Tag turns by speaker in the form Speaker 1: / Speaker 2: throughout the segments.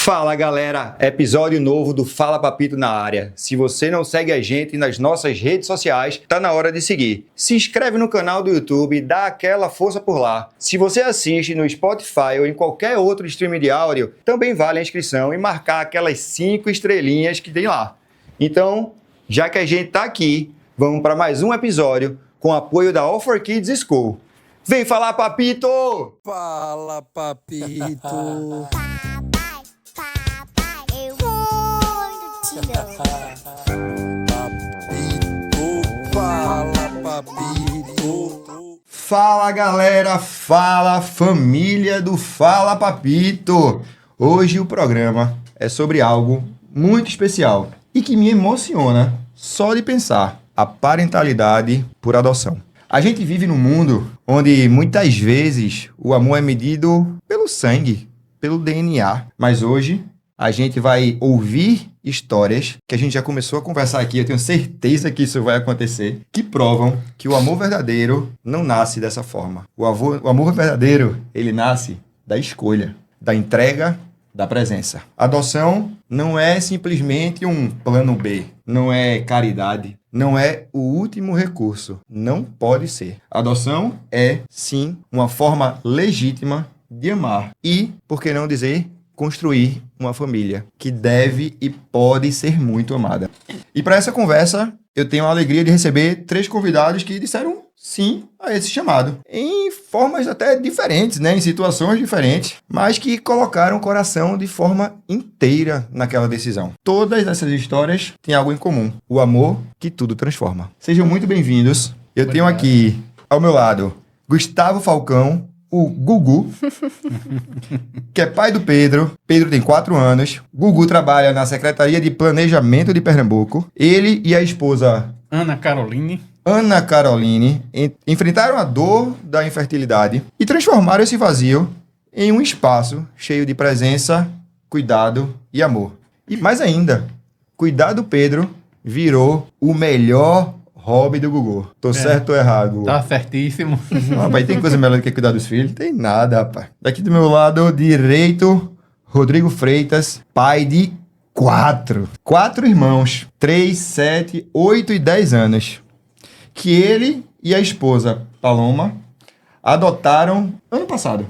Speaker 1: Fala galera, episódio novo do Fala Papito na área. Se você não segue a gente nas nossas redes sociais, tá na hora de seguir. Se inscreve no canal do YouTube, dá aquela força por lá. Se você assiste no Spotify ou em qualquer outro streaming de áudio, também vale a inscrição e marcar aquelas 5 estrelinhas que tem lá. Então, já que a gente tá aqui, vamos para mais um episódio com apoio da Offer Kids School. Vem falar, papito!
Speaker 2: Fala, papito!
Speaker 1: Fala galera, fala família do Fala Papito! Hoje o programa é sobre algo muito especial e que me emociona só de pensar: a parentalidade por adoção. A gente vive num mundo onde muitas vezes o amor é medido pelo sangue, pelo DNA, mas hoje a gente vai ouvir histórias que a gente já começou a conversar aqui, eu tenho certeza que isso vai acontecer, que provam que o amor verdadeiro não nasce dessa forma. O amor verdadeiro, ele nasce da escolha, da entrega, da presença. Adoção não é simplesmente um plano B, não é caridade, não é o último recurso, não pode ser. Adoção é, sim, uma forma legítima de amar e, por que não dizer, construir uma família que deve e pode ser muito amada. E para essa conversa, eu tenho a alegria de receber 3 convidados que disseram sim a esse chamado, em formas até diferentes, né? Em situações diferentes, mas que colocaram o coração de forma inteira naquela decisão. Todas essas histórias têm algo em comum: o amor que tudo transforma. Sejam muito bem-vindos. Eu tenho aqui ao meu lado Gustavo Falcão, o Gugu, que é pai do Pedro. Pedro tem 4 anos. Gugu trabalha na Secretaria de Planejamento de Pernambuco. Ele e a esposa
Speaker 3: Ana Caroline
Speaker 1: enfrentaram a dor da infertilidade e transformaram esse vazio em um espaço cheio de presença, cuidado e amor. E mais ainda, cuidar do Pedro virou o melhor hobby do Gugu. Tô certo ou errado, Gugu?
Speaker 3: Tá certíssimo.
Speaker 1: Rapaz, tem coisa melhor do que cuidar dos filhos? Tem nada, rapaz. Daqui do meu lado direito, Rodrigo Freitas, pai de 4 irmãos, 3, 7, 8 e 10 anos, que ele e a esposa, Paloma, adotaram ano passado.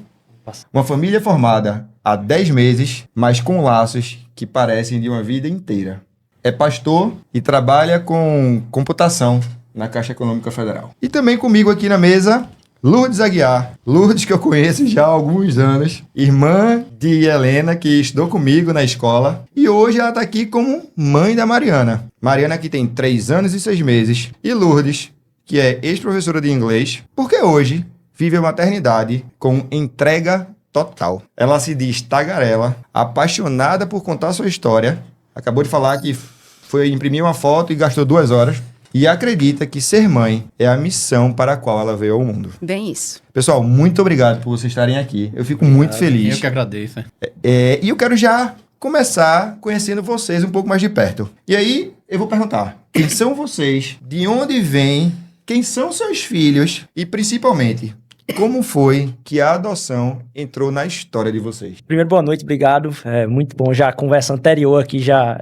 Speaker 1: Uma família formada há 10 meses, mas com laços que parecem de uma vida inteira. É pastor e trabalha com computação na Caixa Econômica Federal. E também comigo aqui na mesa, Lourdes Aguiar. Lourdes, que eu conheço já há alguns anos, irmã de Helena, que estudou comigo na escola. E hoje ela está aqui como mãe da Mariana. Mariana, que tem 3 anos e 6 meses. E Lourdes, que é ex-professora de inglês, porque hoje vive a maternidade com entrega total. Ela se diz tagarela, apaixonada por contar sua história. Acabou de falar que foi imprimir uma foto e gastou 2 horas. E acredita que ser mãe é a missão para a qual ela veio ao mundo.
Speaker 4: Bem isso.
Speaker 1: Pessoal, muito obrigado por vocês estarem aqui. Eu fico muito feliz.
Speaker 3: Eu que agradeço.
Speaker 1: E eu quero já começar conhecendo vocês um pouco mais de perto. E aí, eu vou perguntar: quem são vocês? De onde vêm? Quem são seus filhos? E, principalmente, como foi que a adoção entrou na história de vocês?
Speaker 5: Primeiro, boa noite, obrigado. É muito bom. Já a conversa anterior aqui já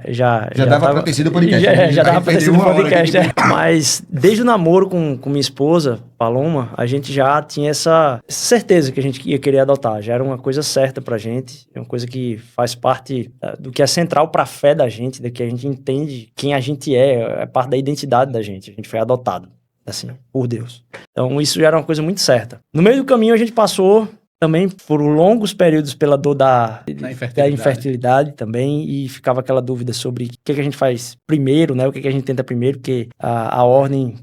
Speaker 1: dava pra ter sido o podcast.
Speaker 5: Já dava pra ter sido o podcast. Mas desde o namoro com minha esposa, Paloma, a gente já tinha essa certeza que a gente ia querer adotar. Já era uma coisa certa pra gente. É uma coisa que faz parte do que é central pra fé da gente, da que a gente entende quem a gente é parte da identidade da gente. A gente foi adotado, assim, por Deus. Então isso já era uma coisa muito certa. No meio do caminho a gente passou também por longos períodos pela dor da infertilidade também, e ficava aquela dúvida sobre o que a gente faz primeiro, né? O que a gente tenta primeiro, porque a ordem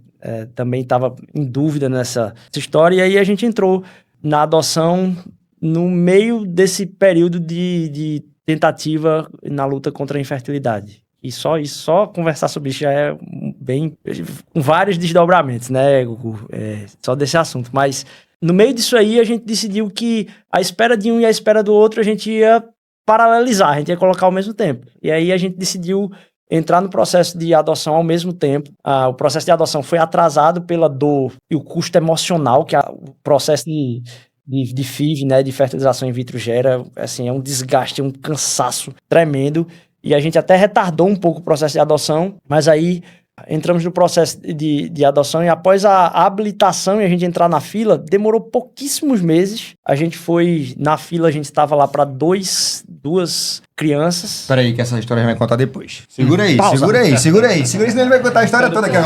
Speaker 5: também estava em dúvida nessa história, e aí a gente entrou na adoção no meio desse período de tentativa na luta contra a infertilidade. E só conversar sobre isso já é bem... com vários desdobramentos, né, Gugu? Só desse assunto. Mas no meio disso aí, a gente decidiu que a espera de um e a espera do outro a gente ia paralelizar, a gente ia colocar ao mesmo tempo. E aí a gente decidiu entrar no processo de adoção ao mesmo tempo. O processo de adoção foi atrasado pela dor e o custo emocional que o processo de de FIV, né, de fertilização in vitro gera, assim, é um desgaste, um cansaço tremendo, e a gente até retardou um pouco o processo de adoção, mas aí entramos no processo de adoção e após a habilitação e a gente entrar na fila, demorou pouquíssimos meses. A gente foi na fila, a gente estava lá para duas crianças.
Speaker 1: Espera aí, que essa história vai contar depois. Segura aí,
Speaker 5: Pausa.
Speaker 1: segura aí, senão ele vai contar a história toda aqui.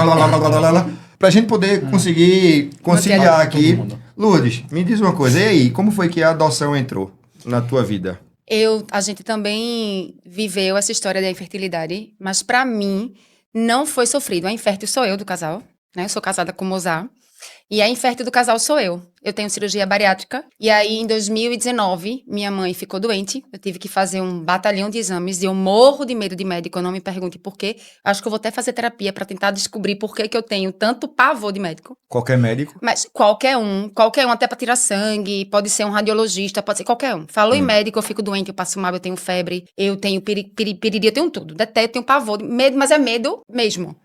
Speaker 1: Pra gente poder conseguir conciliar aqui. Lourdes, me diz uma coisa, e aí, como foi que a adoção entrou na tua vida?
Speaker 4: A gente também viveu essa história da infertilidade, mas pra mim não foi sofrido. A infértil sou eu do casal, né? Eu sou casada com o Mozart. E a infértil do casal sou eu. Eu tenho cirurgia bariátrica. E aí, em 2019, minha mãe ficou doente. Eu tive que fazer um batalhão de exames. E eu morro de medo de médico. Não me pergunte por quê. Acho que eu vou até fazer terapia pra tentar descobrir por que eu tenho tanto pavor de médico.
Speaker 1: Qualquer médico?
Speaker 4: Mas qualquer um até pra tirar sangue, pode ser um radiologista, pode ser qualquer um. Falou em médico, eu fico doente, eu passo mal, eu tenho febre, eu tenho piriri, eu tenho tudo. Detesto, tenho pavor, medo, mas é medo mesmo.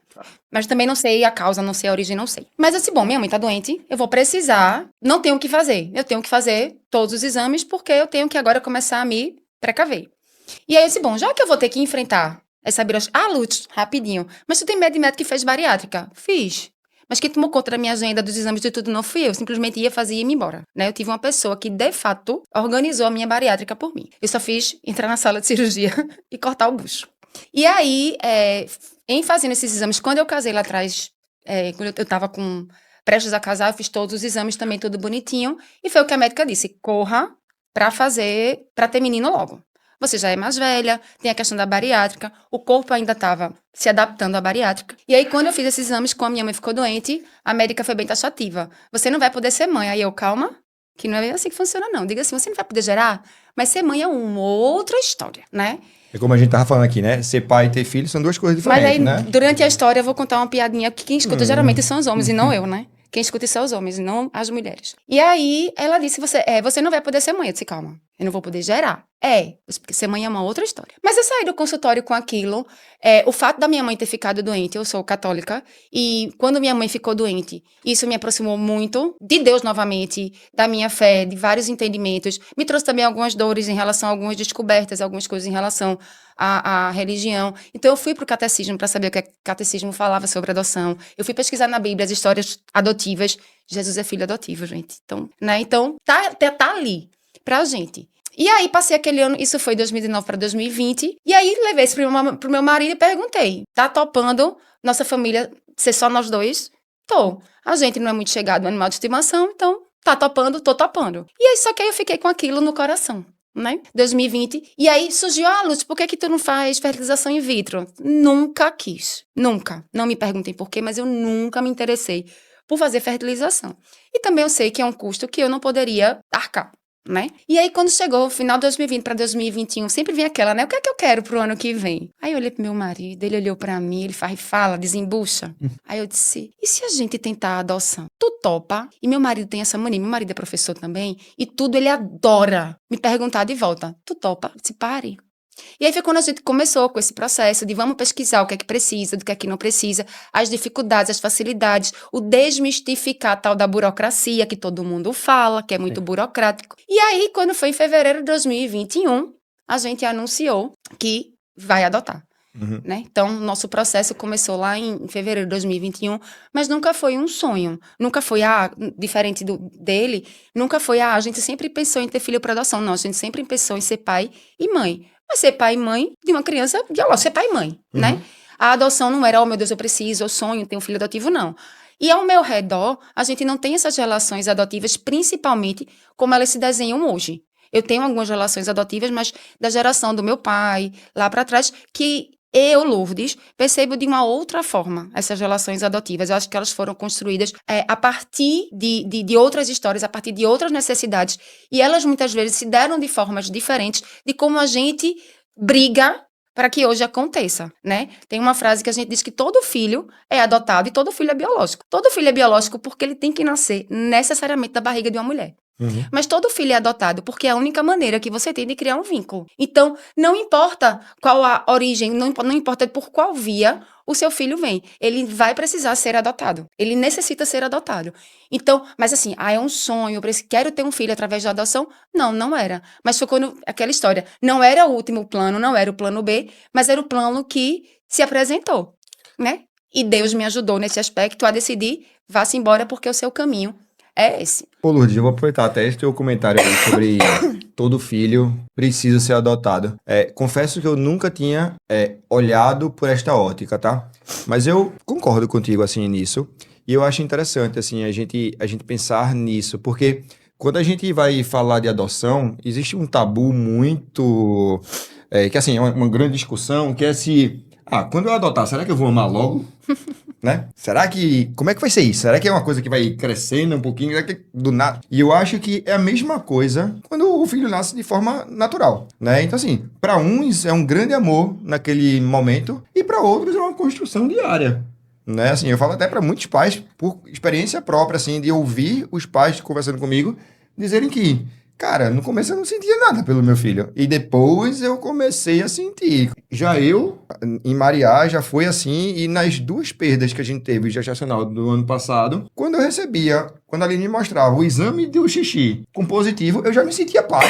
Speaker 4: Mas também não sei a causa, não sei a origem, não sei. Mas assim, bom, minha mãe tá doente, eu vou precisar, não tenho o que fazer. Eu tenho que fazer todos os exames porque eu tenho que agora começar a me precaver. E aí eu disse, bom, já que eu vou ter que enfrentar essa birosca... Lutz, rapidinho. Mas tu tem medo de médico que fez bariátrica? Fiz. Mas quem tomou conta da minha agenda, dos exames e tudo, não fui eu. Simplesmente ia fazer e ia me embora. Né? Eu tive uma pessoa que, de fato, organizou a minha bariátrica por mim. Eu só fiz entrar na sala de cirurgia e cortar o bucho. E aí, em fazendo esses exames, quando eu casei lá atrás, quando eu tava prestes a casar, eu fiz todos os exames também, tudo bonitinho. E foi o que a médica disse, corra pra ter menino logo. Você já é mais velha, tem a questão da bariátrica, o corpo ainda estava se adaptando à bariátrica. E aí, quando eu fiz esses exames, quando a minha mãe ficou doente, a médica foi bem taxativa. Você não vai poder ser mãe. Aí eu, calma, que não é assim que funciona, não. Diga assim, você não vai poder gerar, mas ser mãe é uma outra história, né?
Speaker 1: É como a gente tava falando aqui, né? Ser pai e ter filho são duas coisas diferentes,
Speaker 4: mas aí,
Speaker 1: né?
Speaker 4: durante a história, eu vou contar uma piadinha, que quem escuta geralmente são os homens e não eu, né? Quem escuta são os homens e não as mulheres. E aí, ela disse, você não vai poder ser mãe. Eu disse, calma, eu não vou poder gerar. Porque ser mãe é uma outra história. Mas eu saí do consultório com aquilo. O fato da minha mãe ter ficado doente, eu sou católica, e quando minha mãe ficou doente, isso me aproximou muito de Deus novamente, da minha fé, de vários entendimentos. Me trouxe também algumas dores em relação a algumas descobertas, algumas coisas em relação à religião. Então, eu fui pro catecismo para saber o que o catecismo falava sobre adoção. Eu fui pesquisar na Bíblia as histórias adotivas. Jesus é filho adotivo, gente. Então, né? Então tá ali pra gente. E aí, passei aquele ano, isso foi 2019 para 2020, e aí levei isso pro meu marido e perguntei, tá topando nossa família ser só nós dois? Tô. A gente não é muito chegado no animal de estimação, então tá topando, tô topando. E aí, só que aí eu fiquei com aquilo no coração, né? 2020, e aí surgiu, Lúcia, por que tu não faz fertilização in vitro? Nunca quis, nunca. Não me perguntem por quê, mas eu nunca me interessei por fazer fertilização. E também eu sei que é um custo que eu não poderia arcar. Né? E aí, quando chegou o final de 2020 para 2021, sempre vinha aquela, né? O que é que eu quero pro ano que vem? Aí eu olhei pro meu marido, ele olhou pra mim, ele fala, desembucha. Aí eu disse, e se a gente tentar a adoção? Tu topa? E meu marido tem essa mania, meu marido é professor também, e tudo ele adora me perguntar de volta. Tu topa? Eu disse, pare. E aí foi quando a gente começou com esse processo de vamos pesquisar o que é que precisa, do que é que não precisa, as dificuldades, as facilidades, o desmistificar a tal da burocracia que todo mundo fala, que é muito burocrático. E aí, quando foi em fevereiro de 2021, a gente anunciou que vai adotar. Né? Então, nosso processo começou lá em fevereiro de 2021, mas nunca foi um sonho, nunca foi, diferente dele, nunca foi, a gente sempre pensou em ter filho para adoção, não, a gente sempre pensou em ser pai e mãe. Mas ser pai e mãe de uma criança biológica, ser pai e mãe, né? A adoção não era, oh meu Deus, eu preciso, eu sonho, ter um filho adotivo, não. E ao meu redor, a gente não tem essas relações adotivas, principalmente como elas se desenham hoje. Eu tenho algumas relações adotivas, mas da geração do meu pai, lá para trás, que eu, Lourdes, percebo de uma outra forma essas relações adotivas. Eu acho que elas foram construídas a partir de outras histórias, a partir de outras necessidades. E elas, muitas vezes, se deram de formas diferentes de como a gente briga para que hoje aconteça, né? Tem uma frase que a gente diz que todo filho é adotado e todo filho é biológico. Todo filho é biológico porque ele tem que nascer necessariamente da barriga de uma mulher. Mas todo filho é adotado, porque é a única maneira que você tem de criar um vínculo. Então, não importa qual a origem, não importa por qual via o seu filho vem. Ele vai precisar ser adotado. Ele necessita ser adotado. Então, mas assim, é um sonho, eu quero ter um filho através da adoção? Não, não era. Mas foi quando, aquela história, não era o último plano, não era o plano B, mas era o plano que se apresentou, né? E Deus me ajudou nesse aspecto a decidir, vá-se embora porque o seu caminho é esse.
Speaker 1: Ô, Lourdes, eu vou aproveitar até esse teu comentário aí sobre todo filho precisa ser adotado. Confesso que eu nunca tinha olhado por esta ótica, tá? Mas eu concordo contigo, assim, nisso. E eu acho interessante, assim, a gente pensar nisso. Porque quando a gente vai falar de adoção, existe um tabu muito... que, assim, é uma grande discussão, que é se... quando eu adotar, será que eu vou amar logo? Né? Será que... Como é que vai ser isso? Será que é uma coisa que vai crescendo um pouquinho? Será que do nada? E eu acho que é a mesma coisa quando o filho nasce de forma natural, né? Então, assim, para uns é um grande amor naquele momento e para outros é uma construção diária, né? Assim, eu falo até para muitos pais, por experiência própria, assim, de ouvir os pais conversando comigo, dizerem que, cara, no começo eu não sentia nada pelo meu filho. E depois eu comecei a sentir. Já eu, em Mariá, já foi assim. E nas 2 perdas que a gente teve gestacional do ano passado, quando eu recebia, quando a Aline me mostrava o exame do xixi com positivo, eu já me sentia pai.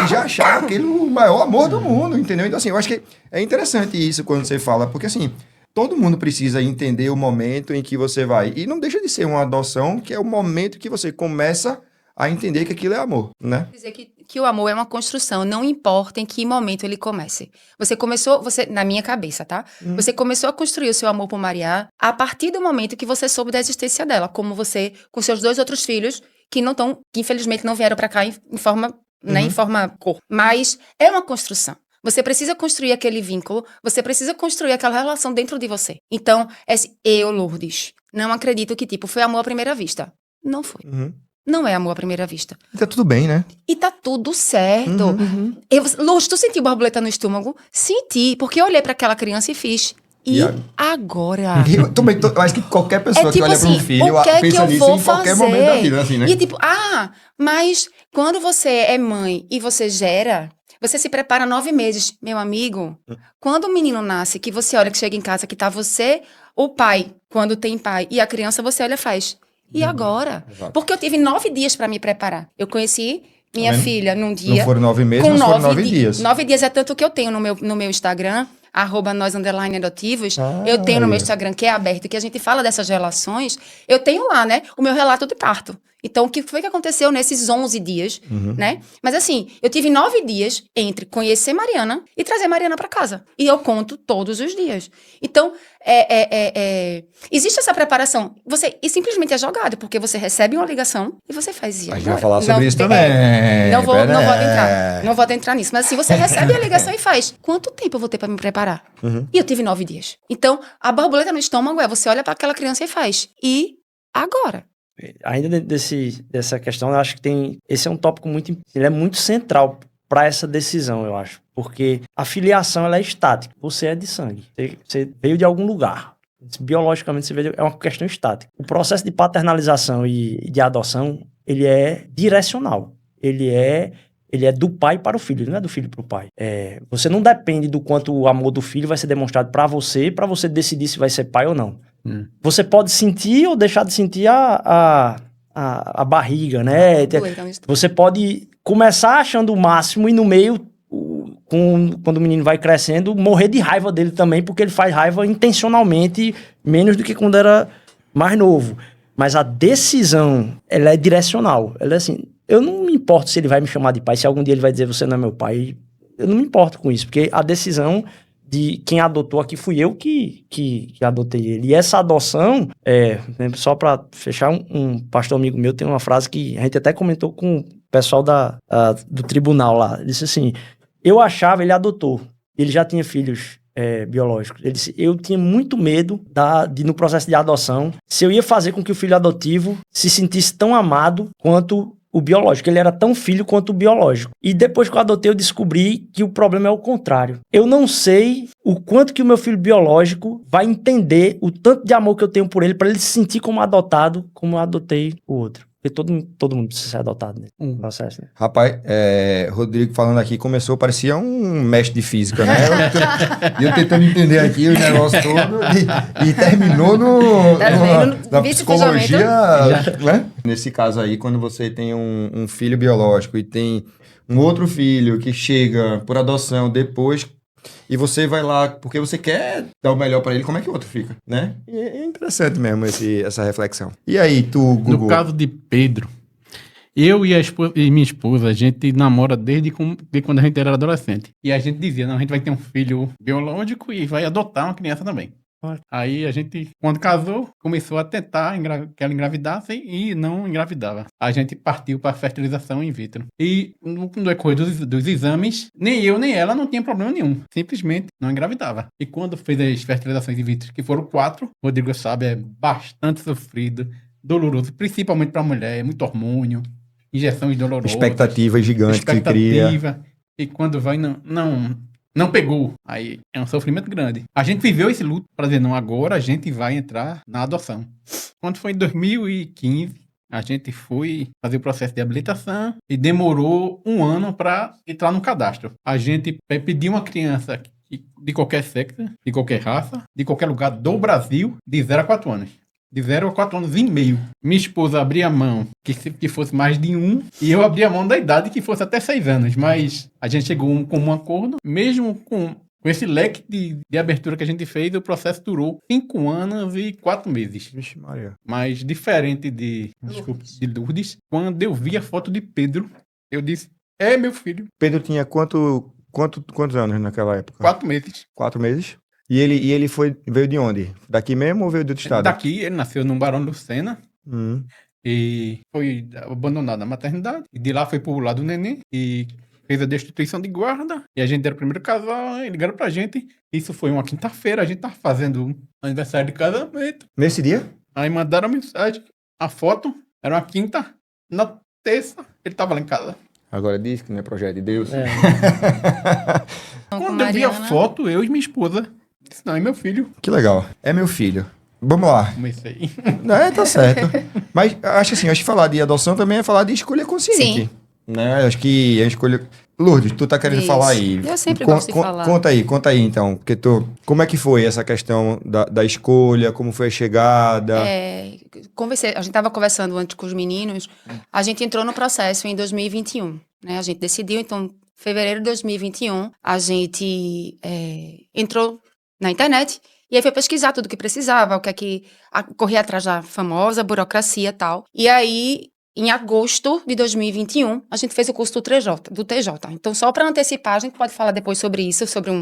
Speaker 1: E já achava aquele o maior amor do mundo, entendeu? Então, assim, eu acho que é interessante isso quando você fala. Porque, assim, todo mundo precisa entender o momento em que você vai. E não deixa de ser uma adoção, que é o momento que você começa a entender que aquilo é amor, né?
Speaker 4: Dizer que o amor é uma construção, não importa em que momento ele comece. Você na minha cabeça, tá? Você começou a construir o seu amor por Mariá a partir do momento que você soube da existência dela, como você, com seus 2 outros filhos, que infelizmente não vieram pra cá em forma, né, em forma corpo. Mas é uma construção. Você precisa construir aquele vínculo, você precisa construir aquela relação dentro de você. Então, eu, Lourdes, não acredito que, foi amor à primeira vista. Não foi. Não é amor à primeira vista.
Speaker 1: E tá tudo bem, né?
Speaker 4: E tá tudo certo. Lourdes, tu sentiu borboleta no estômago? Senti, porque eu olhei pra aquela criança e fiz. E agora?
Speaker 1: Eu acho que qualquer pessoa que olha para um filho
Speaker 4: o que é
Speaker 1: pensa
Speaker 4: que eu
Speaker 1: nisso
Speaker 4: vou
Speaker 1: em qualquer
Speaker 4: fazer?
Speaker 1: momento da vida, assim, né?
Speaker 4: E mas quando você é mãe e você gera, você se prepara 9 meses. Meu amigo, quando o menino nasce, que você olha que chega em casa, que tá você, o pai, quando tem pai, e a criança, você olha e faz. E agora?
Speaker 1: Exato.
Speaker 4: Porque eu tive 9 dias pra me preparar. Eu conheci minha filha num dia.
Speaker 1: Não foram 9 meses, mas foram 9 dias.
Speaker 4: 9 dias é tanto que eu tenho no meu Instagram, @nós_adotivos. Eu tenho no meu Instagram, que é aberto, que a gente fala dessas relações. Eu tenho lá, né, o meu relato de parto. Então, o que foi que aconteceu nesses 11 dias, né? Mas assim, eu tive 9 dias entre conhecer Mariana e trazer Mariana pra casa. E eu conto todos os dias. Então, existe essa preparação. E simplesmente é jogado, porque você recebe uma ligação e você faz.
Speaker 1: A gente vai falar sobre isso também.
Speaker 4: Não vou adentrar nisso. Mas assim, você recebe a ligação e faz. Quanto tempo eu vou ter pra me preparar? E eu tive 9 dias. Então, a borboleta no estômago você olha pra aquela criança e faz. E agora?
Speaker 5: Ainda dessa questão, eu acho que esse é um tópico ele é muito central para essa decisão, eu acho. Porque a filiação, ela é estática. Você é de sangue. Você veio de algum lugar. Biologicamente, é uma questão estática. O processo de paternalização e de adoção, ele é direcional. Ele é do pai para o filho, ele não é do filho para o pai. Você não depende do quanto o amor do filho vai ser demonstrado para você decidir se vai ser pai ou não. Você pode sentir ou deixar de sentir a barriga, né? Você pode começar achando o máximo e no meio, quando o menino vai crescendo, morrer de raiva dele também, porque ele faz raiva intencionalmente, menos do que quando era mais novo. Mas a decisão, ela é direcional. Ela é assim, eu não me importo se ele vai me chamar de pai, se algum dia ele vai dizer você não é meu pai, eu não me importo com isso, porque a decisão de quem adotou aqui fui eu que adotei ele. E essa adoção, só para fechar, um pastor amigo meu tem uma frase que a gente até comentou com o pessoal do tribunal lá. Ele disse assim, ele adotou, ele já tinha filhos biológicos. Ele disse, eu tinha muito medo no processo de adoção, se eu ia fazer com que o filho adotivo se sentisse tão amado quanto o biológico. Ele era tão filho quanto o biológico. E depois que eu adotei, eu descobri que o problema é o contrário. Eu não sei o quanto que o meu filho biológico vai entender o tanto de amor que eu tenho por ele, para ele se sentir como adotado, como eu adotei o outro. Porque todo mundo precisa ser adotado no processo, né?
Speaker 1: Rapaz, Rodrigo falando aqui começou, parecia um mestre de física, né? Eu tentando entender aqui o negócio todo e terminou na psicologia, né? Nesse caso aí, quando você tem um filho biológico e tem um outro filho que chega por adoção depois e você vai lá porque você quer dar o melhor pra ele, como é que o outro fica, né? E é interessante mesmo essa reflexão. E aí, tu, Gugu?
Speaker 3: No caso de Pedro, eu e minha esposa, a gente namora desde quando a gente era adolescente. E a gente dizia, não, a gente vai ter um filho biológico e vai adotar uma criança também. Aí a gente, quando casou, começou a tentar que ela engravidasse e não engravidava. A gente partiu para fertilização in vitro. E no decorrer dos exames, nem eu nem ela não tinha problema nenhum. Simplesmente não engravidava. E quando fez as fertilizações in vitro, que foram 4, o Rodrigo sabe, é bastante sofrido, doloroso, principalmente para a mulher, é muito hormônio, injeções dolorosas.
Speaker 1: Expectativa gigante que cria.
Speaker 3: E quando vai, não pegou. Aí é um sofrimento grande. A gente viveu esse luto para dizer, não, agora a gente vai entrar na adoção. Quando foi em 2015, a gente foi fazer o processo de habilitação e demorou 1 ano para entrar no cadastro. A gente pediu uma criança de qualquer sexo, de qualquer raça, de qualquer lugar do Brasil, de 0 a 4 anos. De 0 a 4 anos e meio. Minha esposa abria a mão que fosse mais de 1, e eu abria a mão da idade que fosse até 6 anos. Mas a gente chegou com um acordo, mesmo com esse leque de abertura que a gente fez, o processo durou 5 anos e 4 meses.
Speaker 1: Vixe, Maria.
Speaker 3: Mas diferente de Lourdes, quando eu vi a foto de Pedro, eu disse, é meu filho.
Speaker 1: Pedro tinha quantos anos naquela época?
Speaker 3: 4 meses.
Speaker 1: 4 meses? E ele veio de onde? Daqui mesmo ou veio de outro estado?
Speaker 3: Daqui, ele nasceu no Barão do Sena. E foi abandonado na maternidade. E de lá foi pro lado do neném. E fez a destituição de guarda. E a gente era o primeiro casal. E ligaram pra gente. Isso foi uma quinta-feira. A gente tava fazendo aniversário de casamento.
Speaker 1: Nesse dia?
Speaker 3: Aí mandaram a mensagem. A foto era uma quinta. Na terça, ele tava lá em casa.
Speaker 1: Agora diz que não é projeto de Deus.
Speaker 3: Quando eu vi a foto, eu e minha esposa... Disse, não, é meu filho.
Speaker 1: Que legal. É meu filho. Vamos lá.
Speaker 3: Comecei.
Speaker 1: Tá certo. Mas acho que falar de adoção também é falar de escolha consciente.
Speaker 4: Sim.
Speaker 1: Né? Acho que a escolha... Lourdes, tu tá querendo falar aí.
Speaker 4: Eu sempre gosto de falar.
Speaker 1: Conta aí então. Porque como é que foi essa questão da escolha? Como foi a chegada?
Speaker 4: A gente tava conversando antes com os meninos. A gente entrou no processo em 2021. Né? A gente decidiu, então, fevereiro de 2021, a gente entrou na internet e aí foi pesquisar tudo que precisava, o que é que correr atrás da famosa burocracia e tal. E aí, em agosto de 2021, a gente fez o curso do TJ. Então, só para antecipar, a gente pode falar depois sobre isso, sobre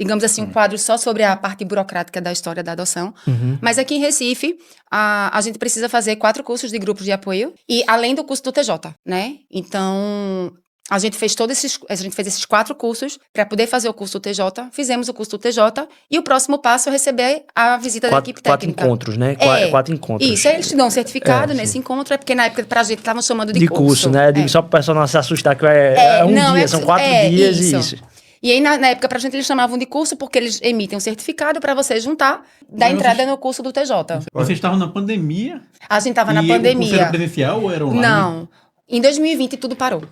Speaker 4: digamos assim, um quadro só sobre a parte burocrática da história da adoção. Mas aqui em Recife, a gente precisa fazer 4 cursos de grupos de apoio e além do curso do TJ, né? Então... A gente fez esses 4 cursos para poder fazer o curso do TJ, fizemos o curso do TJ e o próximo passo é receber a visita da equipe técnica.
Speaker 5: 4 encontros, né? 4 encontros.
Speaker 4: Isso, aí eles te dão um certificado nesse encontro, porque na época pra gente estavam chamando de curso.
Speaker 5: De curso, né? Só para o pessoal não se assustar que é um dia, são 4 dias e isso.
Speaker 4: E aí, na época, pra gente, eles chamavam de curso porque eles emitem um certificado para você juntar da entrada no curso do TJ.
Speaker 3: Vocês estavam na pandemia?
Speaker 4: A gente estava na pandemia.
Speaker 3: O curso era presencial ou era online?
Speaker 4: Não. Em 2020 tudo parou,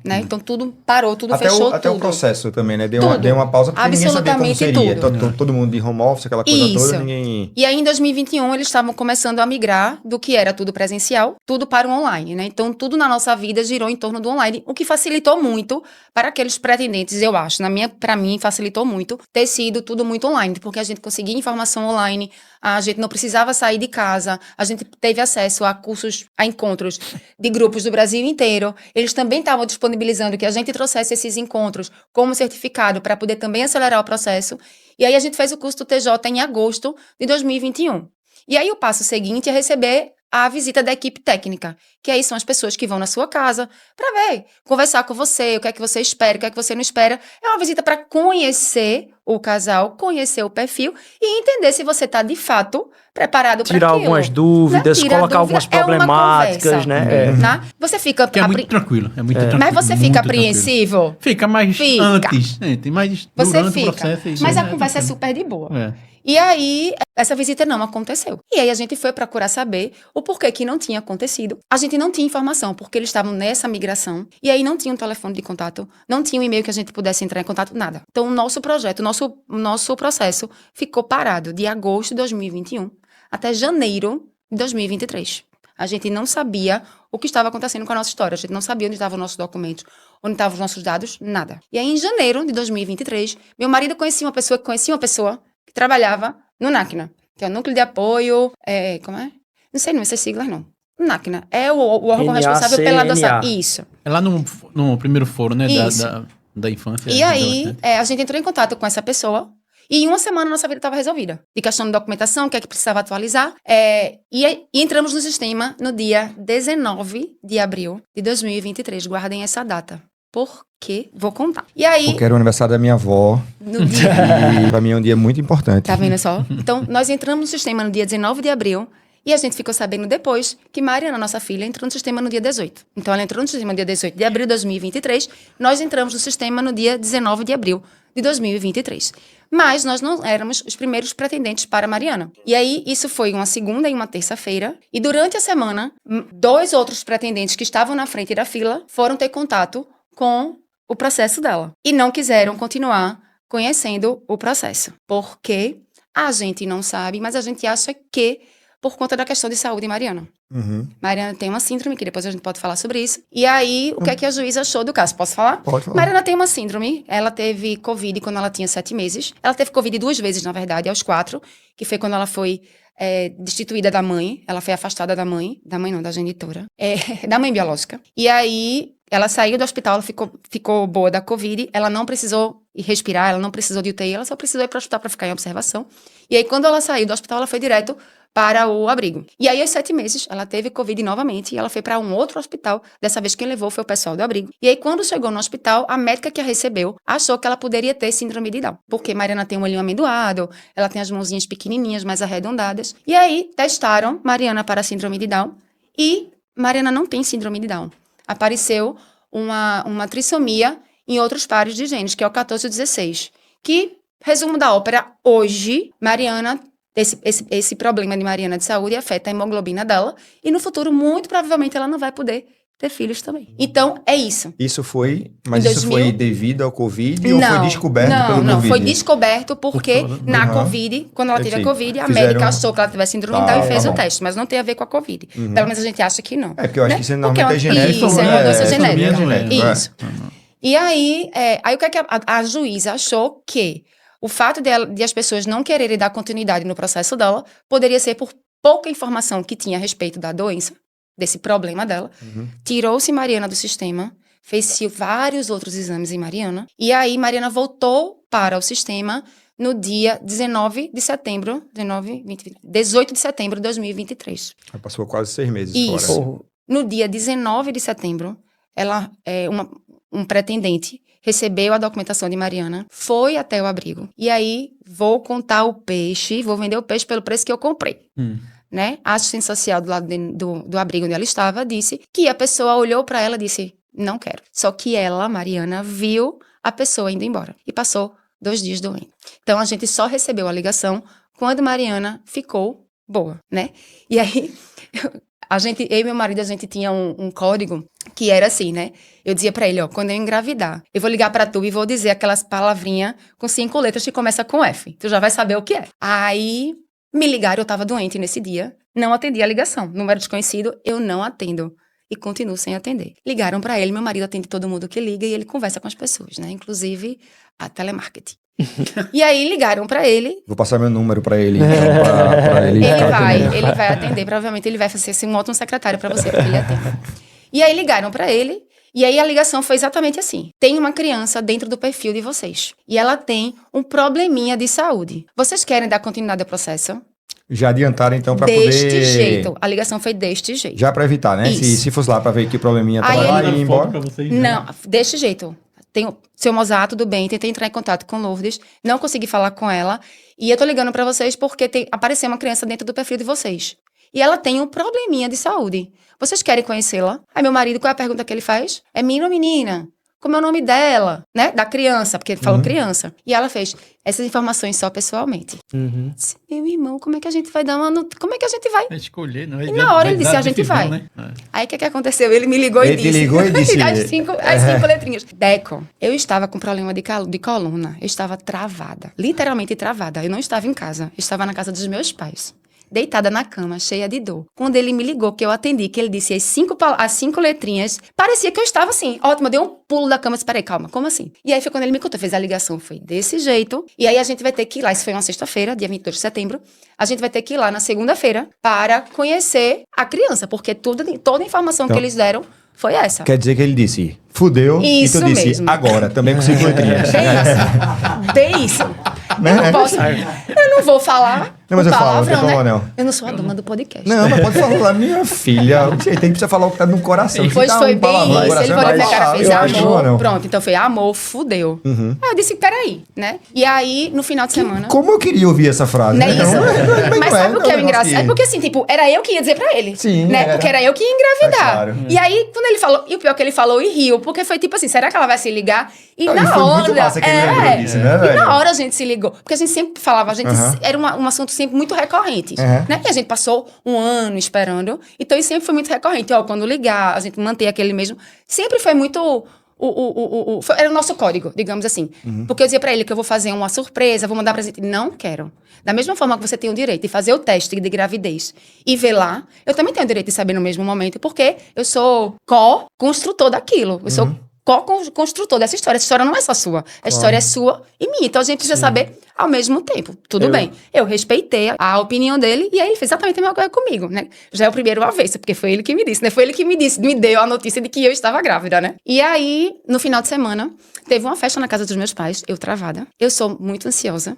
Speaker 4: né? Então tudo parou, fechou
Speaker 1: até
Speaker 4: tudo.
Speaker 1: O processo também, né? Deu uma pausa porque ninguém sabia como seria. Todo mundo de home office, aquela coisa toda, ninguém...
Speaker 4: E aí em 2021 eles estavam começando a migrar do que era tudo presencial, tudo para o online, né? Então tudo na nossa vida girou em torno do online, o que facilitou muito para aqueles pretendentes, eu acho. Para mim facilitou muito ter sido tudo muito online, porque a gente conseguia informação online, a gente não precisava sair de casa, a gente teve acesso a cursos, a encontros de grupos do Brasil inteiro. Eles também estavam disponibilizando que a gente trouxesse esses encontros como certificado para poder também acelerar o processo. E aí a gente fez o curso do TJ em agosto de 2021. E aí o passo seguinte é receber a visita da equipe técnica, que aí são as pessoas que vão na sua casa para ver, conversar com você, o que é que você espera, o que é que você não espera. É uma visita para conhecer o casal conhecer o perfil e entender se você está de fato preparado para
Speaker 5: Tirar
Speaker 4: aquilo.
Speaker 5: algumas dúvidas,
Speaker 4: Não tira
Speaker 5: colocar
Speaker 4: dúvida,
Speaker 5: algumas
Speaker 4: é uma
Speaker 5: problemáticas,
Speaker 4: conversa,
Speaker 5: né?
Speaker 4: né? Você fica...
Speaker 3: Que é muito tranquilo. É muito tranquilo.
Speaker 4: Mas você
Speaker 3: muito
Speaker 4: fica
Speaker 3: tranquilo.
Speaker 4: apreensivo?
Speaker 3: Fica mais
Speaker 4: Fica.
Speaker 3: antes, né? Tem mais
Speaker 4: Você
Speaker 3: durante
Speaker 4: fica.
Speaker 3: o processo.
Speaker 4: Mas a conversa é super de boa. E aí, essa visita não aconteceu. E aí a gente foi procurar saber o porquê que não tinha acontecido. A gente não tinha informação, porque eles estavam nessa migração. E aí não tinha um telefone de contato, não tinha um e-mail que a gente pudesse entrar em contato, nada. Então o nosso projeto, o nosso processo ficou parado de agosto de 2021 até janeiro de 2023. A gente não sabia o que estava acontecendo com a nossa história. A gente não sabia onde estavam os nossos documentos, onde estavam os nossos dados, nada. E aí, em janeiro de 2023, meu marido conhecia uma pessoa que trabalhava no NACNA, que é o Núcleo de Apoio... como é? Não sei essas siglas, não. NACNA. É o órgão responsável pela adoção. Isso.
Speaker 3: É lá no primeiro foro, né?
Speaker 4: Isso.
Speaker 3: Da infância.
Speaker 4: E aí, a gente entrou em contato com essa pessoa. E em uma semana, nossa vida estava resolvida. De questão de documentação, o que é que precisava atualizar. E entramos no sistema no dia 19 de abril de 2023. Guardem essa data. Por quê? Vou contar. E aí...
Speaker 1: Porque era o aniversário da minha avó.
Speaker 4: No dia...
Speaker 1: E pra mim é um dia muito importante.
Speaker 4: Tá vendo só? Então, nós entramos no sistema no dia 19 de abril. E a gente ficou sabendo depois que Mariana, nossa filha, entrou no sistema no dia 18. Então, ela entrou no sistema no dia 18 de abril de 2023. Nós entramos no sistema no dia 19 de abril de 2023. Mas nós não éramos os primeiros pretendentes para Mariana. E aí, isso foi uma segunda e uma terça-feira. E durante a semana, 2 outros pretendentes que estavam na frente da fila foram ter contato com o processo dela. E não quiseram continuar conhecendo o processo. Porque a gente não sabe, mas a gente acha que por conta da questão de saúde de Mariana. Mariana tem uma síndrome, que depois a gente pode falar sobre isso. E aí, o que é que a juíza achou do caso? Posso falar?
Speaker 1: Pode falar.
Speaker 4: Mariana tem uma síndrome. Ela teve Covid quando ela tinha 7 meses. Ela teve Covid 2 vezes, na verdade, aos 4, que foi quando ela foi destituída da mãe. Ela foi afastada da mãe não, da genitora. Da mãe biológica. E aí, ela saiu do hospital, ela ficou boa da Covid. Ela não precisou ir respirar, ela não precisou de UTI, ela só precisou ir para o hospital para ficar em observação. E aí, quando ela saiu do hospital, ela foi direto para o abrigo. E aí, aos 7 meses, ela teve Covid novamente e ela foi para um outro hospital. Dessa vez, quem levou foi o pessoal do abrigo. E aí, quando chegou no hospital, a médica que a recebeu achou que ela poderia ter síndrome de Down. Porque Mariana tem um olhinho amendoado, ela tem as mãozinhas pequenininhas, mais arredondadas. E aí, testaram Mariana para síndrome de Down e Mariana não tem síndrome de Down. Apareceu uma trissomia em outros pares de genes, que é o 14 e o 16. Que, resumo da ópera, hoje, Mariana... Esse problema de Mariana de saúde afeta a hemoglobina dela e no futuro, muito provavelmente, ela não vai poder ter filhos também. Então, é isso.
Speaker 1: Isso foi... Mas
Speaker 4: Em
Speaker 1: isso
Speaker 4: 2000?
Speaker 1: foi devido ao Covid ou foi descoberto pelo Covid?
Speaker 4: Não, foi descoberto porque na Covid, quando ela teve a Covid, a médica achou que ela tivesse síndrome de Down e fez o teste, mas não tem a ver com a Covid. Pelo menos a gente acha que não.
Speaker 1: É porque eu acho que isso normalmente
Speaker 4: porque
Speaker 1: é genético.
Speaker 4: Isso, é uma doença genética.
Speaker 1: genético.
Speaker 4: Isso. E aí o que é que a juíza achou que o fato de as pessoas não quererem dar continuidade no processo dela poderia ser por pouca informação que tinha a respeito da doença, desse problema dela. Tirou-se Mariana do sistema, fez-se vários outros exames em Mariana, e aí Mariana voltou para o sistema no dia 18 de setembro de 2023.
Speaker 1: Passou quase 6 meses
Speaker 4: Isso.
Speaker 1: fora.
Speaker 4: No dia 19 de setembro, ela, um pretendente recebeu a documentação de Mariana, foi até o abrigo. E aí, vou contar o peixe, vou vender o peixe pelo preço que eu comprei. Né? A assistente social do lado do abrigo onde ela estava disse que a pessoa olhou para ela e disse, não quero. Só que ela, Mariana, viu a pessoa indo embora. E passou 2 dias doente. Então, a gente só recebeu a ligação quando Mariana ficou boa, né? E aí... eu e meu marido, a gente tinha um código que era assim, né? Eu dizia pra ele, quando eu engravidar, eu vou ligar pra tu e vou dizer aquelas palavrinhas com 5 letras que começa com F. Tu já vai saber o que é. Aí, me ligaram, eu tava doente nesse dia, não atendi a ligação. Número desconhecido, eu não atendo. E continuo sem atender. Ligaram pra ele, meu marido atende todo mundo que liga e ele conversa com as pessoas, né? Inclusive, a telemarketing. E aí ligaram pra ele.
Speaker 1: Vou passar meu número pra ele. Então, pra ele
Speaker 4: ele vai atender, provavelmente ele vai fazer um ótimo secretário pra você, porque ele atende. E aí ligaram pra ele, e aí a ligação foi exatamente assim. Tem uma criança dentro do perfil de vocês, e ela tem um probleminha de saúde. Vocês querem dar continuidade ao processo?
Speaker 1: Já adiantaram, então, pra
Speaker 4: deste
Speaker 1: poder...
Speaker 4: jeito. A ligação foi deste jeito.
Speaker 1: Já pra evitar, né? Se fosse lá pra ver que probleminha tava
Speaker 4: Aí
Speaker 1: lá
Speaker 4: ele-
Speaker 1: e ir embora.
Speaker 3: Pra vocês,
Speaker 4: Não, deste jeito. seu Mozart, tudo bem, tentei entrar em contato com Lourdes, não consegui falar com ela, e eu tô ligando pra vocês porque apareceu uma criança dentro do perfil de vocês. E ela tem um probleminha de saúde. Vocês querem conhecê-la? Aí meu marido, qual é a pergunta que ele faz? É menino ou menina? Como é o nome dela, né? Da criança, porque ele falou criança. E ela fez essas informações só pessoalmente. Disse, meu irmão, como é que a gente vai dar uma... Como é que a gente vai...
Speaker 3: Escolher, não.
Speaker 4: E na hora ele disse, a gente vai.
Speaker 3: Né?
Speaker 4: Aí o que aconteceu? Ele me ligou e
Speaker 1: Ele
Speaker 4: disse...
Speaker 1: te ligou e disse...
Speaker 4: as cinco letrinhas. Deco, eu estava com problema de coluna. Eu estava travada. Literalmente travada. Eu não estava em casa. Eu estava na casa dos meus pais. Deitada na cama, cheia de dor. Quando ele me ligou, que eu atendi, que ele disse as 5 letrinhas, parecia que eu estava assim, ótimo, eu dei um pulo da cama, disse, peraí, calma, como assim? E aí foi quando ele me contou, fez a ligação, foi desse jeito, e aí a gente vai ter que ir lá, isso foi uma sexta-feira, dia 22 de setembro, a gente vai ter que ir lá na segunda-feira para conhecer a criança, porque toda a informação que eles deram foi essa.
Speaker 1: Quer dizer que ele disse, fudeu,
Speaker 4: Isso
Speaker 1: e tu disse,
Speaker 4: mesmo.
Speaker 1: agora, também com 5 letrinhas.
Speaker 4: Bem isso. Eu não posso, eu não vou falar
Speaker 1: Não, mas eu falo, não tem
Speaker 4: palavrão,
Speaker 1: problema,
Speaker 4: né?
Speaker 1: não.
Speaker 4: Eu não sou a dona do podcast.
Speaker 1: Não, mas pode falar, minha filha. Você precisa falar o que tá no coração. Se
Speaker 4: Pois
Speaker 1: dá
Speaker 4: foi
Speaker 1: um palavrão
Speaker 4: bem
Speaker 1: no
Speaker 4: isso. Ele
Speaker 1: coração,
Speaker 4: falou na minha
Speaker 1: vai
Speaker 4: cara,
Speaker 1: falar,
Speaker 4: fez
Speaker 1: eu acho
Speaker 4: amor.
Speaker 1: não.
Speaker 4: Pronto, então foi amor, fudeu. Aí eu disse, peraí, né? E aí, no final de semana...
Speaker 1: Como eu queria ouvir essa frase.
Speaker 4: Não é
Speaker 1: né?
Speaker 4: isso?
Speaker 1: Não,
Speaker 4: Mas sabe o que é engraçado? É porque assim, tipo, era eu que ia dizer pra ele.
Speaker 1: Sim,
Speaker 4: né?
Speaker 1: era.
Speaker 4: Porque era eu que ia engravidar.
Speaker 1: É claro.
Speaker 4: E aí, quando ele falou... E o pior que ele falou e riu. Porque foi tipo assim, será que ela vai se ligar? E
Speaker 1: Não,
Speaker 4: na
Speaker 1: e foi
Speaker 4: hora...
Speaker 1: muito massa que ele lembrou disso, né,
Speaker 4: E
Speaker 1: velho?
Speaker 4: na hora a gente se ligou. Porque a gente sempre falava, a gente... Era um assunto sempre muito recorrente. Né? E a gente passou um ano esperando. Então, isso sempre foi muito recorrente. Ó, quando ligar, a gente manter aquele mesmo... Sempre foi muito... era o nosso código, digamos assim. Porque eu dizia pra ele que eu vou fazer uma surpresa, vou mandar presente. Não quero. Da mesma forma que você tem o direito de fazer o teste de gravidez e ver lá, eu também tenho o direito de saber no mesmo momento, porque eu sou co-construtor daquilo. Eu sou co-construtor dessa história. Essa história não é só sua. A história é sua e minha. Então a gente precisa saber ao mesmo tempo. Tudo bem. Eu respeitei a opinião dele e aí ele fez exatamente a mesma coisa comigo, né? Já é o primeiro avesso, porque foi ele que me disse, né? Foi ele que me deu a notícia de que eu estava grávida, né? E aí, no final de semana, teve uma festa na casa dos meus pais, eu travada. Eu sou muito ansiosa.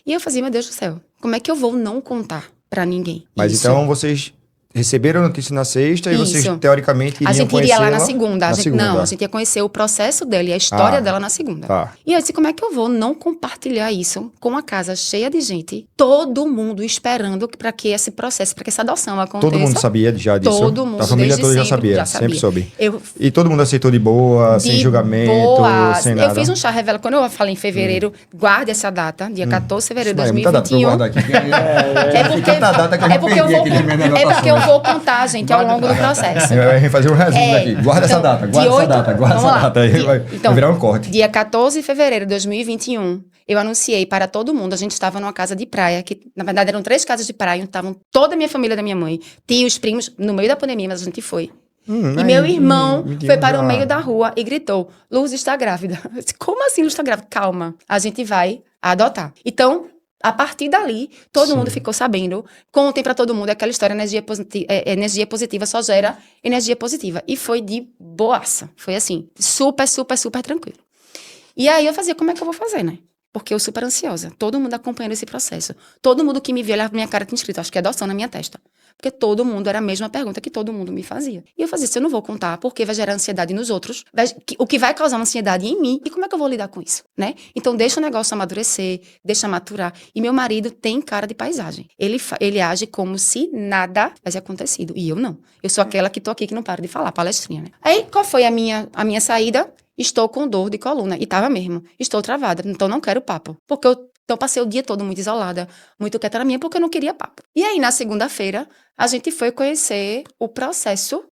Speaker 4: E eu fazia, meu Deus do céu, como é que eu vou não contar pra ninguém?
Speaker 1: Mas
Speaker 4: isso?
Speaker 1: então vocês receberam a notícia na sexta e vocês,
Speaker 4: Isso.
Speaker 1: teoricamente, iriam
Speaker 4: A gente iria lá na
Speaker 1: conhecê-la
Speaker 4: segunda. Não, a gente ia conhecer o processo dela e a história dela na segunda.
Speaker 1: Tá.
Speaker 4: E eu disse, como é que eu vou não compartilhar isso com uma casa cheia de gente, todo mundo esperando para que esse processo, para que essa adoção aconteça.
Speaker 1: Todo mundo sabia já disso?
Speaker 4: Todo mundo,
Speaker 1: A família
Speaker 4: desde
Speaker 1: toda
Speaker 4: sempre,
Speaker 1: já sabia, sempre soube.
Speaker 4: Eu
Speaker 1: E todo mundo aceitou de boa, sem julgamento, sem nada?
Speaker 4: Eu fiz um chá revela. Quando eu falei em fevereiro, guarde essa data, dia 14 de fevereiro de
Speaker 1: Mas é muita data pra eu
Speaker 4: 2021.
Speaker 1: guardar aqui.
Speaker 4: É porque eu vou contar, gente, ao longo do processo.
Speaker 1: Vai fazer um resumo daqui. Guarda essa
Speaker 4: então,
Speaker 1: data,
Speaker 4: dia 8,
Speaker 1: guarda essa
Speaker 4: vamos lá.
Speaker 1: data. Aí vai virar um corte.
Speaker 4: Dia 14 de fevereiro de 2021, eu anunciei para todo mundo, a gente estava numa casa de praia, que na verdade eram 3 casas de praia, onde estavam toda a minha família da minha mãe, tios, primos, no meio da pandemia, mas a gente foi. E meu irmão foi para o meio da rua e gritou, Luz está grávida. Eu disse, como assim Luz está grávida? Calma, a gente vai adotar. Então, a partir dali, todo mundo ficou sabendo. Contem pra todo mundo aquela história, energia positiva só gera energia positiva. E foi de boaça. Foi assim, super, super, super tranquilo. E aí eu fazia, como é que eu vou fazer, né? Porque eu super ansiosa. Todo mundo acompanhando esse processo. Todo mundo que me via olhava pra minha cara tinha escrito, acho que é adoção na minha testa. Porque todo mundo, era a mesma pergunta que todo mundo me fazia. E eu fazia isso, eu não vou contar, porque vai gerar ansiedade nos outros, o que vai causar uma ansiedade em mim, e como é que eu vou lidar com isso, né? Então deixa o negócio amadurecer, deixa maturar. E meu marido tem cara de paisagem. Ele age como se nada tivesse acontecido. E eu não. Eu sou aquela que tô aqui que não para de falar, palestrinha, né? Aí, qual foi a minha saída? Estou com dor de coluna. E tava mesmo. Estou travada, então não quero papo. Porque eu passei o dia todo muito isolada, muito quieta na minha, porque eu não queria papo. E aí, na segunda-feira, a gente foi conhecer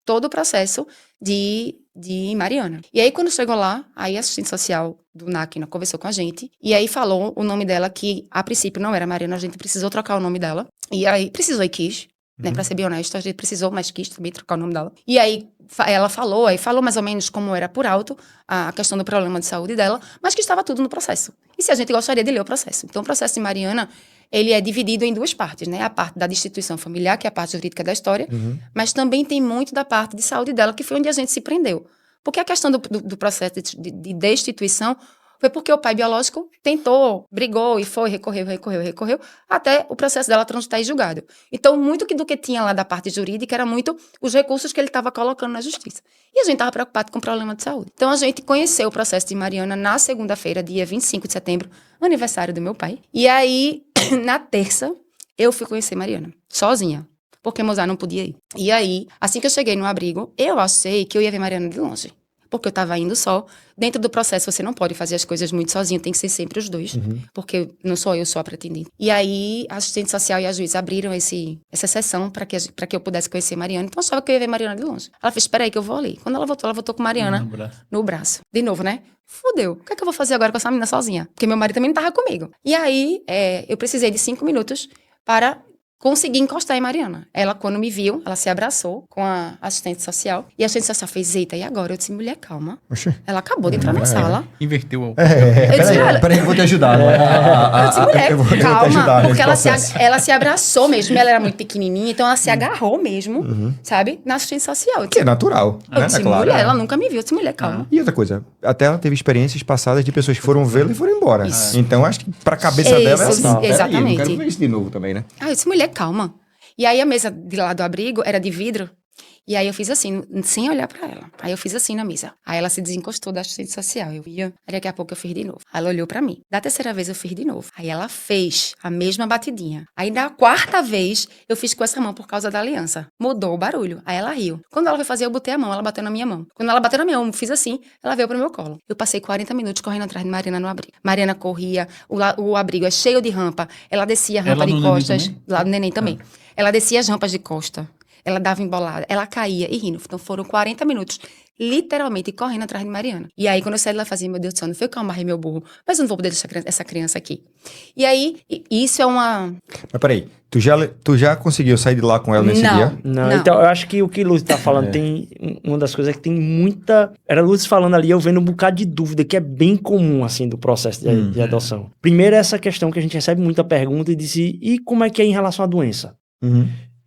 Speaker 4: todo o processo de Mariana. E aí, quando chegou lá, aí a assistente social do NAC conversou com a gente, e aí falou o nome dela, que a princípio não era Mariana, a gente precisou trocar o nome dela. E aí, precisou e quis. Né, pra ser bem honesta, a gente precisou, mas quis também trocar o nome dela. E aí, ela falou mais ou menos como era por alto a questão do problema de saúde dela, mas que estava tudo no processo. E se a gente gostaria de ler o processo. Então, o processo de Mariana, ele é dividido em 2 partes, né? A parte da destituição familiar, que é a parte jurídica da história, mas também tem muito da parte de saúde dela, que foi onde a gente se prendeu. Porque a questão do processo de destituição foi porque o pai biológico tentou, brigou e foi, recorreu, até o processo dela transitar em julgado. Então, muito do que tinha lá da parte jurídica era muito os recursos que ele estava colocando na justiça. E a gente estava preocupado com o problema de saúde. Então, a gente conheceu o processo de Mariana na segunda-feira, dia 25 de setembro, aniversário do meu pai. E aí, na terça, eu fui conhecer Mariana, sozinha. Porque Mozart não podia ir. E aí, assim que eu cheguei no abrigo, eu achei que eu ia ver Mariana de longe. Porque eu tava indo só. Dentro do processo, você não pode fazer as coisas muito sozinho, tem que ser sempre os dois. Porque não sou eu só a pretendente. E aí, a assistente social e a juiz abriram essa sessão para que eu pudesse conhecer Mariana. Então, eu achava que eu ia ver Mariana de longe. Ela fez, espera aí que eu vou ali. Quando ela voltou com Mariana no braço. De novo, né? Fudeu. O que é que eu vou fazer agora com essa menina sozinha? Porque meu marido também não tava comigo. E aí, eu precisei de 5 minutos para consegui encostar em Mariana. Ela, quando me viu, ela se abraçou com a assistente social. E a assistente social fez, eita, e agora? Eu disse, mulher, calma.
Speaker 1: Oxê.
Speaker 4: Ela acabou de entrar na sala.
Speaker 3: Inverteu o...
Speaker 1: Peraí, eu vou te ajudar.
Speaker 4: Eu disse, mulher,
Speaker 1: eu vou te
Speaker 4: calma.
Speaker 1: ajudar nesse
Speaker 4: Porque
Speaker 1: processo.
Speaker 4: ela se abraçou mesmo. Ela era muito pequenininha, então ela se agarrou mesmo, sabe? Na assistente social. Eu
Speaker 1: Que é
Speaker 4: disse,
Speaker 1: natural, né?
Speaker 4: disse,
Speaker 1: Claro.
Speaker 4: mulher, ela nunca me viu. Eu disse, mulher, calma.
Speaker 1: E outra coisa, até ela teve experiências passadas de pessoas que foram vê-la e foram embora.
Speaker 4: Isso.
Speaker 1: Então, acho que pra cabeça
Speaker 4: Isso,
Speaker 1: dela é assim. Peraí,
Speaker 4: exatamente.
Speaker 1: eu não quero ver isso de novo também, né?
Speaker 4: Ah, eu disse, mulher, calma. E aí a mesa de lá do abrigo era de vidro. E aí eu fiz assim, sem olhar pra ela. Aí eu fiz assim na mesa. Aí ela se desencostou da assistente social. Eu ia. Aí daqui a pouco eu fiz de novo. Aí ela olhou pra mim. Da terceira vez eu fiz de novo. Aí ela fez a mesma batidinha. Aí da quarta vez eu fiz com essa mão por causa da aliança. Mudou o barulho. Aí ela riu. Quando ela foi fazer, eu botei a mão. Ela bateu na minha mão. Quando ela bateu na minha mão, eu fiz assim. Ela veio pro meu colo. Eu passei 40 minutos correndo atrás de Mariana no abrigo. Mariana corria. O abrigo é cheio de rampa. Ela descia a rampa
Speaker 3: Ela
Speaker 4: de
Speaker 3: no neném
Speaker 4: costas.
Speaker 3: também?
Speaker 4: Lá no neném também. Ela descia as rampas de costa. Ela dava embolada, ela caía e rindo. Então foram 40 minutos, literalmente, correndo atrás de Mariana. E aí, quando eu saí dela, fazia, meu Deus do céu, não foi que eu amarrei meu burro, mas eu não vou poder deixar essa criança aqui. E aí, isso é uma...
Speaker 1: Mas peraí, tu já conseguiu sair de lá com ela nesse
Speaker 4: Não.
Speaker 1: dia?
Speaker 5: Não,
Speaker 4: Não.
Speaker 5: então eu acho que o que Lúcio tá falando tem uma das coisas que tem muita. Era Lúcio falando ali, eu vendo um bocado de dúvida que é bem comum, assim, do processo de adoção. Primeiro, essa questão que a gente recebe muita pergunta e disse, e como é que é em relação à doença?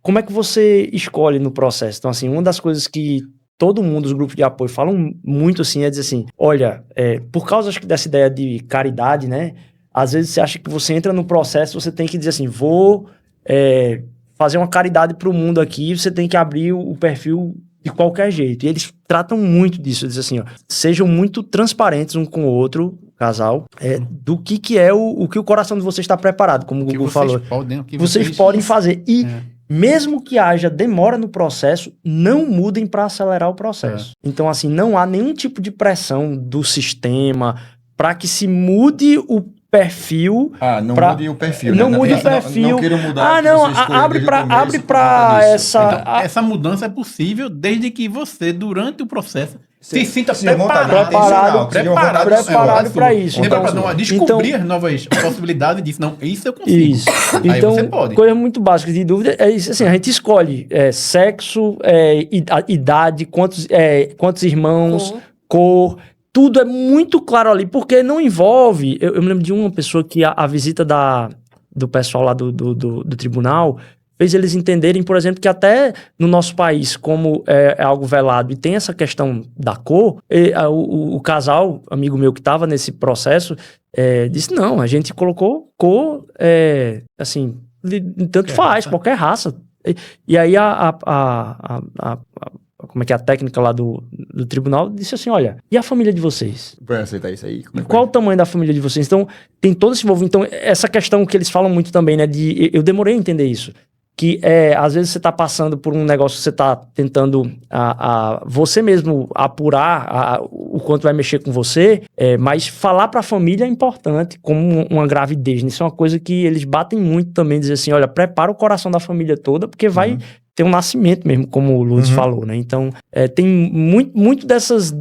Speaker 5: Como é que você escolhe no processo? Então, assim, uma das coisas que todo mundo, os grupos de apoio, falam muito, assim, é dizer assim, olha, por causa, acho que dessa ideia de caridade, né? Às vezes você acha que você entra no processo, você tem que dizer assim, vou fazer uma caridade pro mundo aqui, você tem que abrir o perfil de qualquer jeito. E eles tratam muito disso, dizem assim, ó, sejam muito transparentes um com o outro, casal, do que é o que o coração de vocês está preparado, como o
Speaker 3: que
Speaker 5: Gugu
Speaker 3: vocês
Speaker 5: falou.
Speaker 3: podem, o que
Speaker 5: Vocês podem fazer. E mesmo que haja demora no processo, não mudem para acelerar o processo. Então, assim, não há nenhum tipo de pressão do sistema para que se mude o perfil.
Speaker 1: Não mude o perfil,
Speaker 5: Não
Speaker 1: né?
Speaker 5: mude o perfil.
Speaker 1: Não queiram mudar.
Speaker 5: Ah, não, abre para essa...
Speaker 3: Então, essa mudança é possível desde que você, durante o processo, se sinta
Speaker 5: preparado para isso.
Speaker 3: Então, descobrir as novas possibilidades disso. Não, isso eu consigo.
Speaker 5: Isso.
Speaker 3: Aí
Speaker 5: Então,
Speaker 3: você pode.
Speaker 5: coisa muito básica de dúvida é isso, assim, a gente escolhe sexo, idade, quantos irmãos, cor, tudo é muito claro ali, porque não envolve... Eu me lembro de uma pessoa que a visita do pessoal lá do tribunal fez eles entenderem, por exemplo, que até no nosso país, como é algo velado e tem essa questão da cor, o casal, amigo meu que estava nesse processo, disse, não, a gente colocou cor, assim, tanto faz, qualquer raça. E aí como é que é a técnica lá do tribunal, disse assim, olha, e a família de vocês?
Speaker 1: Pra aceitar isso aí.
Speaker 5: Qual o tamanho da família de vocês? Então, tem todo esse envolvimento. Então, essa questão que eles falam muito também, né, eu demorei a entender isso, que às vezes você está passando por um negócio que você está tentando você mesmo apurar o quanto vai mexer com você, mas falar para a família é importante, como uma gravidez. Isso é uma coisa que eles batem muito também, dizer assim, olha, prepara o coração da família toda, porque vai ter um nascimento mesmo, como o Lúcio falou, né? Então, tem muito dessas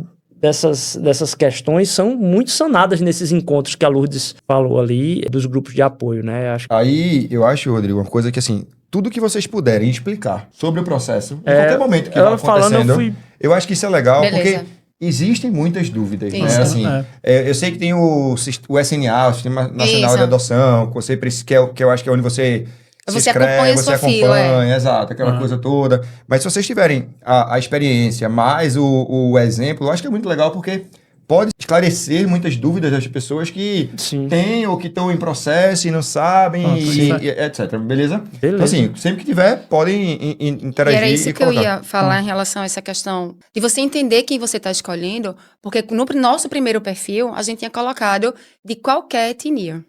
Speaker 5: questões são muito sanadas nesses encontros que a Lourdes falou ali, dos grupos de apoio, né?
Speaker 1: Aí, eu acho, Rodrigo, uma coisa que, assim, tudo que vocês puderem explicar sobre o processo, em qualquer momento que vá acontecendo, eu acho que isso é legal, porque existem muitas dúvidas, né? Assim, eu sei que tem o SNA, o Sistema Nacional de Adoção, que eu acho que é onde você se inscreve,
Speaker 4: acompanha
Speaker 1: você
Speaker 4: sua fila,
Speaker 1: exato, aquela coisa toda. Mas se vocês tiverem a experiência, mais o exemplo, eu acho que é muito legal, porque pode esclarecer muitas dúvidas das pessoas que
Speaker 5: Sim.
Speaker 1: têm ou que estão em processo e não sabem, e etc. Beleza? Então, assim, sempre que tiver, podem
Speaker 4: E
Speaker 1: interagir.
Speaker 4: era isso que eu
Speaker 1: colocar.
Speaker 4: ia falar em relação a essa questão de você entender quem você está escolhendo, porque no nosso primeiro perfil, a gente tinha colocado de qualquer etnia.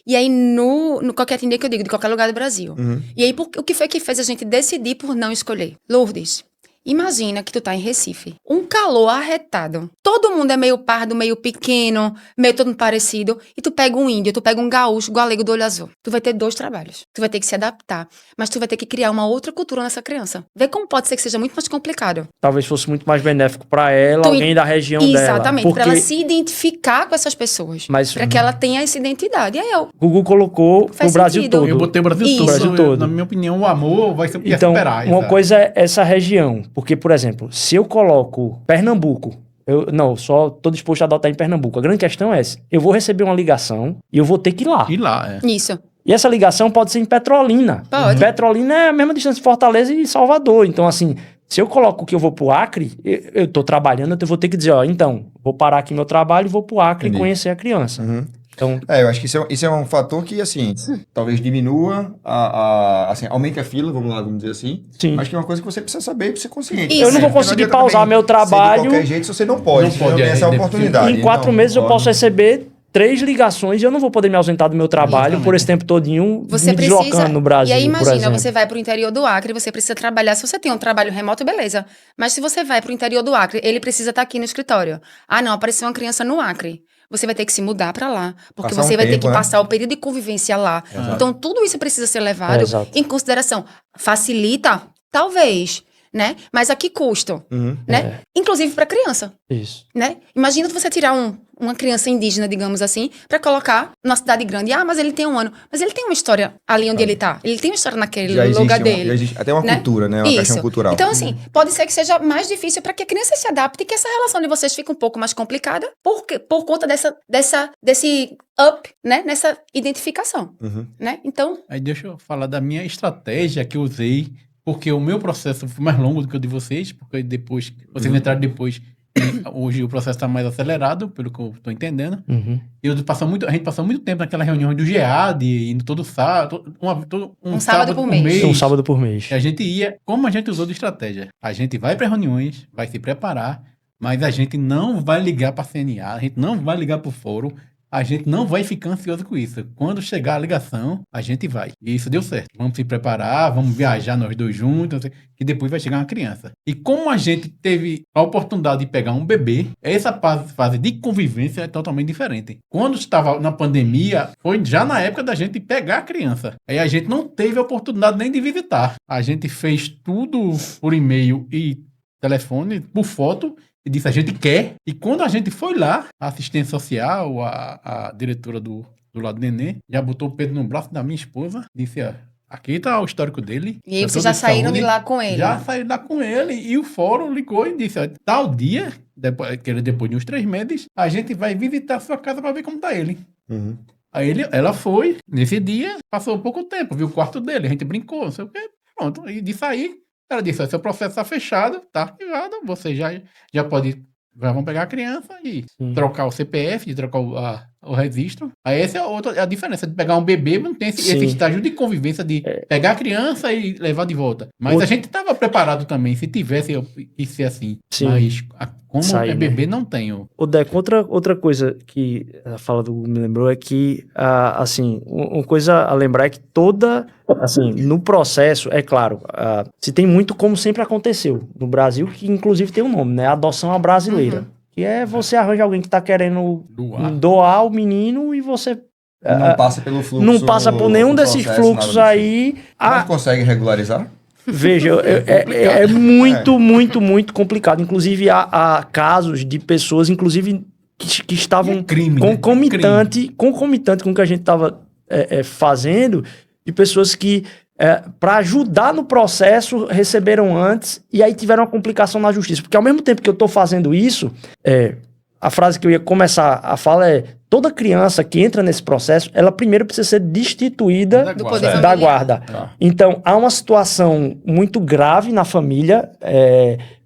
Speaker 4: E aí, no qualquer etnia que eu digo, de qualquer lugar do Brasil. E aí, o que foi que fez a gente decidir por não escolher? Lourdes, imagina que tu tá em Recife. Um calor arretado. Todo mundo é meio pardo, meio pequeno, meio todo mundo parecido. E tu pega um índio, tu pega um gaúcho, galego do olho azul. Tu vai ter 2 trabalhos. Tu vai ter que se adaptar. Mas tu vai ter que criar uma outra cultura nessa criança. Vê como pode ser que seja muito mais complicado.
Speaker 5: Talvez fosse muito mais benéfico pra ela, alguém da região dela.
Speaker 4: Exatamente, pra ela se identificar com essas pessoas.
Speaker 5: Mas-
Speaker 4: Pra que ela tenha essa identidade. E aí eu...
Speaker 5: Google colocou
Speaker 4: Faz
Speaker 5: o Brasil
Speaker 4: sentido.
Speaker 5: todo.
Speaker 3: Eu botei o Brasil
Speaker 4: Isso.
Speaker 3: todo.
Speaker 5: Brasil todo.
Speaker 3: Na minha opinião, o amor vai ser o que ia
Speaker 5: Então,
Speaker 3: superar.
Speaker 5: uma
Speaker 3: exato.
Speaker 5: coisa é essa região. Porque, por exemplo, se eu coloco Pernambuco, só tô disposto a adotar em Pernambuco. A grande questão é essa. Eu vou receber uma ligação e eu vou ter que ir lá.
Speaker 3: E lá, é.
Speaker 4: Isso.
Speaker 5: E essa ligação pode ser em Petrolina.
Speaker 4: Pode.
Speaker 5: Petrolina é a mesma distância de Fortaleza e Salvador. Então, assim, se eu coloco que eu vou pro Acre, eu tô trabalhando, eu vou ter que dizer, então, vou parar aqui meu trabalho e vou pro Acre
Speaker 1: Entendi.
Speaker 5: conhecer a criança. Então,
Speaker 1: Eu acho que isso é um fator que, assim, talvez diminua, assim, aumente a fila, vamos dizer assim.
Speaker 5: Sim.
Speaker 1: Mas que é uma coisa que você precisa saber e precisa ser consciente.
Speaker 4: Isso. Eu não vou
Speaker 1: Porque
Speaker 5: conseguir
Speaker 1: adianta
Speaker 5: pausar
Speaker 1: também
Speaker 5: meu trabalho.
Speaker 1: ser de qualquer jeito, se você não pode.
Speaker 3: Não
Speaker 1: Você
Speaker 3: pode,
Speaker 1: não tem essa
Speaker 3: é,
Speaker 1: oportunidade.
Speaker 5: em 4
Speaker 1: Então,
Speaker 5: meses eu
Speaker 1: concordo.
Speaker 5: posso receber 3 ligações e eu não vou poder me ausentar do meu trabalho
Speaker 3: Exatamente.
Speaker 5: por esse tempo todinho
Speaker 4: Você
Speaker 5: me
Speaker 4: precisa...
Speaker 5: deslocando no Brasil,
Speaker 4: E aí,
Speaker 5: por
Speaker 4: imagina,
Speaker 5: exemplo.
Speaker 4: você vai pro interior do Acre, você precisa trabalhar. Se você tem um trabalho remoto, beleza. Mas se você vai pro interior do Acre, ele precisa estar aqui no escritório. Ah, não, apareceu uma criança no Acre. Você vai ter que se mudar pra lá. Porque
Speaker 1: Passar
Speaker 4: você
Speaker 1: um
Speaker 4: vai ter
Speaker 1: tempo,
Speaker 4: que
Speaker 1: né?
Speaker 4: passar o período de convivência lá. Então, tudo isso precisa ser levado
Speaker 5: Exato.
Speaker 4: em consideração. Facilita? Talvez, né? Mas a que custo? Né? Inclusive pra criança.
Speaker 5: Isso.
Speaker 4: Né? Imagina você tirar uma criança indígena, digamos assim, pra colocar numa cidade grande. Ah, mas ele tem 1 ano. Mas ele tem uma história ali onde ele tá. Ele tem uma história naquele
Speaker 1: Já
Speaker 4: lugar
Speaker 1: existe
Speaker 4: dele.
Speaker 1: já existe até uma
Speaker 4: né?
Speaker 1: cultura, né? Uma questão
Speaker 4: Isso.
Speaker 1: cultural.
Speaker 4: Então, assim, pode ser que seja mais difícil para que a criança se adapte e que essa relação de vocês fique um pouco mais complicada por conta desse up, né? Nessa identificação, né? Então,
Speaker 3: Aí deixa eu falar da minha estratégia que eu usei, porque o meu processo foi mais longo do que o de vocês, porque depois, vocês entraram depois, e hoje o processo está mais acelerado, pelo que eu estou entendendo. A gente passou muito tempo naquela reunião do GEAD, indo todo sábado, um
Speaker 4: sábado por mês.
Speaker 5: Um sábado por mês.
Speaker 3: E a gente ia, como a gente usou de estratégia? A gente vai para reuniões, vai se preparar, mas a gente não vai ligar para a CNA, a gente não vai ligar para o fórum, a gente não vai ficar ansioso com isso. Quando chegar a ligação, a gente vai. E isso deu certo. Vamos se preparar, vamos viajar nós dois juntos, que depois vai chegar uma criança. E como a gente teve a oportunidade de pegar um bebê, essa fase de convivência é totalmente diferente. Quando estava na pandemia, foi já na época da gente pegar a criança. Aí a gente não teve a oportunidade nem de visitar. A gente fez tudo por e-mail e telefone, por foto, e disse, a gente quer. E quando a gente foi lá, a assistente social, a diretora do lado do neném, já botou o Pedro no braço da minha esposa, disse, aqui tá o histórico dele.
Speaker 4: e aí
Speaker 3: tá
Speaker 4: vocês
Speaker 3: todo
Speaker 4: já saíram
Speaker 3: saúde.
Speaker 4: de lá com ele.
Speaker 3: Já saíram lá com ele. E o fórum ligou e disse, tal dia, depois de uns 3 meses, a gente vai visitar a sua casa para ver como tá ele. Aí ela foi, nesse dia, passou pouco tempo, viu o quarto dele, a gente brincou, não sei o quê, pronto. E disso aí, ela disse, seu processo está fechado, tá arquivado, você já pode, já vão pegar a criança e trocar o CPF, de trocar o registro. Aí essa é a diferença de pegar um bebê, não tem esse estágio de convivência de pegar a criança e levar de levar. Mas a gente estava preparado também, se tivesse que ser assim.
Speaker 5: Sim.
Speaker 3: Mas como
Speaker 5: Sair,
Speaker 3: é bebê, não tem.
Speaker 5: O Deco, outra coisa que a fala do Hugo me lembrou é que, assim, uma coisa a lembrar é que assim, no processo, é claro, se tem muito como sempre aconteceu no Brasil, que inclusive tem um nome, né? Adoção à brasileira. Que é você arranja alguém que tá querendo doar o menino e você...
Speaker 1: Não passa pelo fluxo.
Speaker 5: Não passa por nenhum desses
Speaker 1: processo,
Speaker 5: fluxos
Speaker 1: nada
Speaker 5: aí.
Speaker 1: Não consegue regularizar?
Speaker 5: Veja, é muito, muito, muito complicado. Inclusive, há casos de pessoas, inclusive, que estavam
Speaker 3: crime,
Speaker 5: concomitante com o que a gente estava fazendo, de pessoas que, para ajudar no processo, receberam antes e aí tiveram uma complicação na justiça. Porque ao mesmo tempo que eu estou fazendo isso, a frase que eu ia começar a falar é: toda criança que entra nesse processo, ela primeiro precisa ser destituída
Speaker 4: Do poder
Speaker 5: da
Speaker 4: familiar.
Speaker 5: guarda. Então, há uma situação muito grave na família,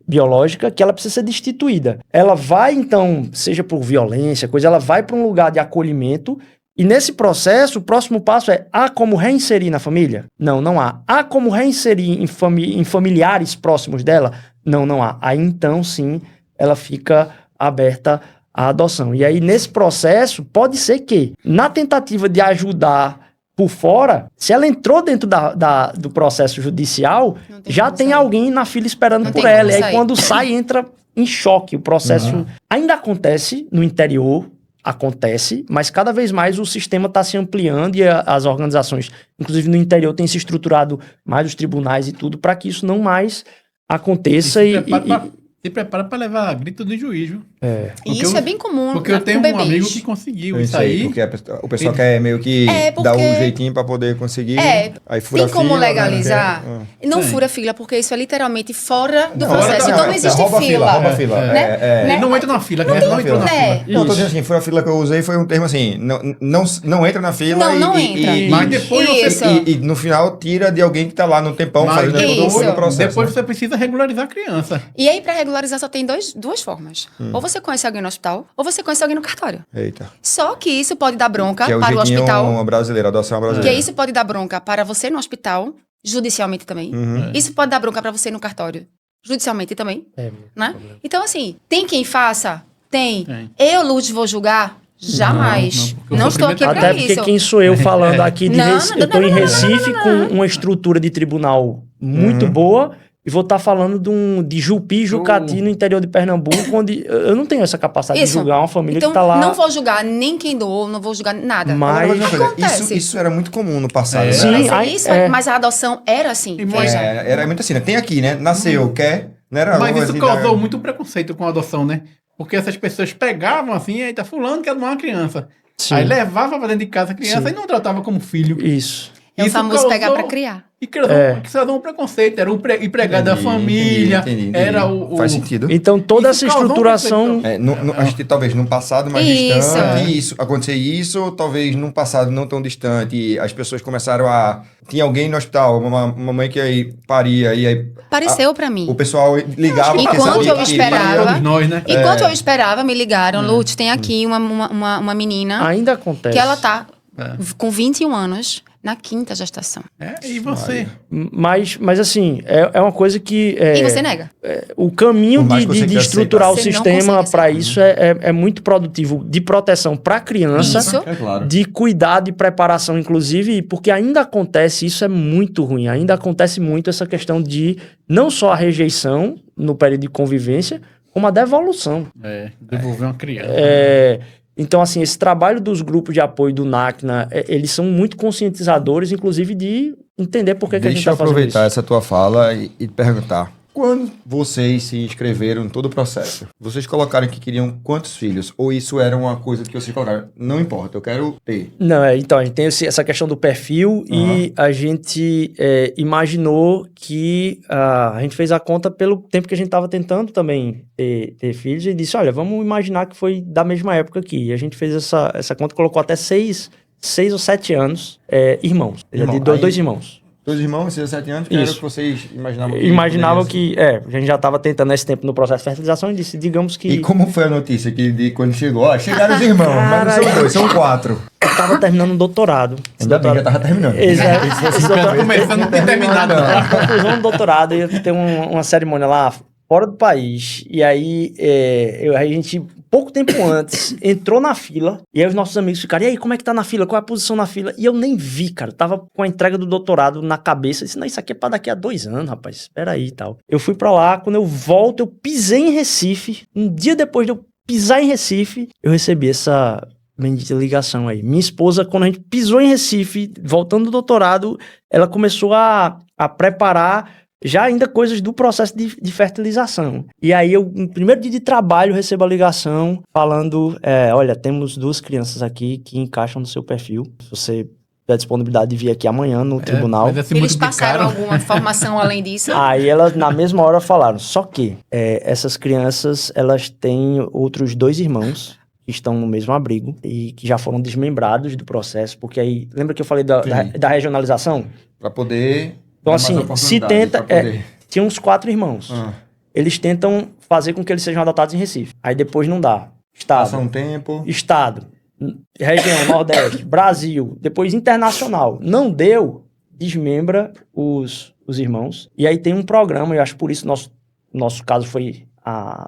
Speaker 5: biológica que ela precisa ser destituída. Ela vai, então, seja por violência, ela vai para um lugar de acolhimento. E nesse processo, o próximo passo é: há como reinserir na família? Não, não há. Há como reinserir em familiares próximos dela? Não, não há. Aí então, sim, ela fica aberta à adoção. E aí, nesse processo, pode ser que, na tentativa de ajudar por fora, se ela entrou dentro do processo judicial, já tem alguém na fila esperando por ela. E aí, quando sai, entra em choque. O processo ainda acontece no interior, mas cada vez mais o sistema está se ampliando e as organizações, inclusive no interior, têm se estruturado mais os tribunais e tudo para que isso não mais aconteça.
Speaker 3: Se prepara para levar grito do juiz, viu?
Speaker 4: E isso é bem comum.
Speaker 3: Porque eu tenho um amigo que conseguiu isso aí.
Speaker 1: Porque o pessoal quer meio que dar um jeitinho para poder conseguir. Aí fura
Speaker 4: tem como
Speaker 1: fila,
Speaker 4: legalizar?
Speaker 1: né?
Speaker 4: Não fura fila, porque isso é literalmente fora do processo. Então não existe
Speaker 1: rouba
Speaker 4: fila.
Speaker 1: Rouba fila.
Speaker 3: Ele não entra na fila. Não entrou na fila.
Speaker 1: Não, eu tô dizendo assim, fura fila que eu usei foi um termo assim, não entra na fila
Speaker 4: não entra.
Speaker 3: Mas depois
Speaker 1: e no final tira de alguém que tá lá no tempão fazendo todo o processo.
Speaker 3: Depois você precisa regularizar a criança.
Speaker 4: E aí, para regularizar, só tem duas formas. Ou você conhece alguém no hospital, ou você conhece alguém no cartório.
Speaker 1: Eita.
Speaker 4: Só que isso pode dar bronca
Speaker 1: Que é o
Speaker 4: para o
Speaker 1: jeitinho
Speaker 4: hospital.
Speaker 1: brasileiro, adoção brasileira.
Speaker 4: Que isso pode dar bronca para você no hospital, judicialmente também. Isso pode dar bronca para você no cartório, judicialmente também. Né? Então, assim, tem quem faça? Tem. Eu, Lourdes, vou julgar? Jamais. Não estou aqui para
Speaker 5: isso. Até porque quem sou eu falando aqui de Recife? Eu estou em Recife com uma estrutura de tribunal muito boa. E vou estar falando de Jupi, Jucati, no interior de Pernambuco, onde eu não tenho essa capacidade de julgar uma família
Speaker 4: então,
Speaker 5: que está lá.
Speaker 4: Não vou julgar nem quem doou, não vou julgar nada.
Speaker 5: Mas
Speaker 1: isso era muito comum no passado.
Speaker 5: Sim,
Speaker 1: né?
Speaker 4: Mas a adoção era assim.
Speaker 1: Era muito assim, né? Tem aqui, né? Nasceu, quer. Não era
Speaker 3: mas isso causou muito preconceito com a adoção, né? Porque essas pessoas pegavam assim, aí tá fulano quer adotar uma criança. Sim. Aí levava pra dentro de casa a criança e não tratava como filho.
Speaker 5: Isso.
Speaker 4: É o famoso pegar pra criar.
Speaker 3: E que isso era um preconceito, era o empregado da família,
Speaker 1: entendi.
Speaker 3: Era o...
Speaker 1: Faz sentido.
Speaker 5: Então toda essa estruturação...
Speaker 1: Acho que talvez num passado mais distante, acontecer isso, talvez num passado não tão distante, as pessoas começaram a... Tinha alguém no hospital, uma mãe que aí paria, e aí...
Speaker 4: Pareceu pra mim.
Speaker 1: O pessoal ligava...
Speaker 4: Enquanto eu esperava...
Speaker 3: Nós, né?
Speaker 4: Enquanto eu esperava, me ligaram, Lutz, tem aqui uma menina...
Speaker 5: Ainda acontece.
Speaker 4: Que ela tá com 21 anos... Na quinta gestação.
Speaker 3: E você?
Speaker 5: Mas assim, é uma coisa que...
Speaker 4: E você nega?
Speaker 5: O caminho de estruturar o sistema para isso é muito produtivo, de proteção para a criança, de cuidado e preparação, inclusive, porque ainda acontece, isso é muito ruim, ainda acontece muito essa questão de não só a rejeição no período de convivência, como a devolução.
Speaker 3: Devolver uma criança.
Speaker 5: Então, assim, esse trabalho dos grupos de apoio do NACNA, eles são muito conscientizadores, inclusive, de entender por que a gente está fazendo isso.
Speaker 1: Deixa eu aproveitar essa tua fala e perguntar. Quando vocês se inscreveram em todo o processo, vocês colocaram que queriam quantos filhos? Ou isso era uma coisa que vocês colocaram? Não importa, eu quero ter.
Speaker 5: Não, então, a gente tem essa questão do perfil e a gente imaginou que a gente fez a conta pelo tempo que a gente estava tentando também ter filhos e disse, olha, vamos imaginar que foi da mesma época aqui. E a gente fez essa conta, colocou até 6 ou 7 anos irmãos. Dois irmãos.
Speaker 1: 2 irmãos, 6 a 7 anos, que era o que vocês imaginavam?
Speaker 5: Imaginavam que, a gente já estava tentando esse tempo no processo de fertilização e disse, digamos que...
Speaker 1: E como foi a notícia de quando chegou? Chegaram os irmãos, mas não são 2, são 4.
Speaker 5: Eu estava terminando o doutorado.
Speaker 1: Ainda bem que já estava terminando.
Speaker 5: Exato.
Speaker 3: Começando a ter terminado.
Speaker 5: A conclusão do doutorado, ia ter uma cerimônia lá fora do país. E aí, a gente... Pouco tempo antes, entrou na fila, e aí os nossos amigos ficaram, e aí, como é que tá na fila? Qual é a posição na fila? E eu nem vi, cara, tava com a entrega do doutorado na cabeça, eu disse, não, isso aqui é pra daqui a 2 anos, rapaz, espera aí e tal. Eu fui pra lá, quando eu volto, eu pisei em Recife, um dia depois de eu pisar em Recife, eu recebi essa bendita ligação aí. Minha esposa, quando a gente pisou em Recife, voltando do doutorado, ela começou a preparar já ainda coisas do processo de fertilização. E aí, no primeiro dia de trabalho, eu recebo a ligação falando, olha, temos 2 crianças aqui que encaixam no seu perfil. Se você tiver disponibilidade de vir aqui amanhã no tribunal.
Speaker 4: Eles passaram alguma informação além disso?
Speaker 5: Aí elas, na mesma hora, falaram, só que essas crianças, elas têm outros 2 irmãos que estão no mesmo abrigo e que já foram desmembrados do processo, porque aí, lembra que eu falei da regionalização?
Speaker 1: Para poder...
Speaker 5: Então, assim, se tenta... tinha uns 4 irmãos. eles tentam fazer com que eles sejam adotados em Recife. Aí depois não dá.
Speaker 1: Passa um tempo.
Speaker 5: Estado, região, Nordeste, Brasil, depois internacional. Não deu, desmembra os irmãos. E aí tem um programa, eu acho por isso nosso caso foi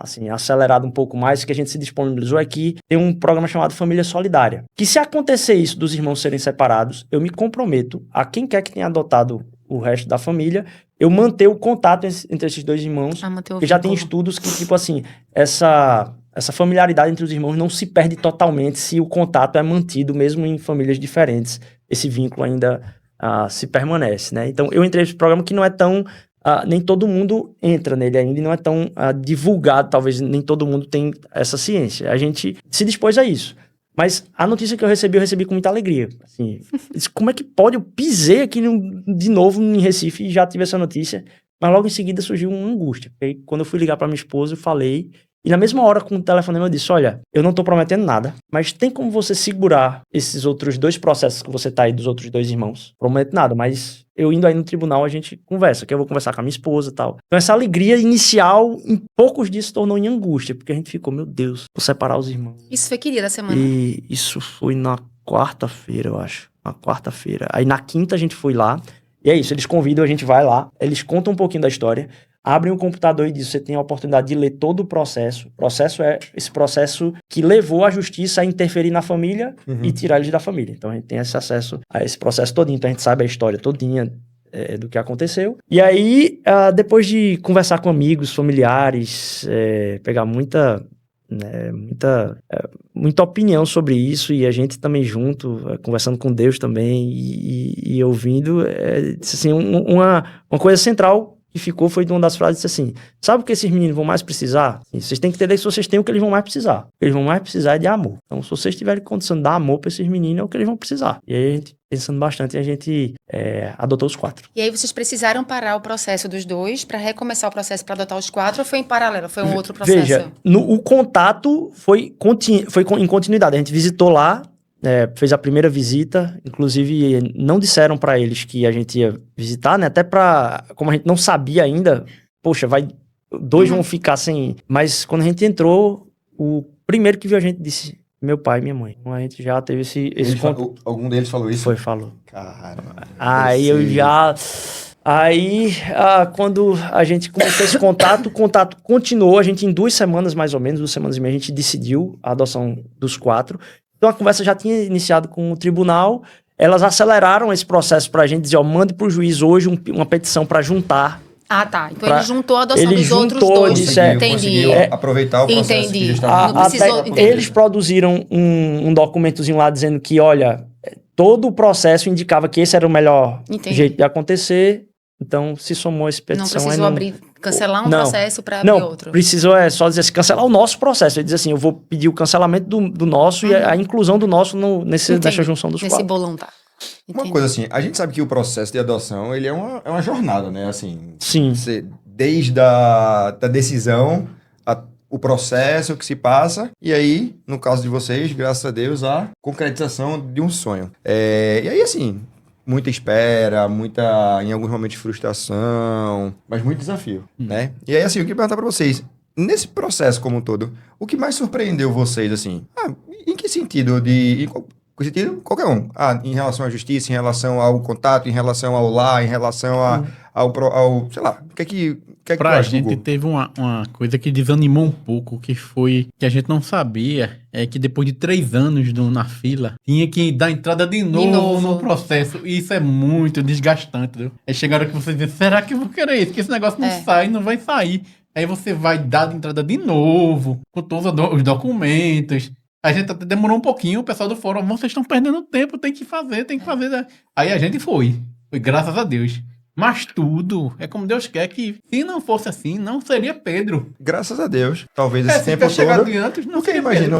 Speaker 5: assim, acelerado um pouco mais, que a gente se disponibilizou aqui. Tem um programa chamado Família Solidária. Que se acontecer isso dos irmãos serem separados, eu me comprometo a quem quer que tenha adotado o resto da família, eu manter o contato entre esses dois irmãos, que já tem estudos que, tipo assim, essa familiaridade entre os irmãos não se perde totalmente se o contato é mantido, mesmo em famílias diferentes. Esse vínculo ainda se permanece, né? Então, eu entrei nesse programa que não é tão... nem todo mundo entra nele ainda e não é tão divulgado, talvez nem todo mundo tem essa ciência. A gente se dispôs a isso. Mas a notícia que eu recebi com muita alegria. Assim, como é que pode? Eu pisei aqui de novo em Recife e já tive essa notícia, mas logo em seguida surgiu uma angústia. Aí, quando eu fui ligar para minha esposa, eu falei... E na mesma hora, com o telefonema, eu disse, olha, eu não tô prometendo nada, mas tem como você segurar esses outros 2 processos que você tá aí dos outros 2 irmãos? Prometo nada, mas eu indo aí no tribunal, a gente conversa, que eu vou conversar com a minha esposa e tal. Então essa alegria inicial, em poucos dias, se tornou em angústia, porque a gente ficou, meu Deus, vou separar os irmãos.
Speaker 4: Isso foi que dia da semana?
Speaker 5: E isso foi na quarta-feira, eu acho. Na quarta-feira. Aí na quinta a gente foi lá, e é isso, eles convidam, a gente vai lá, eles contam um pouquinho da história, abrem o computador e dizem, você tem a oportunidade de ler todo o processo. O processo é esse processo que levou a justiça a interferir na família e tirar eles da família. Então a gente tem esse acesso a esse processo todinho, então a gente sabe a história todinha do que aconteceu. E aí, depois de conversar com amigos, familiares, pegar muita opinião sobre isso, e a gente também junto, conversando com Deus também, e ouvindo, assim, uma coisa central que ficou foi de uma das frases assim, sabe o que esses meninos vão mais precisar? Vocês têm que entender que se vocês têm o que eles vão mais precisar. O que eles vão mais precisar é de amor. Então, se vocês tiverem condição de dar amor para esses meninos, é o que eles vão precisar. E aí, a gente, pensando bastante, a gente adotou os 4.
Speaker 4: E aí vocês precisaram parar o processo dos 2 para recomeçar o processo para adotar os 4 ou foi em paralelo? Foi um outro processo?
Speaker 5: Veja, o contato foi em continuidade. A gente visitou lá, fez a primeira visita, inclusive não disseram para eles que a gente ia visitar, né? Até como a gente não sabia ainda, poxa, 2 vão ficar sem... Mas quando a gente entrou, o primeiro que viu a gente disse, meu pai e minha mãe. Então a gente já teve esse
Speaker 1: Algum deles falou isso?
Speaker 5: Falou.
Speaker 1: Caramba.
Speaker 5: Aí eu já... Aí, quando a gente começou esse contato, o contato continuou, a gente em 2 semanas, mais ou menos, 2 semanas e meia, a gente decidiu a adoção dos 4. Então a conversa já tinha iniciado com o tribunal, elas aceleraram esse processo pra gente dizer, mande pro juiz hoje uma petição pra juntar.
Speaker 4: Ah, tá. Então ele juntou a adoção dos outros 2.
Speaker 1: Conseguiu aproveitar o processo.
Speaker 4: Entendi.
Speaker 1: Que já estava...
Speaker 4: Não precisou,
Speaker 5: eles produziram um documentozinho lá dizendo que, olha, todo o processo indicava que esse era o melhor jeito de acontecer. Então, se somou essa petição...
Speaker 4: Não precisou cancelar um processo para abrir outro.
Speaker 5: Não, precisou só dizer assim, cancelar o nosso processo. Ele diz assim, eu vou pedir o cancelamento do nosso e a inclusão do nosso nessa junção dos 4.
Speaker 4: Nesse bolão, tá.
Speaker 1: Uma coisa assim, a gente sabe que o processo de adoção, ele é uma jornada, né? Assim,
Speaker 5: sim.
Speaker 1: Desde a decisão, o processo que se passa, e aí, no caso de vocês, graças a Deus, a concretização de um sonho. E aí, assim... Muita espera, em alguns momentos, frustração, mas muito desafio, né? E aí, assim, eu queria perguntar pra vocês, nesse processo como um todo, o que mais surpreendeu vocês, assim? Em que sentido? Com sentido? Qualquer um. Em relação à justiça, em relação ao contato, em relação ao lar, em relação ao sei lá, o que é que
Speaker 3: pra gente teve uma coisa que desanimou um pouco, que foi que a gente não sabia, que depois de 3 anos na fila, tinha que dar entrada de novo no processo, e isso é muito desgastante, entendeu? Aí chegaram que você diz, será que eu vou querer isso? Que esse negócio não sai, não vai sair. Aí você vai dar entrada de novo, com todos os documentos. A gente até demorou um pouquinho, o pessoal do fórum, vocês estão perdendo tempo, tem que fazer. Aí a gente foi graças a Deus. Mas tudo é como Deus quer, que se não fosse assim, não seria Pedro.
Speaker 1: Graças a Deus. Talvez esse tempo todo...
Speaker 3: Antes,
Speaker 1: não seria Pedro.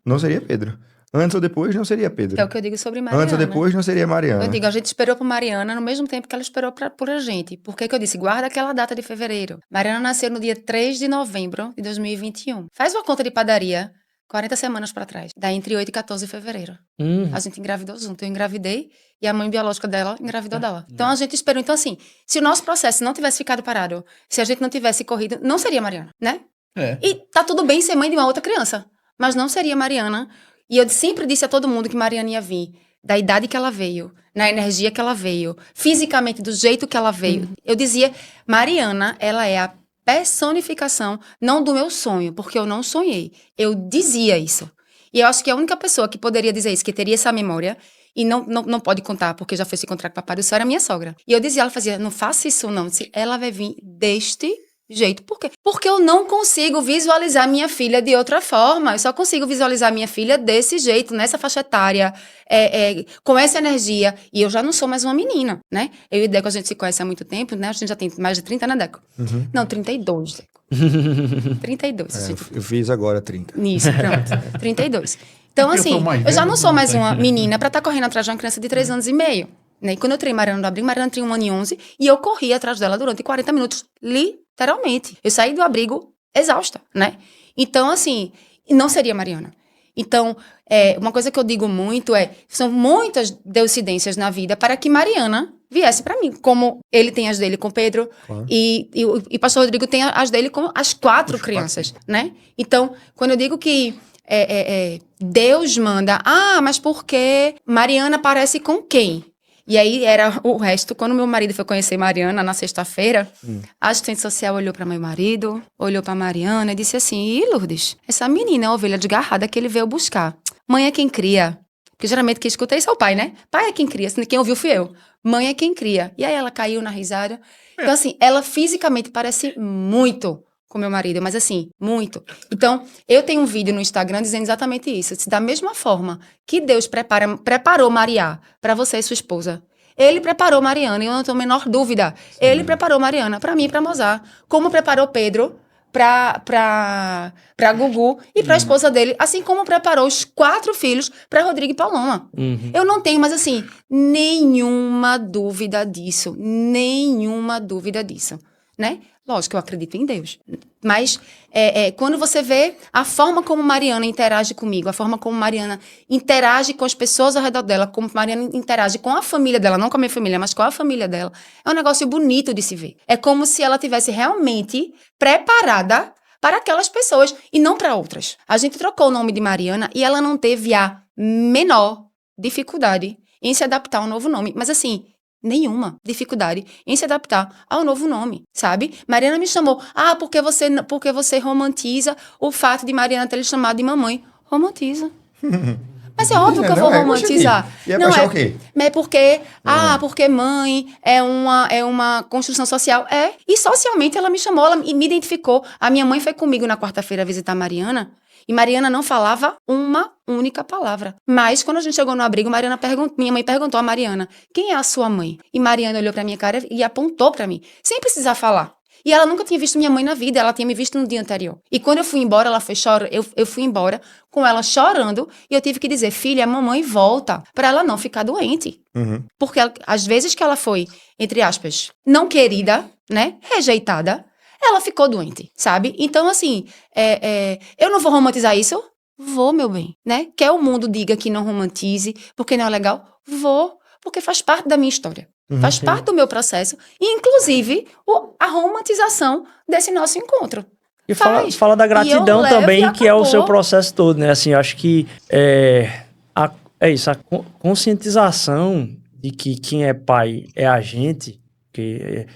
Speaker 1: Não seria Pedro. Antes ou depois, não seria Pedro.
Speaker 4: É o que eu digo sobre Mariana.
Speaker 1: Antes ou depois, não seria Mariana.
Speaker 4: Eu digo, a gente esperou por Mariana no mesmo tempo que ela esperou por a gente. Por que eu disse? Guarda aquela data de fevereiro. Mariana nasceu no dia 3 de novembro de 2021. Faz uma conta de padaria. 40 semanas pra trás. Daí entre 8 e 14 de fevereiro.
Speaker 5: Hum.
Speaker 4: A gente engravidou junto. Eu engravidei e a mãe biológica dela engravidou dela. Então a gente esperou. Então, assim, se o nosso processo não tivesse ficado parado, se a gente não tivesse corrido, não seria Mariana, né?
Speaker 3: É.
Speaker 4: E tá tudo bem ser mãe de uma outra criança, mas não seria Mariana. E eu sempre disse a todo mundo que Mariana ia vir da idade que ela veio, na energia que ela veio, fisicamente do jeito que ela veio. Eu dizia, Mariana, ela é a personificação, não do meu sonho, porque eu não sonhei. Eu dizia isso. E eu acho que a única pessoa que poderia dizer isso, que teria essa memória, e não pode contar, porque já foi se encontrar com o papai do céu, era minha sogra. E eu dizia, ela fazia, não faça isso não. Eu disse, ela vai vir deste jeito. Por quê? Porque eu não consigo visualizar minha filha de outra forma. Eu só consigo visualizar minha filha desse jeito, nessa faixa etária, com essa energia. E eu já não sou mais uma menina, né? Eu e Deco, a gente se conhece há muito tempo, né? A gente já tem mais de 30, né, Deco? Não, 32, Deco. 32. a gente...
Speaker 1: Eu fiz agora 30.
Speaker 4: Nisso, pronto. 32. Então,
Speaker 3: Porque eu
Speaker 4: assim,
Speaker 3: sou mais
Speaker 4: eu já
Speaker 3: velho,
Speaker 4: não sou mais
Speaker 3: não
Speaker 4: uma
Speaker 3: tem.
Speaker 4: menina pra estar correndo atrás de uma criança de 3 anos e meio. Né? E quando eu treinei Mariana no abrigo, Mariana tinha 1 ano e 11, e eu corri atrás dela durante 40 minutos, literalmente. Eu saí do abrigo exausta, né? Então, assim, não seria Mariana. Então, uma coisa que eu digo muito são muitas deucidências na vida para que Mariana viesse para mim, como ele tem as dele com Pedro,
Speaker 1: Claro.
Speaker 4: e pastor Rodrigo tem as dele com as 4 crianças, né? Então, quando eu digo que Deus manda, mas por que Mariana parece com quem? E aí era o resto. Quando meu marido foi conhecer Mariana na sexta-feira, a assistente social olhou para meu marido, olhou para Mariana e disse assim, Ih, Lourdes, essa menina é a ovelha desgarrada que ele veio buscar. Mãe é quem cria. Porque geralmente quem escuta isso é o pai, né? Pai é quem cria, quem ouviu fui eu. Mãe é quem cria. E aí ela caiu na risada. Então assim, ela fisicamente parece muito com meu marido, mas assim, muito. Então, eu tenho um vídeo no Instagram dizendo exatamente isso. Se da mesma forma que Deus preparou Maria para você e sua esposa, ele preparou Mariana, e eu não tenho a menor dúvida. Sim. Ele preparou Mariana para mim e para Mozart. Como preparou Pedro para Gugu e para a esposa dele, assim como preparou os 4 filhos para Rodrigo e Paloma. Eu não tenho, mas assim, nenhuma dúvida disso. Nenhuma dúvida disso, né? Lógico que eu acredito em Deus. Mas quando você vê a forma como Mariana interage comigo, a forma como Mariana interage com as pessoas ao redor dela, como Mariana interage com a família dela, não com a minha família, mas com a família dela, é um negócio bonito de se ver. É como se ela tivesse realmente preparada para aquelas pessoas e não para outras. A gente trocou o nome de Mariana e ela não teve a menor dificuldade em se adaptar ao novo nome. Mas assim, nenhuma dificuldade em se adaptar ao novo nome, sabe? Mariana me chamou, porque você romantiza o fato de Mariana ter lhe chamado de mamãe. Romantiza. Mas é óbvio que eu vou romantizar.
Speaker 1: E não é o quê?
Speaker 4: É porque, porque mãe é uma construção social. E socialmente ela me chamou, ela me identificou. A minha mãe foi comigo na quarta-feira visitar Mariana, e Mariana não falava uma única palavra. Mas, quando a gente chegou no abrigo, minha mãe perguntou a Mariana, quem é a sua mãe? E Mariana olhou pra minha cara e apontou pra mim, sem precisar falar. E ela nunca tinha visto minha mãe na vida, ela tinha me visto no dia anterior. E quando eu fui embora, ela foi chorando, eu fui embora com ela chorando, e eu tive que dizer, filha, a mamãe volta, pra ela não ficar doente. Porque às vezes que ela foi, entre aspas, não querida, né, rejeitada, ela ficou doente, sabe? Então, assim, eu não vou romantizar isso? Vou, meu bem, né? Quer o mundo diga que não romantize, porque não é legal? Vou, porque faz parte da minha história. Faz parte do meu processo. E, inclusive, a romantização desse nosso encontro.
Speaker 5: E fala da gratidão também, que é o seu processo todo, né? Assim, eu acho que a conscientização de que quem é pai é a gente, que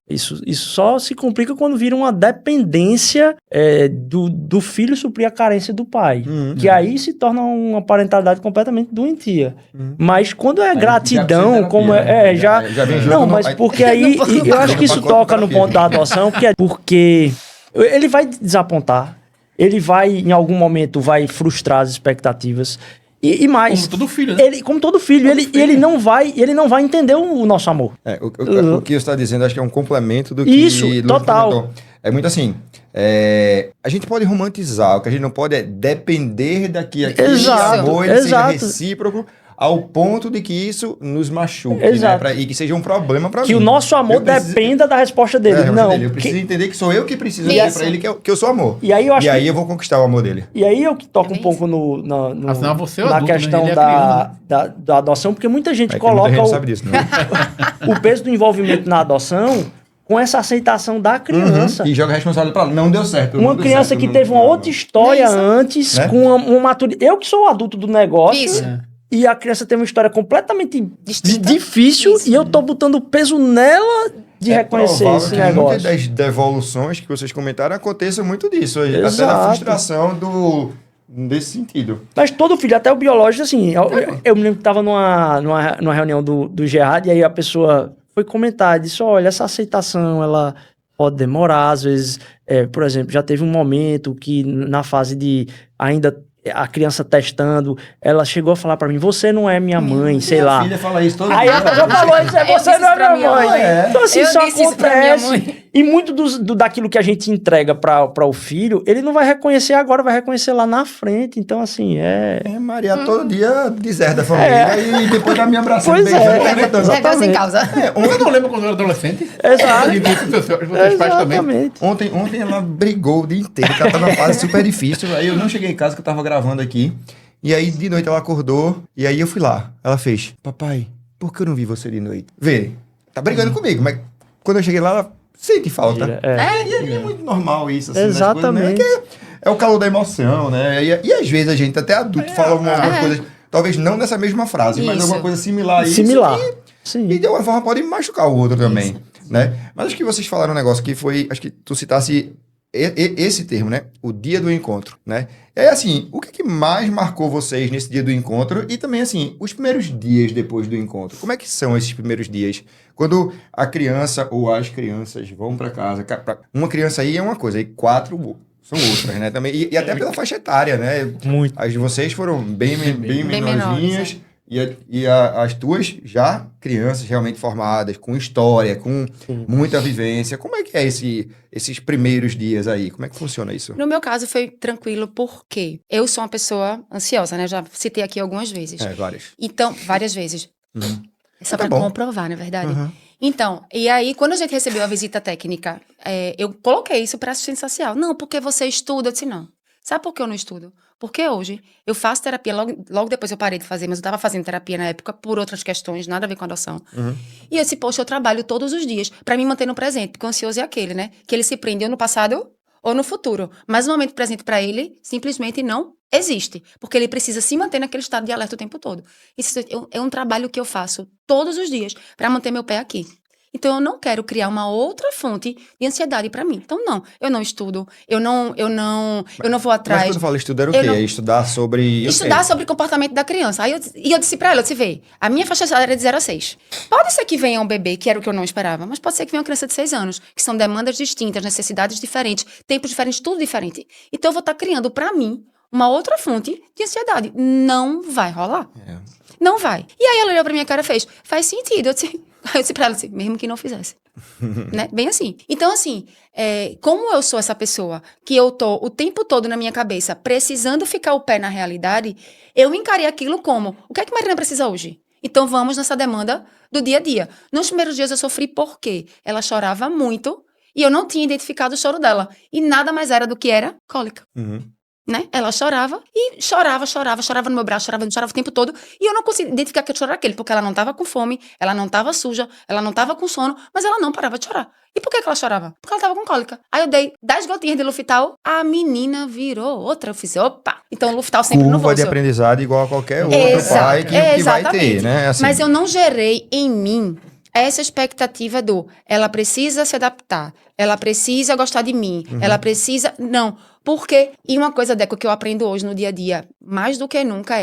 Speaker 5: isso só se complica quando vira uma dependência do filho suprir a carência do pai. Que aí se torna uma parentalidade completamente doentia. Mas quando é gratidão, como já vem não, mas porque aí eu acho que isso toca no ponto da adoção, porque ele vai desapontar, ele vai, em algum momento, vai frustrar as expectativas. E mais,
Speaker 3: como todo filho, né?
Speaker 5: Como todo filho, ele não vai entender o nosso amor.
Speaker 1: O que você está dizendo, acho que é um complemento do que
Speaker 5: isso,
Speaker 1: Lucas
Speaker 5: total.
Speaker 1: comentou. É muito assim, a gente pode romantizar, o que a gente não pode é depender daquele
Speaker 5: Exato,
Speaker 1: amor, ele
Speaker 5: exato.
Speaker 1: seja recíproco, ao ponto de que isso nos machuque,
Speaker 5: Exato.
Speaker 1: né? E que seja um problema pra mim.
Speaker 5: Que o nosso amor
Speaker 1: Eu preciso-
Speaker 5: dependa da resposta dele. Não.
Speaker 1: Eu preciso entender que sou eu que preciso
Speaker 4: Isso.
Speaker 1: dizer pra ele que eu sou amor.
Speaker 5: E aí eu acho
Speaker 1: E aí
Speaker 5: que-
Speaker 1: eu vou conquistar o amor dele.
Speaker 5: E aí eu que toco
Speaker 4: É
Speaker 5: um
Speaker 4: bem
Speaker 5: pouco no,
Speaker 3: Afinal, você é o
Speaker 5: na
Speaker 3: adulto, né?
Speaker 5: questão
Speaker 3: Ele é
Speaker 5: da adoção, porque muita gente
Speaker 1: É que muita
Speaker 5: coloca
Speaker 1: gente não sabe disso, né?
Speaker 5: o peso do envolvimento na adoção com essa aceitação da criança.
Speaker 1: E joga a responsabilidade pra lá. Não deu certo.
Speaker 5: Uma
Speaker 1: não deu
Speaker 5: criança
Speaker 1: certo,
Speaker 5: que
Speaker 1: não-
Speaker 5: teve uma
Speaker 1: não-
Speaker 5: outra história
Speaker 4: Isso.
Speaker 5: antes,
Speaker 1: Né?
Speaker 5: com uma maturidade. Eu que sou o adulto do negócio,
Speaker 4: Isso.
Speaker 5: e a criança teve uma história completamente
Speaker 4: Distinta.
Speaker 5: difícil,
Speaker 4: Isso.
Speaker 5: e eu tô botando peso nela de reconhecer
Speaker 1: provável
Speaker 5: esse
Speaker 1: que muitas
Speaker 5: negócio.
Speaker 1: das devoluções que vocês comentaram aconteça muito disso. Até da
Speaker 5: Exato.
Speaker 1: frustração desse sentido.
Speaker 5: Mas todo filho, até o biológico, assim, eu me lembro que tava numa reunião do Gerard, e aí a pessoa foi comentar, disse, olha, essa aceitação, ela pode demorar, às vezes, por exemplo, já teve um momento que na fase de ainda a criança testando, ela chegou a falar pra mim, você não é minha mãe, sei lá.
Speaker 1: Minha filha fala isso todo
Speaker 5: Aí
Speaker 1: dia.
Speaker 5: a pessoa falou isso,
Speaker 4: Eu
Speaker 5: você
Speaker 4: disse
Speaker 5: não
Speaker 4: isso
Speaker 5: é
Speaker 4: pra
Speaker 5: minha
Speaker 4: minha
Speaker 5: mãe.
Speaker 1: mãe.
Speaker 5: Então assim,
Speaker 4: Eu
Speaker 5: isso
Speaker 4: disse isso pra minha
Speaker 5: acontece.
Speaker 4: mãe.
Speaker 5: E muito daquilo que a gente entrega pra o filho, ele não vai reconhecer agora, vai reconhecer lá na frente. Então assim,
Speaker 1: Maria todo dia deserta a família e depois dá me abraçando.
Speaker 5: Pois
Speaker 1: beijando,
Speaker 5: é.
Speaker 1: perguntando.
Speaker 4: Negócio em
Speaker 5: Exatamente.
Speaker 4: causa.
Speaker 3: Você não lembra quando eu era adolescente?
Speaker 5: Exato.
Speaker 3: E disse pros seus pais também.
Speaker 5: Exatamente.
Speaker 1: Ontem ela brigou o dia inteiro, que ela tá numa fase super difícil. Aí eu não cheguei em casa, que eu tava gravando aqui. E aí, de noite, ela acordou. E aí eu fui lá. Ela fez, papai, por que eu não vi você de noite? Vê, tá brigando comigo. Mas quando eu cheguei lá, ela sente falta. E é muito normal isso, assim, nas coisas, né?
Speaker 5: Exatamente.
Speaker 1: Que é o calor da emoção, né? E às vezes a gente, até adulto, fala algumas coisas, talvez não nessa mesma frase, mas
Speaker 4: Isso.
Speaker 1: alguma coisa similar a isso.
Speaker 5: Similar.
Speaker 1: que-
Speaker 5: Sim.
Speaker 1: E de alguma forma pode machucar o outro também, né? Mas acho que vocês falaram um negócio que foi, acho que tu citasse esse termo, né? O dia do encontro, né? É assim, o que é que mais marcou vocês nesse dia do encontro e também, assim, os primeiros dias depois do encontro? Como é que são esses primeiros dias? Quando a criança ou as crianças vão para casa, uma criança aí é uma coisa, e 4 são outras, né? Também, e até pela faixa etária, né?
Speaker 5: Muito.
Speaker 1: As de vocês foram bem menorzinhas.
Speaker 4: menores,
Speaker 1: As tuas já crianças realmente formadas, com história, com muita vivência. Como é que é esses primeiros dias aí? Como é que funciona isso?
Speaker 4: No meu caso foi tranquilo porque eu sou uma pessoa ansiosa, né? Já citei aqui algumas vezes.
Speaker 1: Várias.
Speaker 4: Então, várias vezes. Só
Speaker 1: Tá
Speaker 4: pra
Speaker 1: bom.
Speaker 4: comprovar, na verdade.
Speaker 1: Uhum.
Speaker 4: Então, e aí, quando a gente recebeu a visita técnica, eu coloquei isso para assistência social. Não, porque você estuda. Eu disse, não. Sabe por que eu não estudo? Porque hoje eu faço terapia, logo depois eu parei de fazer, mas eu estava fazendo terapia na época por outras questões, nada a ver com adoção. E eu disse, poxa, eu trabalho todos os dias para me manter no presente, porque o ansioso é aquele, né? Que ele se prende ou no passado ou no futuro. Mas o momento presente para ele simplesmente não existe, porque ele precisa se manter naquele estado de alerta o tempo todo. Isso é um trabalho que eu faço todos os dias para manter meu pé aqui. Então, eu não quero criar uma outra fonte de ansiedade para mim. Então, não, eu não estudo, eu não vou atrás.
Speaker 1: Mas quando fala estudar, era o
Speaker 4: Eu
Speaker 1: quê?
Speaker 4: não-
Speaker 1: É estudar sobre...
Speaker 4: Estudar sobre o comportamento da criança. Aí eu disse pra ela, eu disse, vê, a minha faixa etária era de 0 a 6. Pode ser que venha um bebê, que era o que eu não esperava, mas pode ser que venha uma criança de 6 anos, que são demandas distintas, necessidades diferentes, tempos diferentes, tudo diferente. Então eu vou estar criando pra mim uma outra fonte de ansiedade. Não vai rolar. Não vai. E aí ela olhou pra minha cara e fez, faz sentido. Eu disse pra ela, assim, mesmo que não fizesse. Né? Bem assim. Então, assim, como eu sou essa pessoa que eu tô o tempo todo na minha cabeça precisando ficar o pé na realidade, eu encarei aquilo como, o que é que Marina precisa hoje? Então, vamos nessa demanda do dia a dia. Nos primeiros dias eu sofri porque ela chorava muito e eu não tinha identificado o choro dela. E nada mais era do que era cólica. Né? Ela chorava e chorava no meu braço, chorava o tempo todo. E eu não conseguia identificar que choro era aquele, porque ela não estava com fome, ela não estava suja, ela não estava com sono, mas ela não parava de chorar. E por que ela chorava? Porque ela estava com cólica. Aí eu dei 10 gotinhas de Luftal, a menina virou outra. Eu fiz, opa! Então, Luftal sempre no
Speaker 1: Curva
Speaker 4: bolso.
Speaker 1: de aprendizado igual a qualquer outro
Speaker 4: Exato,
Speaker 1: pai que vai ter,
Speaker 4: exatamente.
Speaker 1: né? Assim,
Speaker 4: Mas eu não gerei em mim essa expectativa ela precisa se adaptar, ela precisa gostar de mim, ela precisa... Não, porque... E uma coisa, Deco, que eu aprendo hoje no dia a dia, mais do que nunca,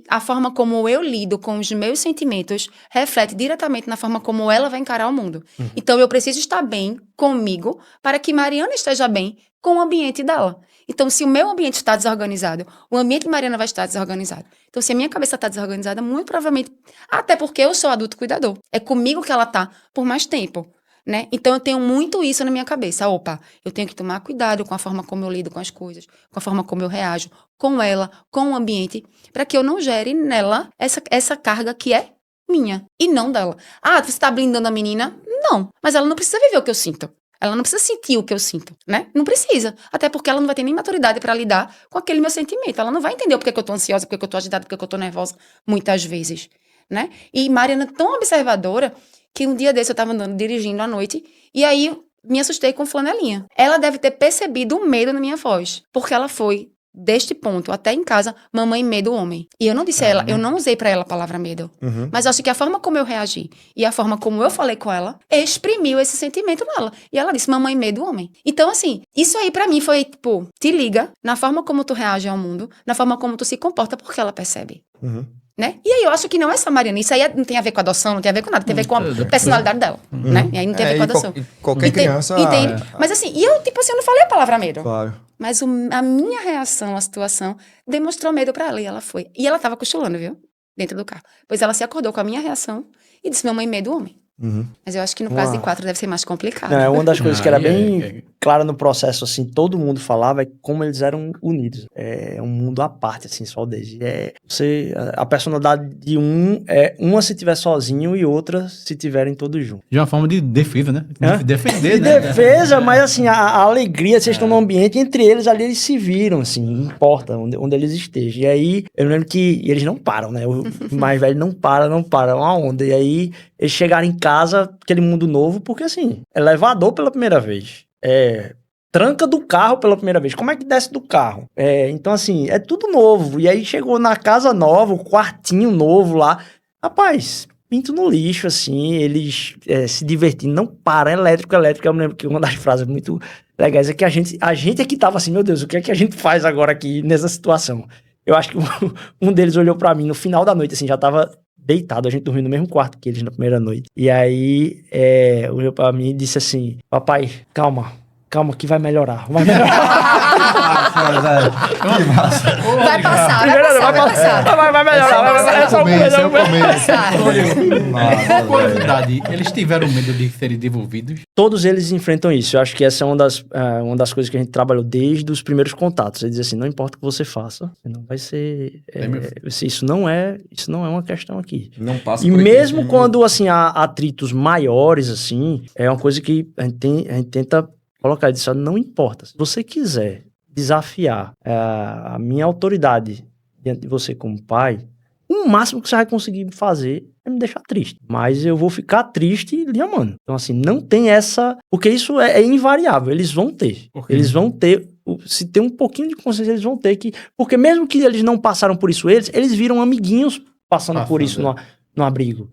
Speaker 4: a forma como eu lido com os meus sentimentos reflete diretamente na forma como ela vai encarar o mundo. Então, eu preciso estar bem comigo para que Mariana esteja bem com o ambiente dela. Então, se o meu ambiente está desorganizado, o ambiente de Mariana vai estar desorganizado. Então, se a minha cabeça está desorganizada, muito provavelmente... Até porque eu sou adulto cuidador. É comigo que ela está por mais tempo. né? Então eu tenho muito isso na minha cabeça. Opa, eu tenho que tomar cuidado com a forma como eu lido com as coisas, com a forma como eu reajo com ela, com o ambiente, para que eu não gere nela essa carga que é minha e não dela. Ah, você está blindando a menina? Não, mas ela não precisa viver o que eu sinto. Ela não precisa sentir o que eu sinto, né? Não precisa. Até porque ela não vai ter nem maturidade para lidar com aquele meu sentimento. Ela não vai entender porque que eu tô ansiosa, porque que eu tô agitada, porque que eu tô nervosa, muitas vezes, né? E Mariana é tão observadora que um dia desse eu tava andando, dirigindo à noite, e aí me assustei com flanelinha. Ela deve ter percebido o medo na minha voz, porque ela foi deste ponto até em casa, mamãe medo homem. E eu não disse a ela, eu não usei pra ela a palavra medo. Mas acho que a forma como eu reagi e a forma como eu falei com ela exprimiu esse sentimento nela. E ela disse, mamãe medo homem. Então, assim, isso aí pra mim foi, tipo, te liga na forma como tu reage ao mundo, na forma como tu se comporta, porque ela percebe. Né? E aí eu acho que não é só Mariana, isso aí não tem a ver com adoção, não tem a ver com nada, tem a ver com a personalidade dela, né? E aí não tem a ver com a adoção.
Speaker 1: Qualquer criança...
Speaker 4: Entende? Mas assim, e eu, tipo assim, eu não falei a palavra medo.
Speaker 1: Claro.
Speaker 4: Mas a minha reação à situação demonstrou medo pra ela e ela foi. E ela tava cochilando, viu? Dentro do carro. Pois ela se acordou com a minha reação e disse, mamãe, medo homem. Mas eu acho que no caso de 4 deve ser mais complicado.
Speaker 5: Não, é uma das coisas que era bem clara no processo, assim, todo mundo falava é como eles eram unidos. É um mundo à parte, assim, só deles. A personalidade de uma se tiver sozinho e outra se tiverem todos juntos.
Speaker 3: De uma forma de defesa, né? De defender,
Speaker 5: de
Speaker 3: né?
Speaker 5: defesa, mas assim, a alegria, vocês estão no ambiente, entre eles ali, eles se viram, assim, não importa onde eles estejam. E aí, eu lembro que eles não param, né? O mais velho não para, é uma onda. E aí, eles chegaram em casa, aquele mundo novo, porque assim, elevador pela primeira vez, tranca do carro pela primeira vez, como é que desce do carro? Então assim, é tudo novo, e aí chegou na casa nova, o quartinho novo lá, rapaz, pinto no lixo, assim, eles se divertindo, não para, elétrico, eu me lembro que uma das frases muito legais é que a gente é que tava assim, meu Deus, o que é que a gente faz agora aqui nessa situação? Eu acho que um deles olhou pra mim no final da noite, assim, já tava deitado, a gente dormiu no mesmo quarto que eles na primeira noite. E aí, olhou pra mim e disse assim, papai, calma que vai melhorar.
Speaker 4: Vai passar.
Speaker 5: Vai melhorar.
Speaker 3: Uma curiosidade, eles tiveram medo de serem devolvidos?
Speaker 5: Todos eles enfrentam isso. Eu acho que essa é uma das coisas que a gente trabalhou desde os primeiros contatos. Ele diz assim, não importa o que você faça, não vai ser... isso não é uma questão aqui.
Speaker 1: Não passa
Speaker 5: e
Speaker 1: por
Speaker 5: mesmo
Speaker 1: aqui,
Speaker 5: quando, assim, há atritos maiores, assim, é uma coisa que a gente tenta colocar e dizer, não importa. Se você quiser desafiar a minha autoridade diante de você como pai, o máximo que você vai conseguir fazer é me deixar triste. Mas eu vou ficar triste lhe amando. Então, assim, não tem essa... Porque isso é invariável. Eles vão ter. Eles vão ter... Se tem um pouquinho de consciência, eles vão ter que... Porque mesmo que eles não passaram por isso, eles viram amiguinhos passando por isso no abrigo.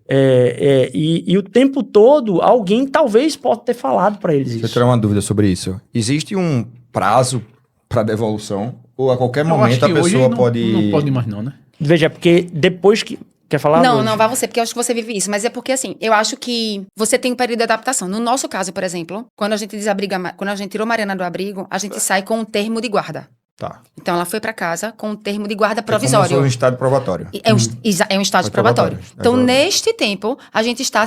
Speaker 5: E o tempo todo, alguém talvez possa ter falado pra eles isso.
Speaker 1: Deixa eu tirar uma dúvida sobre isso. Existe um prazo pra devolução? Ou a qualquer momento a pessoa pode...
Speaker 3: Não pode mais não, né?
Speaker 5: Veja, porque depois que... Quer falar?
Speaker 4: Não, vai você, porque eu acho que você vive isso. Mas é porque, assim, eu acho que você tem um período de adaptação. No nosso caso, por exemplo, quando a gente tirou Mariana do abrigo, a gente sai com um termo de guarda.
Speaker 1: Tá.
Speaker 4: Então, ela foi pra casa com um termo de guarda provisório.
Speaker 1: Como se fosse um estado probatório.
Speaker 4: É um estágio probatório. Então, neste tempo, a gente está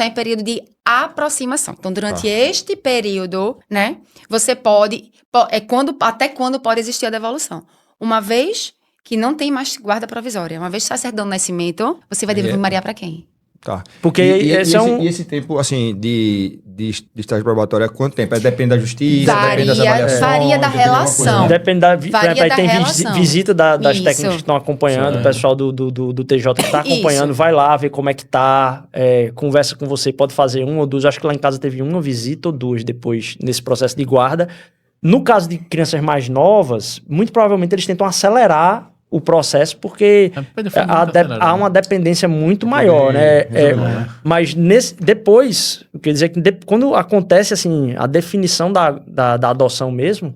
Speaker 4: em período de aproximação. Então, durante este período, né, você pode... até quando pode existir a devolução? Uma vez que não tem mais guarda provisória, uma vez que está certidão de nascimento, você vai devolver Maria para quem?
Speaker 1: Tá.
Speaker 5: Porque
Speaker 1: esse tempo, assim, de estágio probatório é quanto tempo? Depende da justiça, depende das avaliações?
Speaker 4: Varia da relação.
Speaker 5: Depende da tem
Speaker 4: relação.
Speaker 5: Visita das técnicas que estão acompanhando, o pessoal do TJ que está acompanhando, vai lá ver como é que tá, conversa com você, pode fazer 1 ou 2, acho que lá em casa teve 1 visita ou 2 depois, nesse processo de guarda. No caso de crianças mais novas, muito provavelmente eles tentam acelerar o processo, porque há uma dependência muito maior, né? Mas depois, quer dizer que quando acontece assim, a definição da adoção mesmo,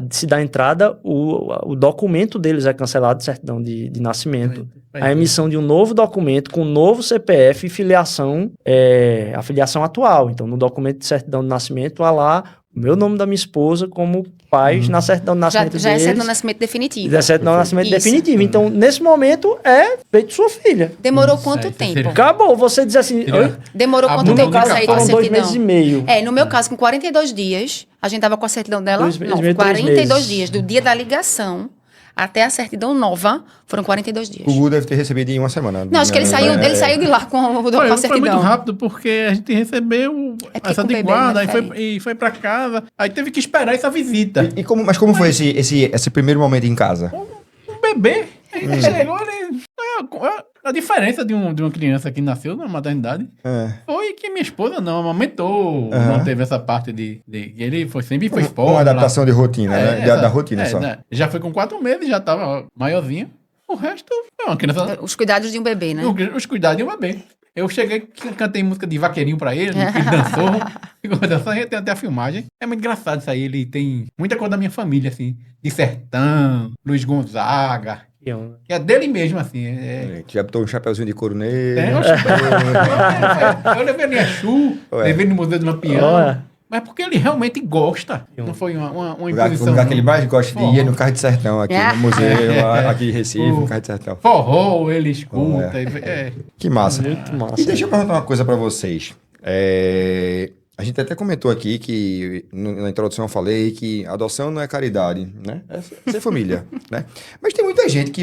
Speaker 5: se dá entrada, o documento deles é cancelado de certidão de nascimento. A emissão de um novo documento com um novo CPF e filiação, a filiação atual. Então, no documento de certidão de nascimento, há lá o meu nome da minha esposa como pai na certidão de
Speaker 4: Já,
Speaker 5: nascimento
Speaker 4: já é
Speaker 5: deles.
Speaker 4: certidão de nascimento definitivo.
Speaker 5: Da certidão de nascimento
Speaker 4: Isso.
Speaker 5: definitivo. Então, nesse momento, é feito sua filha.
Speaker 4: Demorou
Speaker 3: Isso
Speaker 4: quanto
Speaker 3: aí,
Speaker 4: tempo?
Speaker 3: seria-
Speaker 5: Acabou, você diz assim... Oi?
Speaker 4: Demorou
Speaker 3: Ah,
Speaker 4: quanto
Speaker 3: no
Speaker 4: tempo
Speaker 3: meu
Speaker 4: pra
Speaker 3: caso,
Speaker 4: sair da
Speaker 5: foram 2
Speaker 4: certidão?
Speaker 5: meses e meio.
Speaker 4: No meu caso, com 42 dias, a gente tava com a certidão dela.
Speaker 5: 2 meses
Speaker 4: Não,
Speaker 5: e meio, 3
Speaker 4: 42
Speaker 5: meses.
Speaker 4: dias. Do dia da ligação até a certidão nova, foram 42 dias.
Speaker 1: O Gugu deve ter recebido em uma semana.
Speaker 4: Não, acho que ele saiu de lá com a
Speaker 3: Foi
Speaker 4: certidão.
Speaker 3: muito rápido, porque a gente recebeu
Speaker 4: É porque
Speaker 3: essa
Speaker 4: com o
Speaker 3: de
Speaker 4: bebê
Speaker 3: guarda
Speaker 4: não é
Speaker 3: e foi pra casa. Aí teve que esperar essa visita.
Speaker 1: Mas como foi esse primeiro momento em casa?
Speaker 3: O bebê, ele chegou, ele... A diferença de uma criança que nasceu na maternidade foi que minha esposa não amamentou, não teve essa parte de ele sempre foi forte.
Speaker 1: Uma adaptação de rotina, né? Da rotina só.
Speaker 3: Né? Já foi com 4 meses, já tava maiorzinho. O resto é uma criança...
Speaker 4: Os cuidados de um bebê, né?
Speaker 3: Os cuidados de um bebê. Eu cheguei, cantei música de vaqueirinho pra ele dançou, ficou dançando, tem até a filmagem. É muito engraçado isso aí, ele tem muita coisa da minha família, assim, de Sertão, Luiz Gonzaga, que é dele mesmo, assim.
Speaker 1: Já botou um chapeuzinho de couro nele.
Speaker 3: Eu levei ele em Exu, levei ele no Museu do Lampião,
Speaker 5: Olha.
Speaker 3: mas porque ele realmente gosta, não foi uma
Speaker 1: O
Speaker 3: imposição.
Speaker 1: lugar que ele
Speaker 3: não.
Speaker 1: mais gosta de ir é no Carro de Sertão, aqui no museu, aqui em Recife, no Carro de Sertão.
Speaker 3: Forró, ele escuta.
Speaker 1: Que massa.
Speaker 5: Muito massa.
Speaker 1: E deixa eu perguntar uma coisa pra vocês. A gente até comentou aqui que na introdução eu falei que adoção não é caridade, né? É ser família, né? Mas tem muita gente que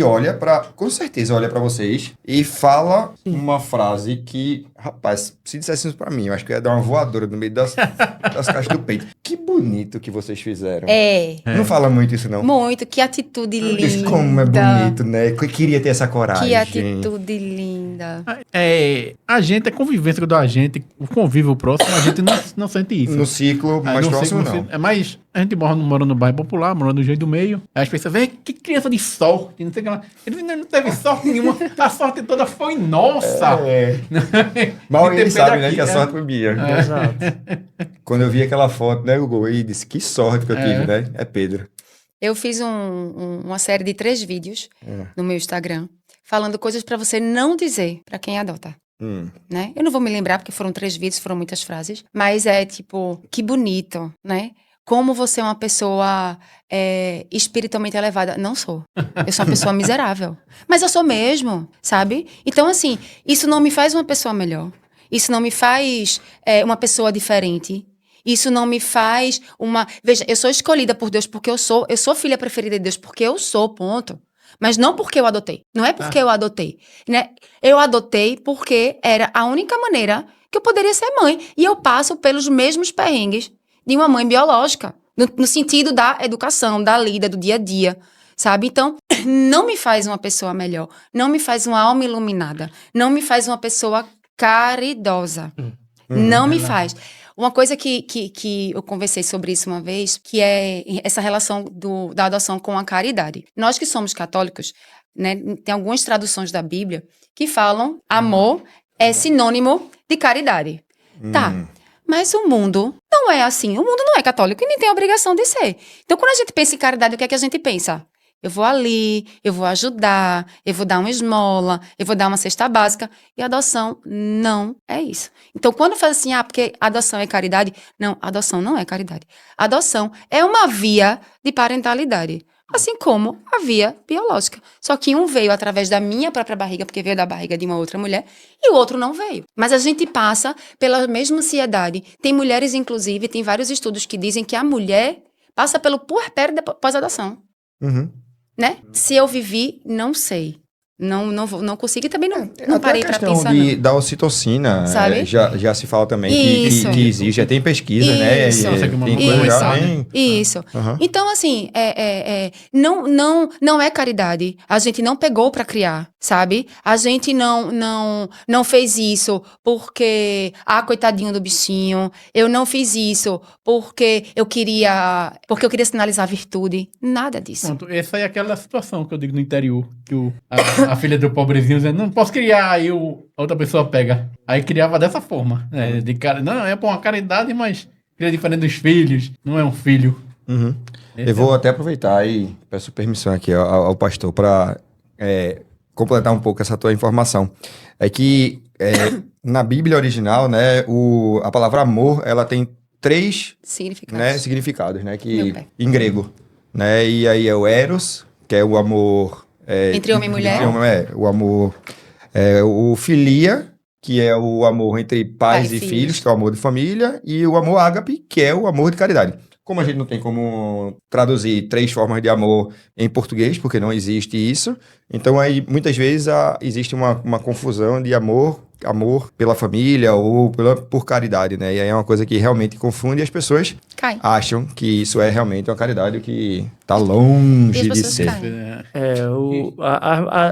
Speaker 1: com certeza olha pra vocês e fala uma frase que, rapaz, se dissesse isso pra mim, eu acho que eu ia dar uma voadora no meio das caixas do peito. Que bonito que vocês fizeram. Não fala muito isso, não?
Speaker 4: Muito, que atitude linda.
Speaker 1: Como é bonito, né? Eu queria ter essa coragem.
Speaker 4: Que atitude linda.
Speaker 3: A gente, a convivência da gente, o convívio próximo, a gente não sente isso.
Speaker 1: No ciclo mais
Speaker 3: não sei
Speaker 1: próximo,
Speaker 3: como
Speaker 1: não.
Speaker 3: se- Mas a gente mora no bairro popular, mora no jeito do meio. Aí as pessoas veem que criança de sorte, não sei o que lá. Ele não teve sorte nenhuma, a sorte toda foi nossa.
Speaker 1: Mal
Speaker 3: De
Speaker 1: ele
Speaker 3: ter
Speaker 1: sabe,
Speaker 3: pego
Speaker 1: né?
Speaker 3: aqui,
Speaker 1: Que a sorte foi minha.
Speaker 5: Exato.
Speaker 1: Quando eu vi aquela foto, né, Hugo? E disse, que sorte que eu tive, né? É Pedro.
Speaker 4: Eu fiz uma série de 3 vídeos no meu Instagram, falando coisas pra você não dizer pra quem adota. Né? Eu não vou me lembrar, porque foram 3 vídeos, foram muitas frases, mas é tipo, que bonito, né? Como você é uma pessoa espiritualmente elevada. Não sou. Eu sou uma pessoa miserável. Mas eu sou mesmo, sabe? Então, assim, isso não me faz uma pessoa melhor. Isso não me faz uma pessoa diferente. Isso não me faz uma... Veja, eu sou escolhida por Deus porque eu sou filha preferida de Deus porque eu sou, ponto. Mas não porque eu adotei. Não é porque eu adotei, né? Eu adotei porque era a única maneira que eu poderia ser mãe. E eu passo pelos mesmos perrengues de uma mãe biológica. No sentido da educação, da lida, do dia a dia. Sabe? Então, não me faz uma pessoa melhor. Não me faz uma alma iluminada. Não me faz uma pessoa caridosa. Não me faz. Uma coisa que eu conversei sobre isso uma vez, que é essa relação da adoção com a caridade. Nós que somos católicos, né, tem algumas traduções da Bíblia que falam amor é sinônimo de caridade. Tá, mas o mundo não é assim. O mundo não é católico e nem tem a obrigação de ser. Então, quando a gente pensa em caridade, o que é que a gente pensa? Eu vou ali, eu vou ajudar, eu vou dar uma esmola, eu vou dar uma cesta básica. E adoção não é isso. Então, quando fala assim, porque adoção é caridade, não, adoção não é caridade. Adoção é uma via de parentalidade, assim como a via biológica. Só que um veio através da minha própria barriga, porque veio da barriga de uma outra mulher, e o outro não veio. Mas a gente passa pela mesma ansiedade. Tem mulheres, inclusive, tem vários estudos que dizem que a mulher passa pelo puerpério pós-adoção. Né? Se eu vivi, não sei. Não consigo e também não parei pra pensar, não.
Speaker 1: Da ocitocina,
Speaker 4: Sabe?
Speaker 1: já se fala também
Speaker 4: Isso.
Speaker 1: que existe, já tem pesquisa, né?
Speaker 4: Isso.
Speaker 1: Tem coisa já bem...
Speaker 4: Isso.
Speaker 1: Uhum.
Speaker 4: Então, assim, não é caridade. A gente não pegou pra criar, sabe? A gente não fez isso porque, coitadinho do bichinho. Eu não fiz isso porque eu queria sinalizar virtude. Nada disso.
Speaker 3: Pronto, essa é aquela situação que eu digo no interior, que a filha do pobrezinho dizendo, não posso criar, aí a outra pessoa pega. Aí criava dessa forma, né? Não, é por uma caridade, mas cria diferente dos filhos, não é um filho.
Speaker 1: Eu vou até aproveitar e peço permissão aqui ao pastor para completar um pouco essa tua informação. É que na Bíblia original, né, a palavra amor, ela tem três,
Speaker 4: Significado.
Speaker 1: né, significados, né,
Speaker 4: Meu
Speaker 1: que
Speaker 4: pai.
Speaker 1: em grego, né? E aí é o eros, que é o amor
Speaker 4: Entre homem e mulher.
Speaker 1: o amor o filia, que é o amor entre pais
Speaker 4: Pai
Speaker 1: e
Speaker 4: e
Speaker 1: filhos,
Speaker 4: filhos.
Speaker 1: que é o amor de família, e o amor ágape, que é o amor de caridade. Como a gente não tem como traduzir três formas de amor em português, porque não existe isso, então aí muitas vezes existe uma confusão de amor pela família ou por caridade, né? E aí é uma coisa que realmente confunde e as pessoas
Speaker 4: Cai.
Speaker 1: acham que isso é realmente uma caridade, o que tá
Speaker 4: E
Speaker 1: longe
Speaker 4: as
Speaker 1: de
Speaker 4: pessoas
Speaker 1: ser.
Speaker 4: caem.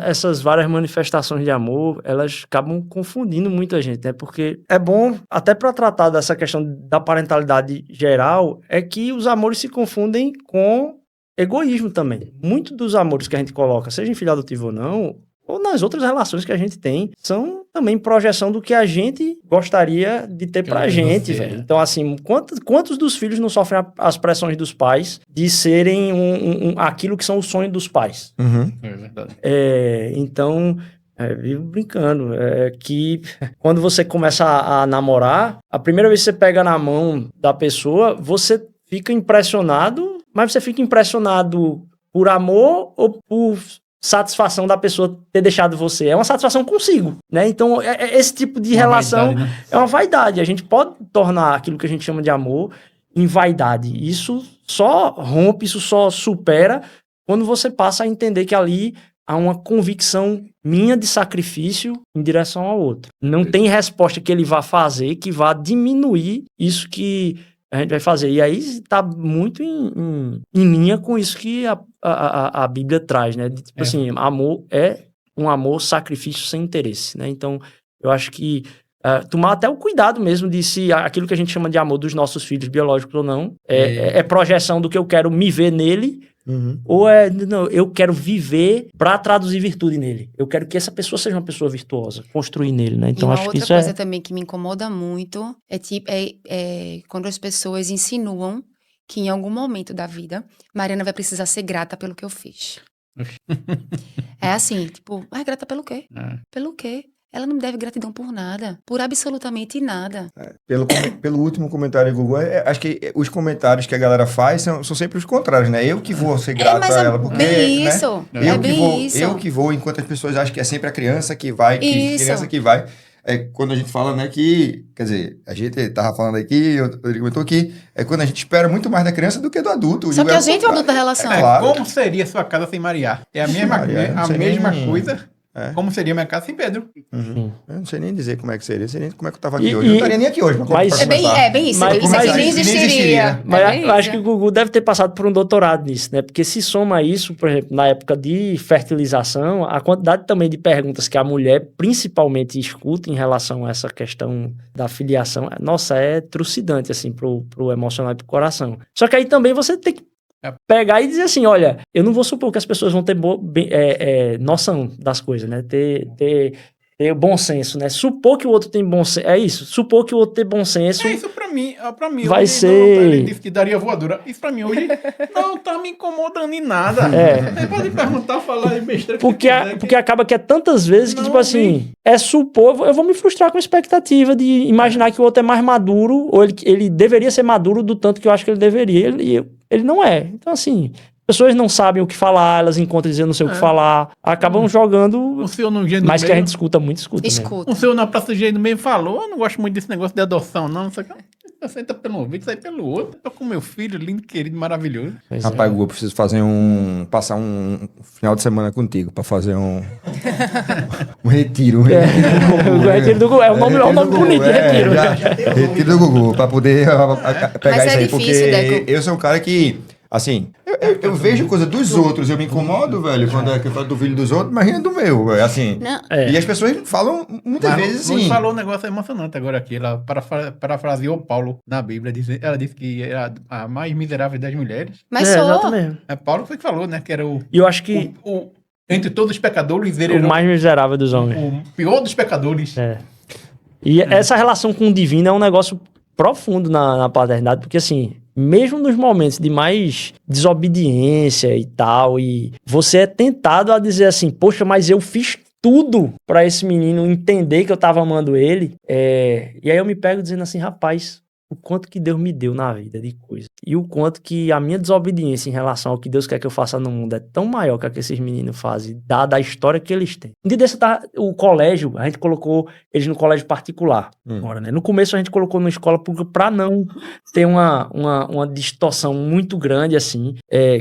Speaker 5: Essas várias manifestações de amor, elas acabam confundindo muito a gente, né? Porque é bom, até para tratar dessa questão da parentalidade geral, é que os amores se confundem com egoísmo também. Muito dos amores que a gente coloca, seja em filho adotivo ou não, ou nas outras relações que a gente tem, são também projeção do que a gente gostaria de ter pra gente, velho. Então, assim, quantos dos filhos não sofrem as pressões dos pais de serem aquilo que são os sonhos dos pais?
Speaker 1: Uhum.
Speaker 3: É verdade.
Speaker 5: Então, vivo brincando, que quando você começa a namorar, a primeira vez que você pega na mão da pessoa, você fica impressionado, mas você fica impressionado por amor ou por satisfação da pessoa ter deixado você? É uma satisfação consigo, né? Então, esse tipo de relação
Speaker 3: Vaidade, né?
Speaker 5: é uma vaidade. A gente pode tornar aquilo que a gente chama de amor em vaidade. Isso só rompe, isso só supera quando você passa a entender que ali há uma convicção minha de sacrifício em direção ao outro. Não tem resposta que ele vá fazer que vá diminuir isso que a gente vai fazer. E aí está muito em linha com isso que a Bíblia traz, né? Tipo assim, amor é um amor sacrifício sem interesse, né? Então, eu acho que tomar até o cuidado mesmo de se aquilo que a gente chama de amor dos nossos filhos, biológicos ou não, é projeção do que eu quero me ver nele, ou não, eu quero viver para traduzir virtude nele. Eu quero que essa pessoa seja uma pessoa virtuosa, construir nele, né? Então,
Speaker 4: E uma
Speaker 5: acho que
Speaker 4: outra
Speaker 5: isso
Speaker 4: coisa também que me incomoda muito é quando as pessoas insinuam que em algum momento da vida, Mariana vai precisar ser grata pelo que eu fiz. É assim, tipo, grata pelo quê? Pelo quê? Ela não me deve gratidão por nada, por absolutamente nada.
Speaker 1: Pelo último comentário do Google, acho que os comentários que a galera faz são sempre os contrários, né? Eu que vou ser grato
Speaker 4: mas
Speaker 1: a
Speaker 4: é
Speaker 1: ela, porque,
Speaker 4: bem
Speaker 1: né?
Speaker 4: isso.
Speaker 1: Eu
Speaker 4: É
Speaker 1: que
Speaker 4: bem
Speaker 1: vou,
Speaker 4: isso.
Speaker 1: eu que vou, enquanto as pessoas acham que é sempre a criança que vai,
Speaker 4: Isso.
Speaker 1: criança que vai. Quando a gente fala, né, que, quer dizer, a gente tava falando aqui, o Rodrigo comentou que é quando a gente espera muito mais da criança do que do adulto.
Speaker 4: Só que a gente é o adulto da relação.
Speaker 1: Claro.
Speaker 3: Como seria sua casa sem Maria? É a mesma,
Speaker 1: Maria, não
Speaker 3: a
Speaker 1: sei
Speaker 3: mesma
Speaker 1: nem-
Speaker 3: coisa. Como seria minha casa sem Pedro?
Speaker 1: Eu não sei nem dizer como é que seria, não sei nem como é que eu tava aqui
Speaker 5: E-
Speaker 1: hoje. Eu não
Speaker 5: e-
Speaker 1: estaria nem aqui hoje. pra
Speaker 5: mas-
Speaker 1: conversar.
Speaker 4: É bem isso.
Speaker 5: Mas-
Speaker 4: Isso
Speaker 5: mas
Speaker 4: aqui nem
Speaker 1: nem existiria.
Speaker 4: existiria.
Speaker 5: Mas
Speaker 4: É bem
Speaker 5: eu acho
Speaker 4: isso.
Speaker 5: que o Gugu deve ter passado por um doutorado nisso, né? Porque se soma isso, por exemplo, na época de fertilização, a quantidade também de perguntas que a mulher principalmente escuta em relação a essa questão da filiação, nossa, é trucidante, assim, pro emocional e pro coração. Só que aí também você tem que pegar e dizer assim, olha, eu não vou supor que as pessoas vão ter noção das coisas, né? Ter bom senso, né? Supor que o outro tem bom senso, é isso, supor que o outro tem bom senso.
Speaker 3: É isso pra mim.
Speaker 5: Vai
Speaker 3: hoje,
Speaker 5: ser-
Speaker 3: ele disse que daria voadora. Isso pra mim hoje não tá me incomodando em nada. Você pode perguntar, falar aí besteira. que
Speaker 5: Porque,
Speaker 3: quiser, que-
Speaker 5: porque acaba que é tantas vezes que,
Speaker 3: Não,
Speaker 5: tipo assim, é supor, eu vou me frustrar com a expectativa de imaginar que o outro é mais maduro, ou ele deveria ser maduro do tanto que eu acho que ele deveria, ele não é. Então, assim, pessoas não sabem o que falar, elas encontram dizendo não sei o que falar, acabam jogando,
Speaker 3: O senhor no gênero
Speaker 5: mas que a
Speaker 3: meio,
Speaker 5: gente escuta muito, escuta mesmo.
Speaker 4: Escuta.
Speaker 3: o senhor na praça do gênero meio falou, eu não gosto muito desse negócio de adoção, não. Você entra pelo um vídeo, sai pelo outro. Tô com meu filho, lindo, querido, maravilhoso.
Speaker 5: Pois é.
Speaker 1: Rapaz, Gugu, eu preciso fazer passar um final de semana contigo pra fazer um retiro.
Speaker 5: O retiro do Gugu, é um nome bonito de retiro.
Speaker 1: Retiro do Gugu, pra poder pegar
Speaker 4: Mas
Speaker 1: isso
Speaker 4: é
Speaker 1: aí.
Speaker 4: difícil,
Speaker 1: Porque
Speaker 4: Deco.
Speaker 1: eu sou um cara que, assim, eu vejo coisa dos outros, eu me incomodo, velho, quando é que eu falo do filho dos outros, imagina do meu, velho, assim.
Speaker 4: Não.
Speaker 1: E as pessoas falam muitas
Speaker 3: Mas
Speaker 1: vezes
Speaker 3: Luiz
Speaker 1: assim.
Speaker 3: falou um negócio emocionante agora aqui. Ela parafraseou Paulo na Bíblia. Ela disse que era a mais miserável das mulheres.
Speaker 4: Mas
Speaker 5: Exato
Speaker 4: sou.
Speaker 5: mesmo.
Speaker 3: Paulo foi que falou, né? Que era
Speaker 5: E eu acho que
Speaker 3: entre todos os pecadores, ele
Speaker 5: o
Speaker 3: era
Speaker 5: mais miserável dos homens.
Speaker 3: o pior dos pecadores.
Speaker 5: E essa relação com o divino é um negócio profundo na paternidade, porque assim, mesmo nos momentos de mais desobediência e tal, e você é tentado a dizer assim, poxa, mas eu fiz tudo pra esse menino entender que eu tava amando ele, e aí eu me pego dizendo assim, rapaz, o quanto que Deus me deu na vida de coisa. E o quanto que a minha desobediência em relação ao que Deus quer que eu faça no mundo é tão maior que a que esses meninos fazem, dada a história que eles têm. Um dia desse, o colégio, a gente colocou eles no colégio particular. Agora, né? No começo a gente colocou na escola pública pra não ter uma distorção muito grande, assim,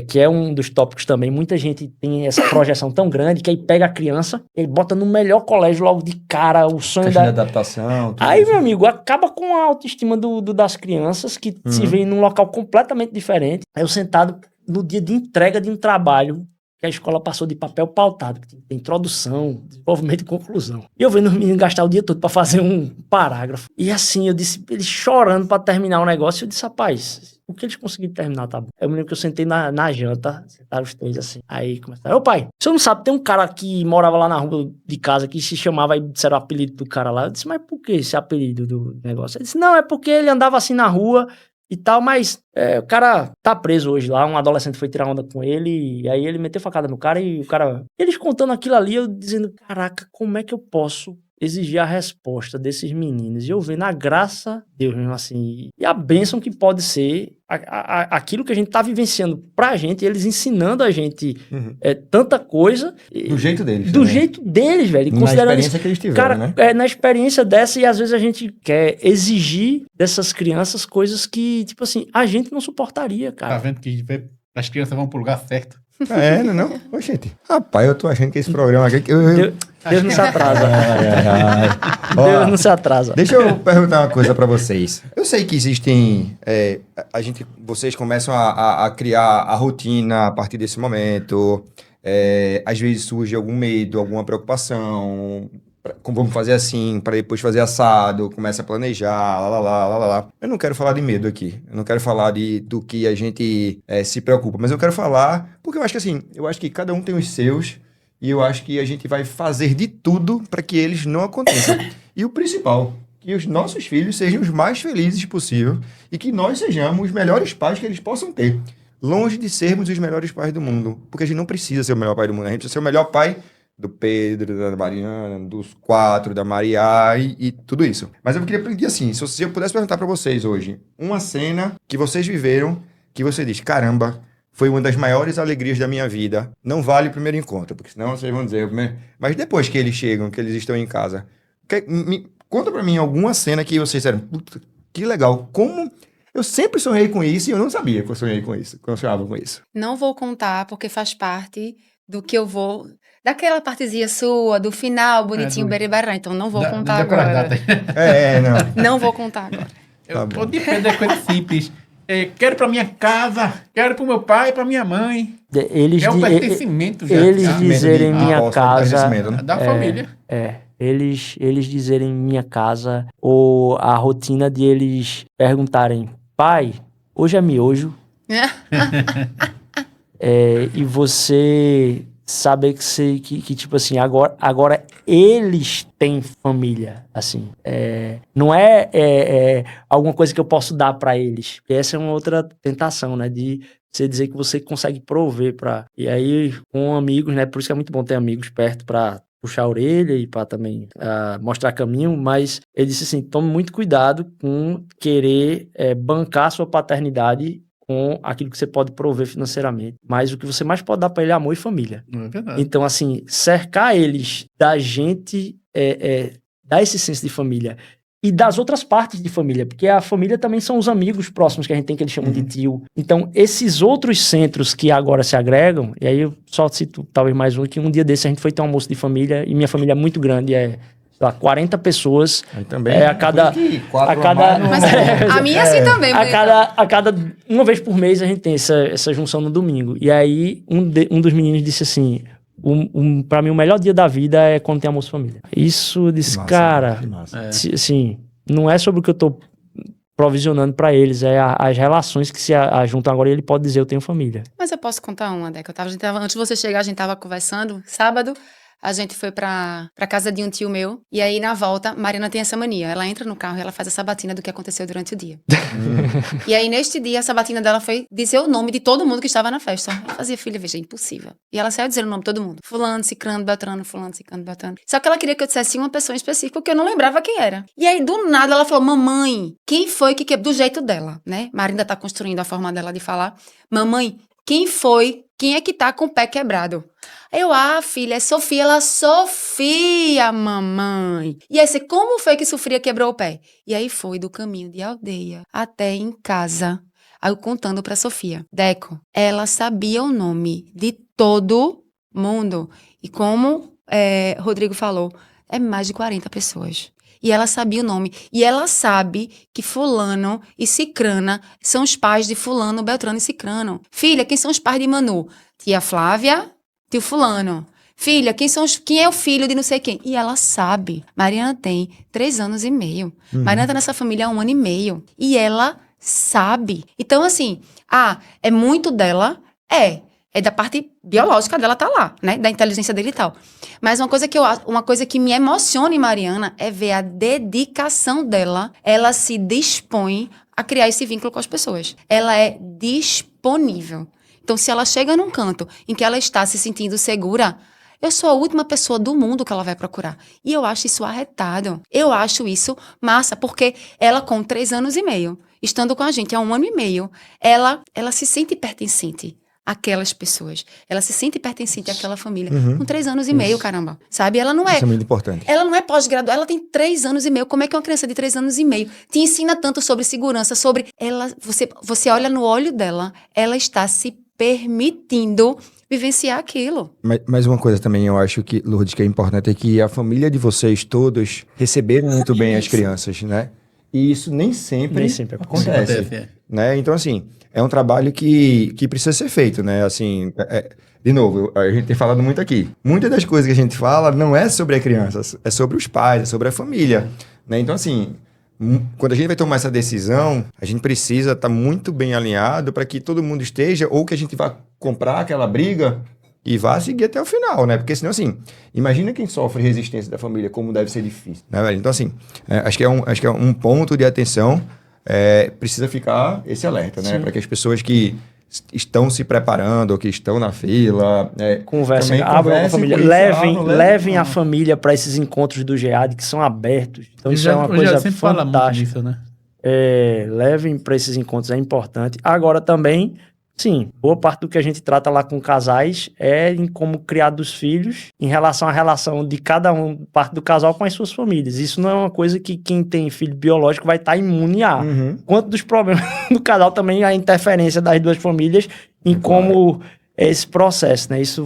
Speaker 5: que é um dos tópicos também. Muita gente tem essa projeção tão grande que aí pega a criança e bota no melhor colégio logo de cara, o sonho
Speaker 1: Questão de
Speaker 5: da...
Speaker 1: adaptação. Tudo
Speaker 5: Aí,
Speaker 1: isso.
Speaker 5: meu amigo, acaba com a autoestima das crianças que se veem num local completamente diferente. Aí eu sentado no dia de entrega de um trabalho que a escola passou de papel pautado, que tem introdução, desenvolvimento e conclusão. E eu vendo os meninos gastar o dia todo pra fazer um parágrafo. E assim, eu disse, eles chorando pra terminar o negócio, eu disse, rapaz, o que eles conseguiram terminar, tá bom? Eu me lembro que eu sentei na janta, sentaram os três assim. Aí começaram, ô pai, o senhor não sabe, tem um cara que morava lá na rua de casa que se chamava, aí disseram o apelido do cara lá. Eu disse, mas por que esse apelido do negócio? Ele disse, não, é porque ele andava assim na rua e tal, mas o cara tá preso hoje lá, um adolescente foi tirar onda com ele, e aí ele meteu facada no cara e o cara... Eles contando aquilo ali, eu dizendo, caraca, como é que eu posso exigir a resposta desses meninos? E eu vendo a graça de Deus mesmo assim, e a bênção que pode ser aquilo que a gente tá vivenciando pra gente, eles ensinando a gente tanta coisa.
Speaker 1: Do jeito deles.
Speaker 5: Do
Speaker 1: também.
Speaker 5: jeito deles, velho.
Speaker 1: Na experiência que eles tiveram,
Speaker 5: cara,
Speaker 1: né?
Speaker 5: na experiência dessa, e às vezes a gente quer exigir dessas crianças coisas que, tipo assim, a gente não suportaria,
Speaker 3: Tá
Speaker 5: cara.
Speaker 3: vendo que as crianças vão pro lugar certo.
Speaker 1: Não? Ô, gente. Rapaz, eu tô achando que esse programa aqui...
Speaker 5: Deus não se atrasa. Deus não se atrasa.
Speaker 1: Deixa eu perguntar uma coisa pra vocês. Eu sei que existem... vocês começam a criar a rotina a partir desse momento. Às vezes surge algum medo, alguma preocupação. Como vamos fazer assim, para depois fazer assado, começa a planejar, lá. Eu não quero falar de medo aqui. Eu não quero falar do que a gente se preocupa. Mas eu quero falar... Porque eu acho que assim, que cada um tem os seus... E eu acho que a gente vai fazer de tudo para que eles não aconteçam. E o principal, que os nossos filhos sejam os mais felizes possível e que nós sejamos os melhores pais que eles possam ter. Longe de sermos os melhores pais do mundo. Porque a gente não precisa ser o melhor pai do mundo. A gente precisa ser o melhor pai do Pedro, da Mariana, dos 4, da Maria e tudo isso. Mas eu queria pedir assim, se eu pudesse perguntar para vocês hoje, uma cena que vocês viveram, que você diz, caramba... Foi uma das maiores alegrias da minha vida. Não vale o primeiro encontro, porque senão vocês vão dizer... Mas depois que eles chegam, que eles estão em casa... Conta pra mim alguma cena que vocês disseram... Puta, que legal. Como... Eu sempre sonhei com isso e eu não sabia que eu sonhei com isso. Que eu sonhava com isso.
Speaker 4: Não vou contar, porque faz parte do que eu vou... Daquela partezinha sua, do final, bonitinho, beribará. Então não vou contar agora.
Speaker 1: Não.
Speaker 4: Não vou contar agora.
Speaker 3: Ou depende da coisa simples. Quero pra minha casa, quero pro meu pai, pra minha mãe. É um pertencimento já.
Speaker 5: Eles dizerem minha casa...
Speaker 3: Da família.
Speaker 5: Eles dizerem minha casa, ou a rotina de eles perguntarem, pai, hoje é miojo? E você saber que tipo assim, agora eles têm família, assim. Não é alguma coisa que eu posso dar pra eles. Essa é uma outra tentação, né? De você dizer que você consegue prover pra... E aí, com amigos, né? Por isso que é muito bom ter amigos perto pra puxar a orelha e pra também mostrar caminho, mas ele disse assim, tome muito cuidado com querer bancar a sua paternidade com aquilo que você pode prover financeiramente. Mas o que você mais pode dar para ele é amor e família.
Speaker 3: É verdade.
Speaker 5: Então, assim, cercar eles da gente, dar esse senso de família. E das outras partes de família, porque a família também são os amigos próximos que a gente tem, que eles chamam de tio. Então, esses outros centros que agora se agregam, e aí eu só cito talvez mais um, que um dia desse a gente foi ter um almoço de família, e minha família é muito grande, sei lá, 40 pessoas.
Speaker 1: Também.
Speaker 5: A cada
Speaker 4: Mas a minha assim também.
Speaker 5: A cada uma vez por mês a gente tem essa junção no domingo. E aí um dos meninos disse assim, pra mim o melhor dia da vida é quando tem almoço família. Isso disse,
Speaker 1: massa,
Speaker 5: cara,
Speaker 1: que massa.
Speaker 5: Assim, não é sobre o que eu tô provisionando pra eles, é as relações que se juntam agora, e ele pode dizer, eu tenho família.
Speaker 4: Mas eu posso contar uma, Deca. Antes de você chegar, a gente tava conversando, sábado, a gente foi pra casa de um tio meu. E aí, na volta, Mariana tem essa mania. Ela entra no carro e ela faz a sabatina do que aconteceu durante o dia. E aí, neste dia, a sabatina dela foi dizer o nome de todo mundo que estava na festa. Eu fazia, filha, veja, é impossível. E ela saiu dizendo o nome de todo mundo. Fulano, Cicrano, Beltrano, Fulano, Cicrano, Beltrano. Só que ela queria que eu dissesse uma pessoa em específico, que eu não lembrava quem era. E aí, do nada, ela falou, mamãe, quem foi que quebrou? Do jeito dela, né? Mari ainda tá construindo a forma dela de falar. Mamãe, quem foi? Quem é que tá com o pé quebrado? Aí eu, filha, é Sofia. Ela, Sofia, mamãe. E aí, você, como foi que Sofia quebrou o pé? E aí foi do caminho de aldeia até em casa. Aí eu contando pra Sofia. Deco, ela sabia o nome de todo mundo. E como Rodrigo falou, é mais de 40 pessoas. E ela sabia o nome. E ela sabe que fulano e cicrana são os pais de fulano, Beltrano e cicrano. Filha, quem são os pais de Manu? Tia Flávia, tio fulano. Filha, quem é o filho de não sei quem? E ela sabe. Mariana tem 3 anos e meio. Mariana tá nessa família há 1 ano e meio. E ela sabe. Então, assim, é muito dela? É da parte biológica dela tá lá, né? Da inteligência dele e tal. Mas uma coisa que me emociona em Mariana é ver a dedicação dela. Ela se dispõe a criar esse vínculo com as pessoas. Ela é disponível. Então, se ela chega num canto em que ela está se sentindo segura, eu sou a última pessoa do mundo que ela vai procurar. E eu acho isso arretado. Eu acho isso massa, porque ela com 3 anos e meio, estando com a gente há 1 ano e meio, ela se sente pertencente àquelas pessoas. Ela se sente pertencente àquela família. Com 3 anos e meio, caramba. Sabe? Ela não é...
Speaker 1: Isso é muito importante.
Speaker 4: Ela não é pós-graduada, ela tem 3 anos e meio. Como é que uma criança de 3 anos e meio te ensina tanto sobre segurança, sobre... Você olha no olho dela, ela está se permitindo vivenciar aquilo.
Speaker 1: Mas uma coisa também eu acho que, Lourdes, que é importante é que a família de vocês todos receberam muito bem as crianças, né? E isso nem sempre acontece. Né? Então, assim, é um trabalho que precisa ser feito, né? Assim, de novo, a gente tem falado muito aqui. Muitas das coisas que a gente fala não é sobre a criança, é sobre os pais, é sobre a família. Né? Então, assim, quando a gente vai tomar essa decisão, a gente precisa estar muito bem alinhado para que todo mundo esteja, ou que a gente vá comprar aquela briga e vá seguir até o final, né? Porque senão, assim, imagina quem sofre resistência da família, como deve ser difícil, né, velho? Então, assim, acho que é um ponto de atenção, precisa ficar esse alerta, né? Para que as pessoas que estão se preparando, ou que estão na fila,
Speaker 5: conversem com a família, levem a família para esses encontros do GEAD que são abertos. Então isso é uma coisa fantástica, né? Levem para esses encontros, é importante. Agora também, sim, boa parte do que a gente trata lá com casais é em como criar dos filhos em relação à relação de cada parte do casal com as suas famílias. Isso não é uma coisa que quem tem filho biológico vai estar imune a. Quanto dos problemas do casal também a interferência das 2 famílias em como é esse processo, né? Isso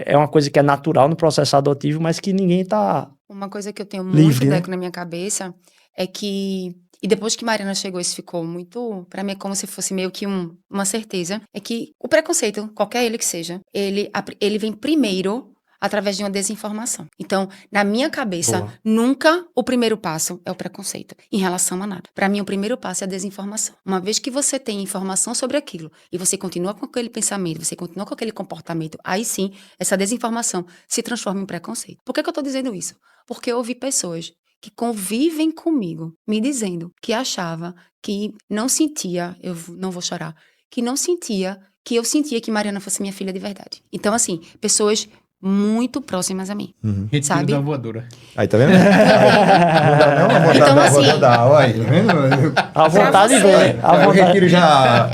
Speaker 5: é uma coisa que é natural no processo adotivo, mas que ninguém tá
Speaker 4: Uma coisa que eu tenho
Speaker 5: livre,
Speaker 4: muito
Speaker 5: né?
Speaker 4: na minha cabeça é que... E depois que Mariana chegou, isso ficou muito... Pra mim é como se fosse meio que uma certeza. É que o preconceito, qualquer ele que seja, ele vem primeiro através de uma desinformação. Então, na minha cabeça, nunca o primeiro passo é o preconceito em relação a nada. Pra mim, o primeiro passo é a desinformação. Uma vez que você tem informação sobre aquilo e você continua com aquele pensamento, você continua com aquele comportamento, aí sim, essa desinformação se transforma em preconceito. Por que eu tô dizendo isso? Porque eu ouvi pessoas que convivem comigo, me dizendo que achava que não sentia, eu não vou chorar, que não sentia, que eu sentia que Mariana fosse minha filha de verdade. Então, assim, pessoas muito próximas a mim,
Speaker 3: Retiro
Speaker 4: sabe?
Speaker 3: da voadora.
Speaker 1: Aí, tá vendo? Não dá não, a vontade
Speaker 4: Então,
Speaker 1: da
Speaker 4: assim,
Speaker 1: voadora dá, olha, tá vendo?
Speaker 5: A vontade
Speaker 4: você.
Speaker 5: vem. A
Speaker 1: O
Speaker 5: vontade...
Speaker 1: retiro já...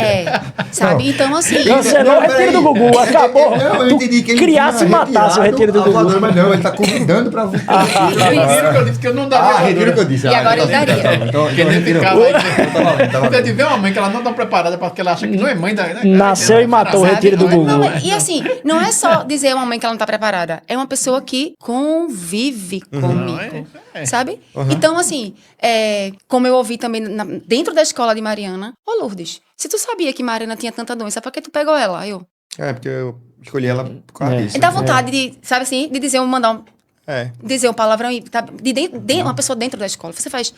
Speaker 4: Sabe? Então, assim...
Speaker 5: Cancelou o retiro do Gugu, acabou.
Speaker 1: Não, eu entendi que ele
Speaker 5: Criasse e
Speaker 1: tinha
Speaker 5: matasse o retiro do
Speaker 1: retirado a
Speaker 5: Gugu.
Speaker 1: voadora, mas não, ele tá convidando pra...
Speaker 3: Retiro que eu disse que eu não daria
Speaker 1: retiro que eu disse.
Speaker 4: E agora eu daria.
Speaker 1: Então,
Speaker 3: Porque nem
Speaker 1: retiro.
Speaker 3: ficava aí.
Speaker 1: Tá
Speaker 3: Porque tiver uma mãe que ela não tá preparada porque ela acha que não é mãe da...
Speaker 5: Nasceu e matou o
Speaker 4: Sabe?
Speaker 5: retiro do Gugu.
Speaker 4: Não, e assim, não é só dizer uma mãe que ela não tá preparada. É uma pessoa que convive comigo. Sabe? Então, assim, como eu ouvi também dentro da escola de Mariana, ô Lourdes, se tu sabia que Mariana tinha tanta doença, por que tu pegou ela? Eu.
Speaker 1: Porque eu escolhi ela por causa disso.
Speaker 4: Dá vontade de, sabe assim, de dizer, mandar um... dizer um palavrão e tá uma pessoa dentro da escola. Você faz,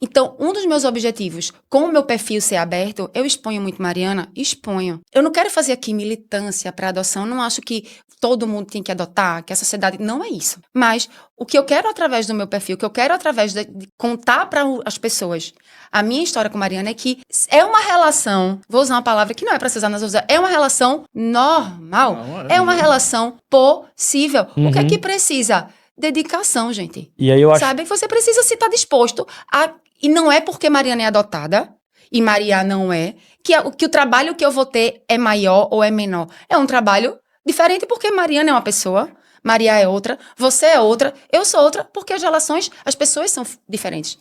Speaker 4: então um dos meus objetivos, com o meu perfil ser aberto, eu exponho muito Mariana? Exponho. Eu não quero fazer aqui militância para adoção, não acho que todo mundo tem que adotar, que a sociedade, não é isso. Mas o que eu quero através do meu perfil, o que eu quero através de contar para as pessoas, a minha história com Mariana é que é uma relação, vou usar uma palavra que não é para ser usada nas outras, é uma relação normal, é uma relação possível. O que é que precisa? Dedicação, gente.
Speaker 5: E aí eu acho...
Speaker 4: Sabe? Você precisa se estar disposto a... E não é porque Mariana é adotada, e Maria não é, que o trabalho que eu vou ter é maior ou é menor. É um trabalho diferente porque Mariana é uma pessoa, Maria é outra, você é outra, eu sou outra, porque as relações, as pessoas são diferentes,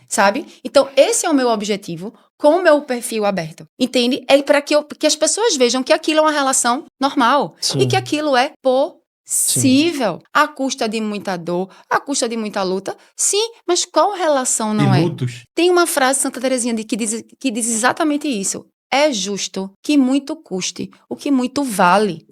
Speaker 4: sabe? Então, esse é o meu objetivo com o meu perfil aberto, entende? É para que as pessoas vejam que aquilo é uma relação normal.
Speaker 5: Sim.
Speaker 4: E que aquilo é possível, à custa de muita dor, à custa de muita luta. Sim, mas qual relação não
Speaker 3: E
Speaker 4: é?
Speaker 3: lutos.
Speaker 4: Tem uma frase de Santa Teresinha que diz exatamente isso. É justo que muito custe o que muito vale.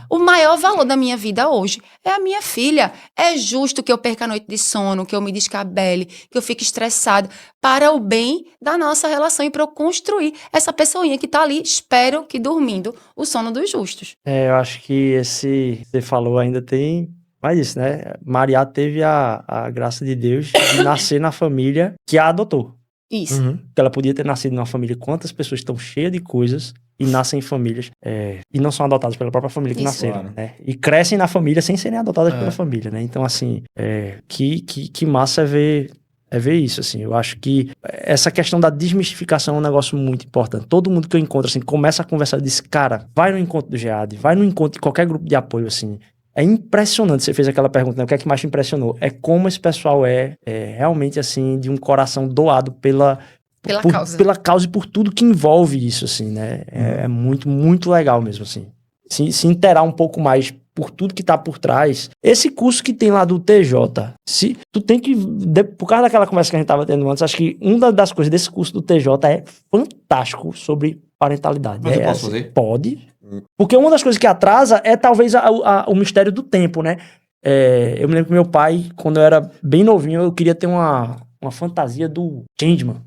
Speaker 4: O maior valor da minha vida hoje é a minha filha. É justo que eu perca a noite de sono, que eu me descabele, que eu fique estressada, para o bem da nossa relação e para eu construir essa pessoinha que tá ali, espero que dormindo, o sono dos justos.
Speaker 5: Eu acho que você falou ainda tem mais isso, né? Maria teve a graça de Deus de nascer na família que a adotou.
Speaker 4: Isso.
Speaker 5: Porque ela podia ter nascido numa família, quantas pessoas estão cheias de coisas e nascem em famílias e não são adotadas pela própria família que
Speaker 4: Isso.
Speaker 5: nasceram,
Speaker 1: Claro.
Speaker 5: né? E crescem na família sem serem adotadas pela família, né? Então, assim, que massa é ver isso, assim. Eu acho que essa questão da desmistificação é um negócio muito importante. Todo mundo que eu encontro, assim, começa a conversar e diz, cara, vai no encontro do GEAD, vai no encontro de qualquer grupo de apoio, assim. É impressionante, você fez aquela pergunta, né? O que é que mais te impressionou? É como esse pessoal é realmente, assim, de um coração doado pela
Speaker 4: causa.
Speaker 5: Pela causa e por tudo que envolve isso, assim, né? É muito, muito legal mesmo, assim. Se inteirar um pouco mais por tudo que tá por trás. Esse curso que tem lá do TJ, tu tem que, por causa daquela conversa que a gente tava tendo antes, acho que uma das coisas desse curso do TJ é fantástico sobre parentalidade.
Speaker 1: Mas eu posso fazer?
Speaker 5: Pode. Porque uma das coisas que atrasa é talvez o mistério do tempo, né? Eu me lembro que meu pai, quando eu era bem novinho, eu queria ter uma fantasia do Changeman.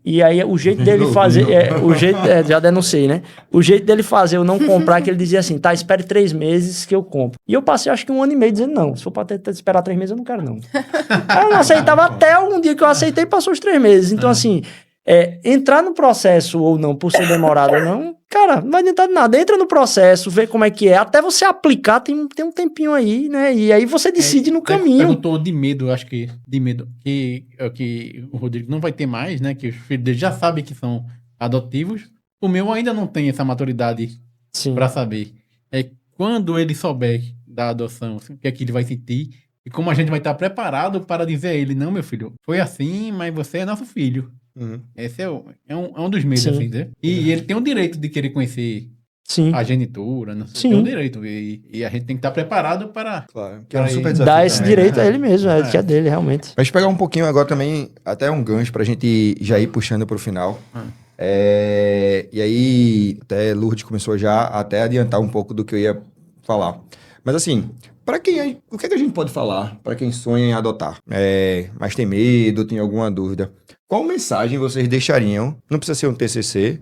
Speaker 5: E aí o jeito dele fazer, já denunciei, né? O jeito dele fazer eu não comprar, que ele dizia assim, tá, espere 3 meses que eu compro. E eu passei acho que 1 ano e meio dizendo, não, se for pra esperar 3 meses eu não quero não. Aí eu não aceitava até um dia que eu aceitei, passou os 3 meses. Então assim, entrar no processo ou não, por ser demorado ou não, cara, não vai adiantar nada. Entra no processo, vê como é que é, até você aplicar tem um tempinho aí, né? E aí você decide no caminho.
Speaker 3: Perguntou de medo, acho que de medo, que o Rodrigo não vai ter mais, né? Que os filhos dele já sabem que são adotivos. O meu ainda não tem essa maturidade pra saber. Quando ele souber da adoção, o que é que ele vai sentir e como a gente vai estar preparado para dizer a ele, não, meu filho, foi assim, mas você é nosso filho. Esse é um dos medos, assim, né? E ele tem o direito de querer conhecer a genitura, não sei, tem um direito. E a gente tem que estar preparado para...
Speaker 1: Claro, que é um super desafio.
Speaker 5: Dar esse
Speaker 1: também,
Speaker 5: direito
Speaker 1: né?
Speaker 5: a ele mesmo, que é dele, realmente.
Speaker 1: Mas pegar um pouquinho agora também, até um gancho pra gente já ir puxando pro final. E aí, até Lourdes começou já até adiantar um pouco do que eu ia falar. Mas assim, o que é que a gente pode falar para quem sonha em adotar? Mas tem medo, tem alguma dúvida? Qual mensagem vocês deixariam? Não precisa ser um TCC,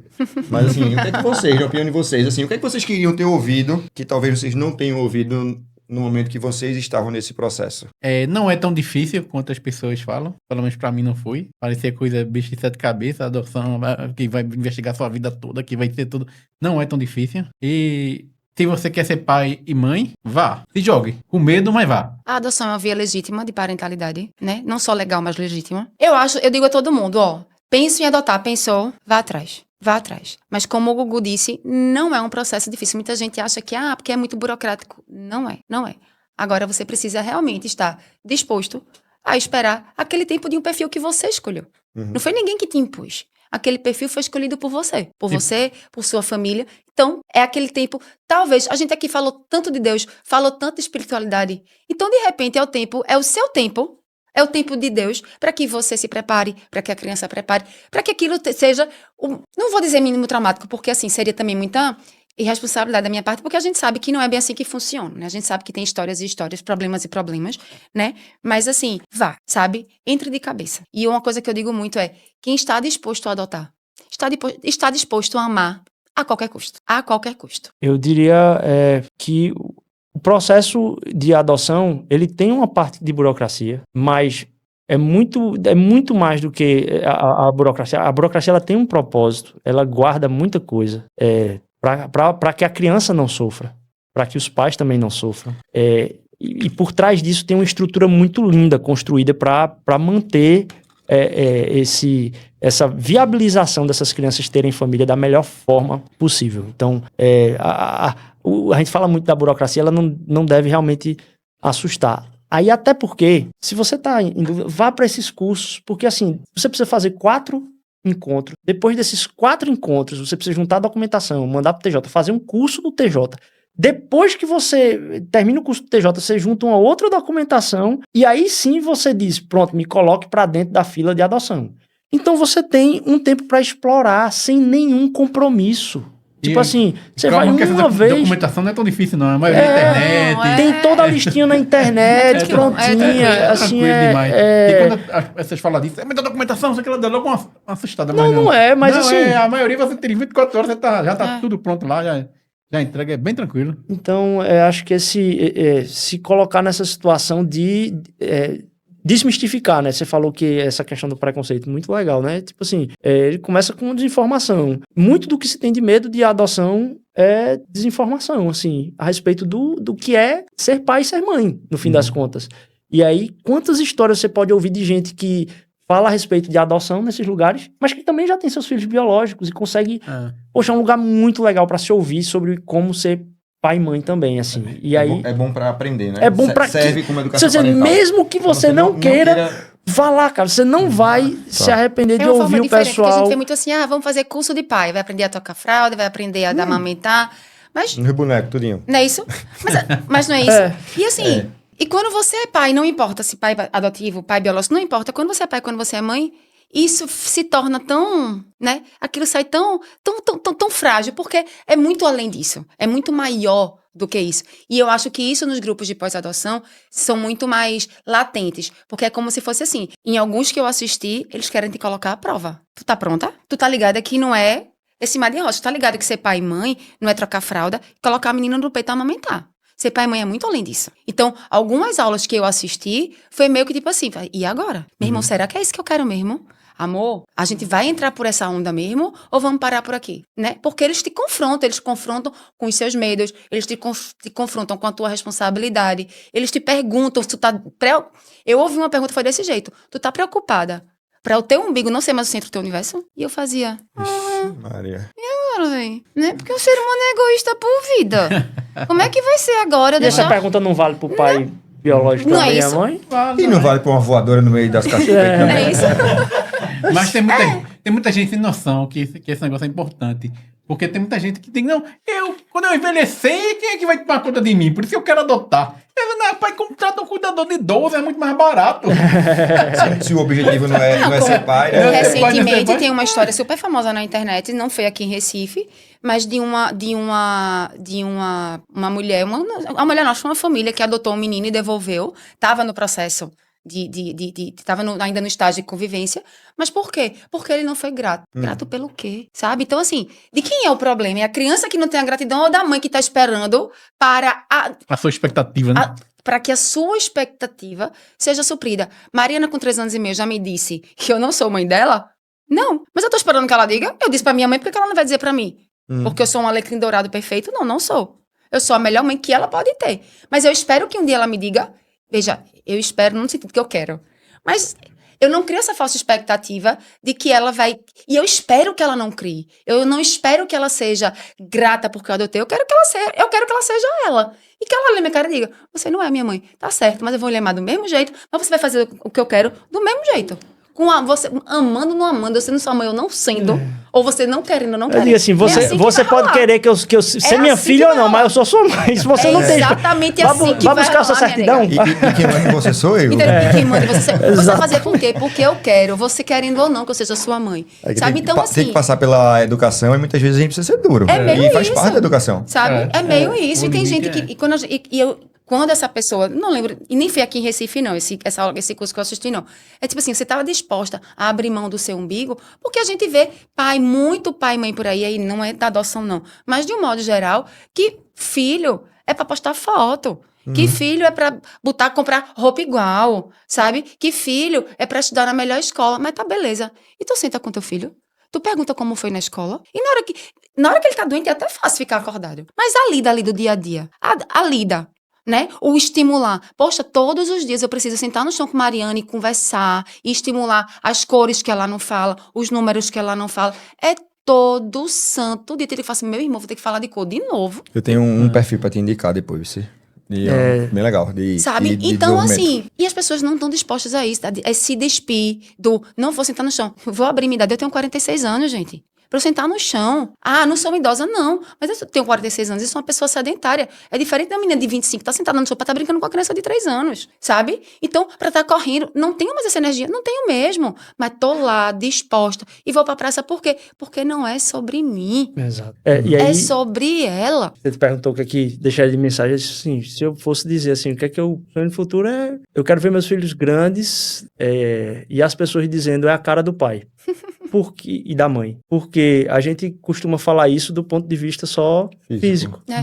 Speaker 1: mas assim, o que é que vocês, na opinião de vocês, assim, o que é que vocês queriam ter ouvido que talvez vocês não tenham ouvido no momento que vocês estavam nesse processo?
Speaker 3: Não é tão difícil quanto as pessoas falam. Pelo menos pra mim não foi. Parecia coisa bicho de 7 cabeças, adoção, que vai investigar sua vida toda, que vai ser tudo. Não é tão difícil. E se você quer ser pai e mãe, vá. Se jogue. Com medo, mas vá.
Speaker 4: A adoção é uma via legítima de parentalidade, né? Não só legal, mas legítima. Eu digo a todo mundo, penso em adotar, pensou, vá atrás. Vá atrás. Mas como o Gugu disse, não é um processo difícil. Muita gente acha que, porque é muito burocrático. Não é. Agora você precisa realmente estar disposto a esperar aquele tempo de um perfil que você escolheu. Não foi ninguém que te impôs. Aquele perfil foi escolhido por você. Por você, por sua família. Então, é aquele tempo... Talvez, a gente aqui falou tanto de Deus, falou tanto de espiritualidade. Então, de repente, é o seu tempo... É o tempo de Deus para que você se prepare, para que a criança prepare, para que aquilo seja, não vou dizer mínimo traumático, porque assim seria também muita irresponsabilidade da minha parte, porque a gente sabe que não é bem assim que funciona, né? A gente sabe que tem histórias e histórias, problemas e problemas, né? Mas assim, vá, sabe? Entre de cabeça. E uma coisa que eu digo muito é, quem está disposto a adotar, está disposto a amar a qualquer custo. A qualquer custo.
Speaker 5: Eu diria que o processo de adoção, ele tem uma parte de burocracia, mas é muito mais do que a burocracia. A burocracia, ela tem um propósito, ela guarda muita coisa para que a criança não sofra, para que os pais também não sofram. E por trás disso tem uma estrutura muito linda construída para manter essa viabilização dessas crianças terem família da melhor forma possível. Então, a gente fala muito da burocracia, ela não deve realmente assustar. Aí até porque, se você está em dúvida, vá para esses cursos, porque assim, você precisa fazer 4 encontros. Depois desses 4 encontros, você precisa juntar a documentação, mandar para o TJ, fazer um curso no TJ. Depois que você termina o curso do TJ, você junta uma outra documentação e aí sim você diz, pronto, me coloque para dentro da fila de adoção. Então você tem um tempo para explorar sem nenhum compromisso. Tipo assim, você vai uma vez...
Speaker 3: documentação não é tão difícil não, é mais na internet.
Speaker 5: Tem toda a listinha na internet, prontinha. Assim,
Speaker 3: demais. E quando vocês falam disso, é muita documentação, você quer dar logo uma assustada.
Speaker 5: Não é, mas
Speaker 3: não,
Speaker 5: assim...
Speaker 3: a maioria você tem 24 horas, já tá tudo pronto lá, já entrega, é bem tranquilo.
Speaker 5: Então, acho que se colocar nessa situação de desmistificar, né? Você falou que essa questão do preconceito, muito legal, né? Tipo assim, ele começa com desinformação. Muito do que se tem de medo de adoção é desinformação, assim, a respeito do que é ser pai e ser mãe, no fim das contas. E aí, quantas histórias você pode ouvir de gente que fala a respeito de adoção nesses lugares, mas que também já tem seus filhos biológicos e consegue... Poxa, é um lugar muito legal para se ouvir sobre como ser pai e mãe também, assim. E aí,
Speaker 1: é bom para aprender, né?
Speaker 5: É bom para
Speaker 1: serve como educação parental.
Speaker 5: Mesmo que você não queira, vá lá, cara. Você não vai se arrepender de ouvir o pessoal.
Speaker 4: Porque a gente vê muito assim, vamos fazer curso de pai. Vai aprender a tocar fralda, vai aprender a amamentar. Mas...
Speaker 1: No boneco, tudinho.
Speaker 4: Não é isso? Mas não é isso? E assim... E quando você é pai, não importa se pai adotivo, pai biológico, não importa. Quando você é pai, quando você é mãe, isso se torna tão, né? Aquilo sai tão frágil, porque é muito além disso. É muito maior do que isso. E eu acho que isso nos grupos de pós-adoção são muito mais latentes. Porque é como se fosse assim. Em alguns que eu assisti, eles querem te colocar à prova. Tu tá pronta? Tu tá ligada que não é esse mar de rosa. Tu tá ligada que ser pai e mãe não é trocar fralda e colocar a menina no peito a amamentar. Ser pai e mãe é muito além disso. Então, algumas aulas que eu assisti, foi meio que tipo assim, e agora? Meu irmão, será que é isso que eu quero mesmo? Amor, a gente vai entrar por essa onda mesmo ou vamos parar por aqui? Né? Porque eles te confrontam com os seus medos, eles te confrontam com a tua responsabilidade, eles te perguntam se tu tá... Eu ouvi uma pergunta, foi desse jeito, tu tá preocupada pra o teu umbigo não ser mais o centro do teu universo? E eu fazia...
Speaker 1: Maria.
Speaker 4: Véi, né? Porque o ser humano é egoísta por vida. Como é que vai ser agora?
Speaker 5: E essa pergunta não vale pro pai biológico
Speaker 4: não
Speaker 5: também,
Speaker 4: é
Speaker 5: a
Speaker 4: isso?
Speaker 5: mãe?
Speaker 1: E não vale pra uma voadora no meio das caixas.
Speaker 4: É isso?
Speaker 3: Mas tem muita gente sem noção que esse negócio é importante. Porque tem muita gente que tem, não, quando eu envelhecer, quem é que vai tomar conta de mim? Por isso que eu quero adotar. Pai, contrata um cuidador de idoso, é muito mais barato.
Speaker 1: Se o objetivo não é ser pai, né?
Speaker 4: Recentemente tem uma história super famosa na internet, não foi aqui em Recife, mas de uma mulher, uma mulher nossa, uma família que adotou um menino e devolveu, estava no processo estava ainda no estágio de convivência, mas por quê? Porque ele não foi grato. Grato pelo quê? Sabe? Então, assim, de quem é o problema? É a criança que não tem a gratidão ou da mãe que está esperando para
Speaker 3: a sua expectativa, né?
Speaker 4: Para que a sua expectativa seja suprida. Mariana, com 3 anos e meio, já me disse que eu não sou mãe dela? Não. Mas eu tô esperando que ela diga. Eu disse pra minha mãe, por que ela não vai dizer pra mim? Porque eu sou um alecrim dourado perfeito? Não sou. Eu sou a melhor mãe que ela pode ter. Mas eu espero que um dia ela me diga... Veja, eu espero no sentido que eu quero. Mas eu não crio essa falsa expectativa de que ela vai... E eu espero que ela não crie. Eu não espero que ela seja grata porque eu adotei. Eu quero que ela seja ela. E que ela olhe minha cara e diga, você não é minha mãe. Tá certo, mas eu vou lhe amar do mesmo jeito, mas você vai fazer o que eu quero do mesmo jeito. Você amando ou não amando, eu sendo sua mãe ou não sendo, Ou você não querendo ou não
Speaker 5: Eu
Speaker 4: querendo.
Speaker 5: digo assim, você,
Speaker 4: É assim que
Speaker 5: você
Speaker 4: vai
Speaker 5: pode
Speaker 4: rolar.
Speaker 5: querer que eu seja minha
Speaker 4: assim
Speaker 5: filha
Speaker 4: que
Speaker 5: ou não,
Speaker 4: vai
Speaker 5: mas eu sou sua mãe. Se você não tem...
Speaker 4: exatamente
Speaker 5: Vai
Speaker 4: assim que
Speaker 5: vai
Speaker 4: vai
Speaker 5: buscar a sua
Speaker 4: rolar, minha
Speaker 5: certidão?
Speaker 4: nega.
Speaker 1: E quem manda em você sou eu.
Speaker 4: Entendeu? E quem manda você ser. Você vai
Speaker 5: Exato.
Speaker 4: fazer por quê? Porque eu quero, você querendo ou não que eu seja sua mãe.
Speaker 1: Aí
Speaker 4: Sabe?
Speaker 1: tem,
Speaker 4: Então,
Speaker 1: tem
Speaker 4: assim.
Speaker 1: que passar pela educação e muitas vezes a gente precisa ser duro.
Speaker 4: É meio
Speaker 1: E faz
Speaker 4: isso.
Speaker 1: parte da educação.
Speaker 4: Sabe? É meio isso.
Speaker 3: o
Speaker 4: E tem
Speaker 3: limite
Speaker 4: gente que.
Speaker 3: é.
Speaker 4: Quando essa pessoa. Não lembro. E nem foi aqui em Recife, não. Esse curso que eu assisti, não. É tipo assim, você estava disposta a abrir mão do seu umbigo, porque a gente vê muito pai e mãe por aí não é da adoção, não. Mas de um modo geral, que filho é pra postar foto. Que filho é pra comprar roupa igual, sabe? Que filho é pra estudar na melhor escola. Mas tá, beleza. E tu senta com teu filho? Tu pergunta como foi na escola? E na hora que ele tá doente, é até fácil ficar acordado. Mas a lida ali do dia a dia, a lida, né? O estimular. Poxa, todos os dias eu preciso sentar no chão com Mariana e conversar, e estimular as cores que ela não fala, os números que ela não fala. É todo santo dia. Ele fala assim, meu irmão, vou ter que falar de cor de novo.
Speaker 1: Eu tenho um perfil pra te indicar depois, você. Bem legal.
Speaker 4: Sabe?
Speaker 1: de
Speaker 4: Então,
Speaker 1: desenvolvimento.
Speaker 4: assim, e as pessoas não estão dispostas a isso, é se despir não vou sentar no chão, vou abrir minha idade, eu tenho 46 anos, gente. Pra eu sentar no chão. Ah, não sou uma idosa, não. Mas eu tenho 46 anos e sou uma pessoa sedentária. É diferente da menina de 25 que tá sentada no chão pra estar brincando com a criança de 3 anos, sabe? Então, pra estar correndo, não tenho mais essa energia. Não tenho mesmo. Mas tô lá, disposta. E vou pra praça por quê? Porque não é sobre mim.
Speaker 5: Exato. E aí,
Speaker 4: É sobre ela.
Speaker 5: você te perguntou o que é que deixaria de mensagem. Eu disse assim, se eu fosse dizer assim, o que é que eu sonho no futuro é... Eu quero ver meus filhos grandes e as pessoas dizendo é a cara do pai. E da mãe. Porque a gente costuma falar isso do ponto de vista só físico.
Speaker 4: É.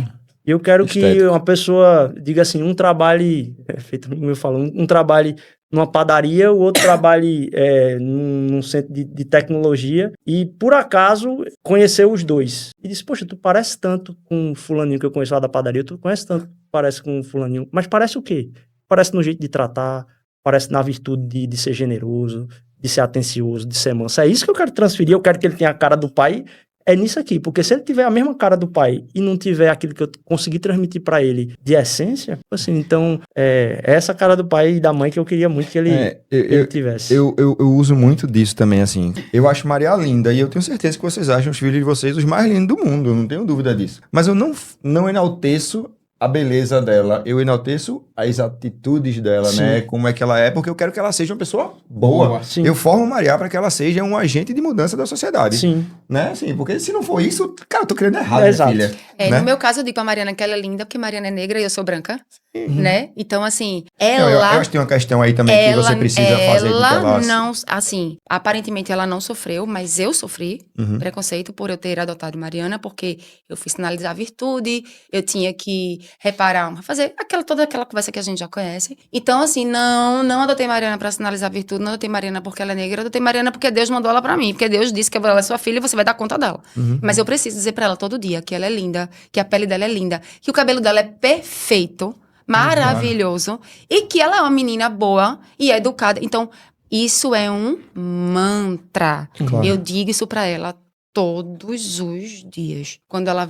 Speaker 5: E eu quero que
Speaker 1: Estético.
Speaker 5: uma pessoa diga assim, um trabalhe, feito como eu falo, um trabalhe numa padaria, o outro trabalhe num centro de tecnologia e, por acaso, conheceu os dois. E disse, poxa, tu parece tanto com o fulaninho que eu conheço lá da padaria, tu conhece tanto, parece com o fulaninho. Mas parece o quê? Parece no jeito de tratar, parece na virtude de ser generoso, de ser atencioso, de ser manso. É isso que eu quero transferir, eu quero que ele tenha a cara do pai, é nisso aqui. Porque se ele tiver a mesma cara do pai e não tiver aquilo que eu consegui transmitir pra ele de essência, assim, então, é essa cara do pai e da mãe que eu queria muito que ele tivesse.
Speaker 1: Eu uso muito disso também, assim. Eu acho Maria linda e eu tenho certeza que vocês acham os filhos de vocês os mais lindos do mundo, eu não tenho dúvida disso. Mas eu não enalteço a beleza dela, eu enalteço as atitudes dela,
Speaker 5: Sim.
Speaker 1: né? Como é que ela é, porque eu quero que ela seja uma pessoa boa.
Speaker 5: Sim.
Speaker 1: Eu formo Maria para que ela seja um agente de mudança da sociedade.
Speaker 5: Sim.
Speaker 1: Né? Assim, porque se não for isso, cara, eu tô querendo errado,
Speaker 5: Exato.
Speaker 1: minha filha.
Speaker 4: No
Speaker 1: né?
Speaker 4: meu caso, eu digo pra Mariana que ela é linda, porque Mariana é negra e eu sou branca, né? Então, assim,
Speaker 1: Não,
Speaker 4: ela...
Speaker 1: eu acho que tem uma questão aí também que você precisa fazer com que
Speaker 4: Ela
Speaker 1: ela...
Speaker 4: não... Assim, aparentemente ela não sofreu, mas eu sofri preconceito por eu ter adotado Mariana, porque eu fui sinalizar a virtude, eu tinha que reparar, fazer toda aquela conversa que a gente já conhece. Então, assim, não adotei Mariana pra sinalizar a virtude, não adotei Mariana porque ela é negra, eu adotei Mariana porque Deus mandou ela pra mim, porque Deus disse que ela é sua filha e você vai dar conta dela. Mas eu preciso dizer pra ela todo dia que ela é linda, que a pele dela é linda, que o cabelo dela é perfeito, maravilhoso, e que ela é uma menina boa e educada. Então, isso é um mantra.
Speaker 1: Claro.
Speaker 4: Eu digo isso pra ela todos os dias. Quando ela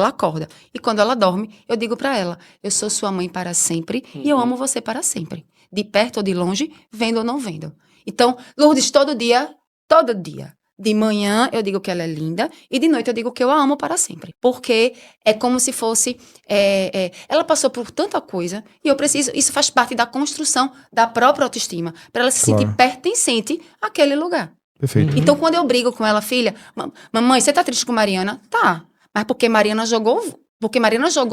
Speaker 4: acorda. E quando ela dorme, eu digo pra ela, eu sou sua mãe para sempre e eu amo você para sempre. De perto ou de longe, vendo ou não vendo. Então, Lourdes, todo dia, de manhã eu digo que ela é linda e de noite eu digo que eu a amo para sempre. Porque é como se fosse... ela passou por tanta coisa e eu preciso... Isso faz parte da construção da própria autoestima. Para ela se
Speaker 1: Claro.
Speaker 4: sentir pertencente àquele lugar.
Speaker 1: Perfeito.
Speaker 4: Então, quando eu brigo com ela, filha... Mamãe, você tá triste com Mariana? Tá. Mas porque Mariana jogou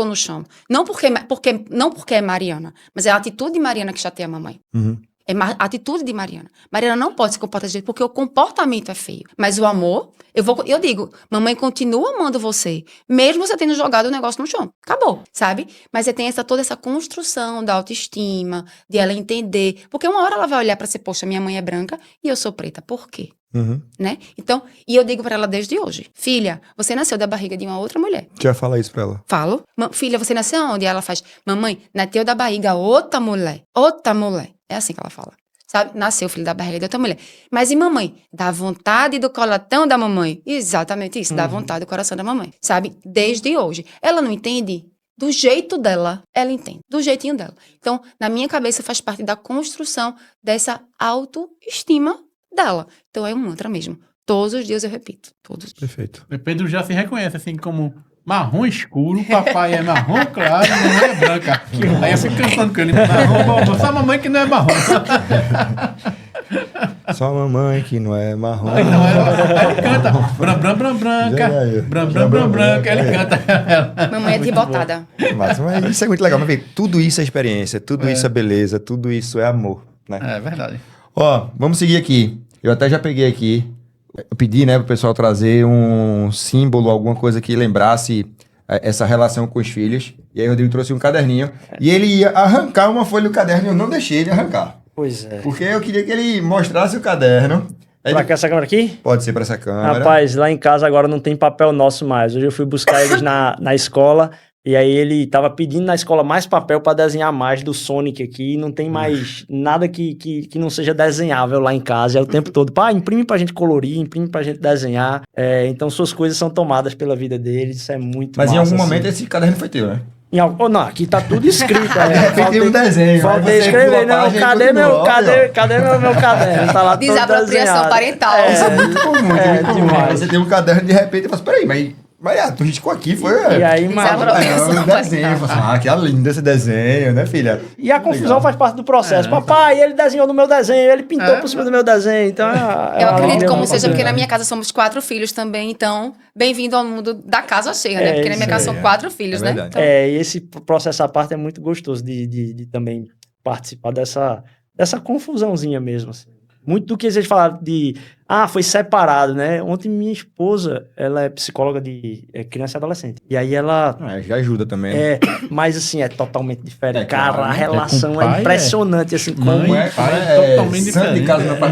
Speaker 4: no chão. Não porque é Mariana. Mas é a atitude de Mariana que chateia a mamãe. É a atitude de Mariana. Mariana não pode se comportar desse jeito porque o comportamento é feio. Mas o amor, eu digo, mamãe continua amando você, mesmo você tendo jogado o negócio no chão. Acabou, sabe? Mas tem toda essa construção da autoestima, de ela entender. Porque uma hora ela vai olhar pra ser, poxa, minha mãe é branca e eu sou preta. Por quê? Né? Então, e eu digo pra ela desde hoje, filha, você nasceu da barriga de uma outra mulher.
Speaker 1: Já fala isso pra ela.
Speaker 4: Falo, filha, você nasceu onde? E ela faz, mamãe, nasceu da barriga outra mulher. Outra mulher. É assim que ela fala. Sabe? Nasceu filho da barriga de outra mulher. Mas e mamãe? Dá vontade do coração da mamãe. Exatamente isso, dá vontade do coração da mamãe. Sabe? Desde hoje. Ela não entende? Do jeito dela, ela entende. Do jeitinho dela. Então, na minha cabeça, faz parte da construção dessa autoestima dela. Então, é um mantra mesmo. Todos os dias eu repito. Todos os dias.
Speaker 1: Perfeito.
Speaker 3: O Pedro já se reconhece assim como marrom escuro, papai é marrom claro, mamãe é branca. Aí eu fico cantando com ele, marrom, só a mamãe que não é marrom.
Speaker 1: Só a mamãe que não é marrom.
Speaker 3: Aí ele canta, branca, branca, ele canta.
Speaker 4: Mamãe é tribotada.
Speaker 1: Mas isso é muito legal. Mas, vê, tudo isso é experiência, tudo isso é beleza, tudo isso é amor, né?
Speaker 3: É verdade.
Speaker 1: Ó, vamos seguir aqui. Eu até já peguei aqui. Eu pedi, né, pro pessoal trazer um símbolo, alguma coisa que lembrasse essa relação com os filhos. E aí o Rodrigo trouxe um caderninho. E ele ia arrancar uma folha do caderno e eu não deixei ele arrancar.
Speaker 5: Pois é.
Speaker 1: Porque eu queria que ele mostrasse o caderno. Aí
Speaker 5: Pra cá, essa câmera aqui?
Speaker 1: pode ser pra essa câmera.
Speaker 5: Rapaz, lá em casa agora não tem papel nosso mais. Hoje eu fui buscar eles na escola e aí ele tava pedindo na escola mais papel pra desenhar mais do Sonic aqui. E não tem mais nada que não seja desenhável lá em casa. É o tempo todo. Pá, imprime pra gente colorir, imprime pra gente desenhar. Então suas coisas são tomadas pela vida deles. Isso é muito
Speaker 1: Mas em
Speaker 5: massa,
Speaker 1: algum
Speaker 5: assim.
Speaker 1: momento esse caderno foi teu, né?
Speaker 5: Não, aqui tá tudo escrito.
Speaker 1: De repente tem um desenho.
Speaker 5: Faltei
Speaker 1: aí você
Speaker 5: escrever,
Speaker 1: pula a
Speaker 5: não.
Speaker 1: página e
Speaker 5: Cadê
Speaker 1: continua, ó,
Speaker 5: cadê meu caderno? Tá lá todo
Speaker 4: Desapropriação
Speaker 5: desenhado.
Speaker 4: parental.
Speaker 1: Isso é muito comum, muito comum.
Speaker 5: demais.
Speaker 1: Você tem um caderno de repente e fala assim, peraí, mas Maria, tu riscou aqui, foi?
Speaker 5: E aí,
Speaker 4: Desapropriação
Speaker 1: um desenho. Fala assim, que lindo esse desenho, né, filha?
Speaker 5: E a confusão
Speaker 1: Legal.
Speaker 5: faz parte do processo. Papai, ele desenhou no meu desenho, ele pintou por cima do meu desenho. Então,
Speaker 4: Eu acredito
Speaker 5: uma
Speaker 4: como seja,
Speaker 5: confusão.
Speaker 4: porque na minha casa somos 4 filhos também, então, bem-vindo ao mundo da casa cheia, né? Porque na minha
Speaker 5: isso
Speaker 4: casa são
Speaker 1: aí,
Speaker 4: 4 filhos, né?
Speaker 1: verdade.
Speaker 4: Então,
Speaker 5: E esse processo à parte é muito gostoso de também participar dessa confusãozinha mesmo. Assim. Muito do que vocês falaram foi separado, né? Ontem minha esposa, ela é psicóloga de criança e adolescente. E aí ela...
Speaker 1: Já ajuda também. Né?
Speaker 5: Mas assim, é totalmente diferente.
Speaker 1: É
Speaker 5: Cara,
Speaker 1: claro,
Speaker 5: a
Speaker 1: né?
Speaker 5: relação
Speaker 3: com pai,
Speaker 5: impressionante, assim,
Speaker 3: Mãe,
Speaker 5: como...
Speaker 3: pai, totalmente
Speaker 1: santo de
Speaker 3: diferente.
Speaker 1: casa no pai.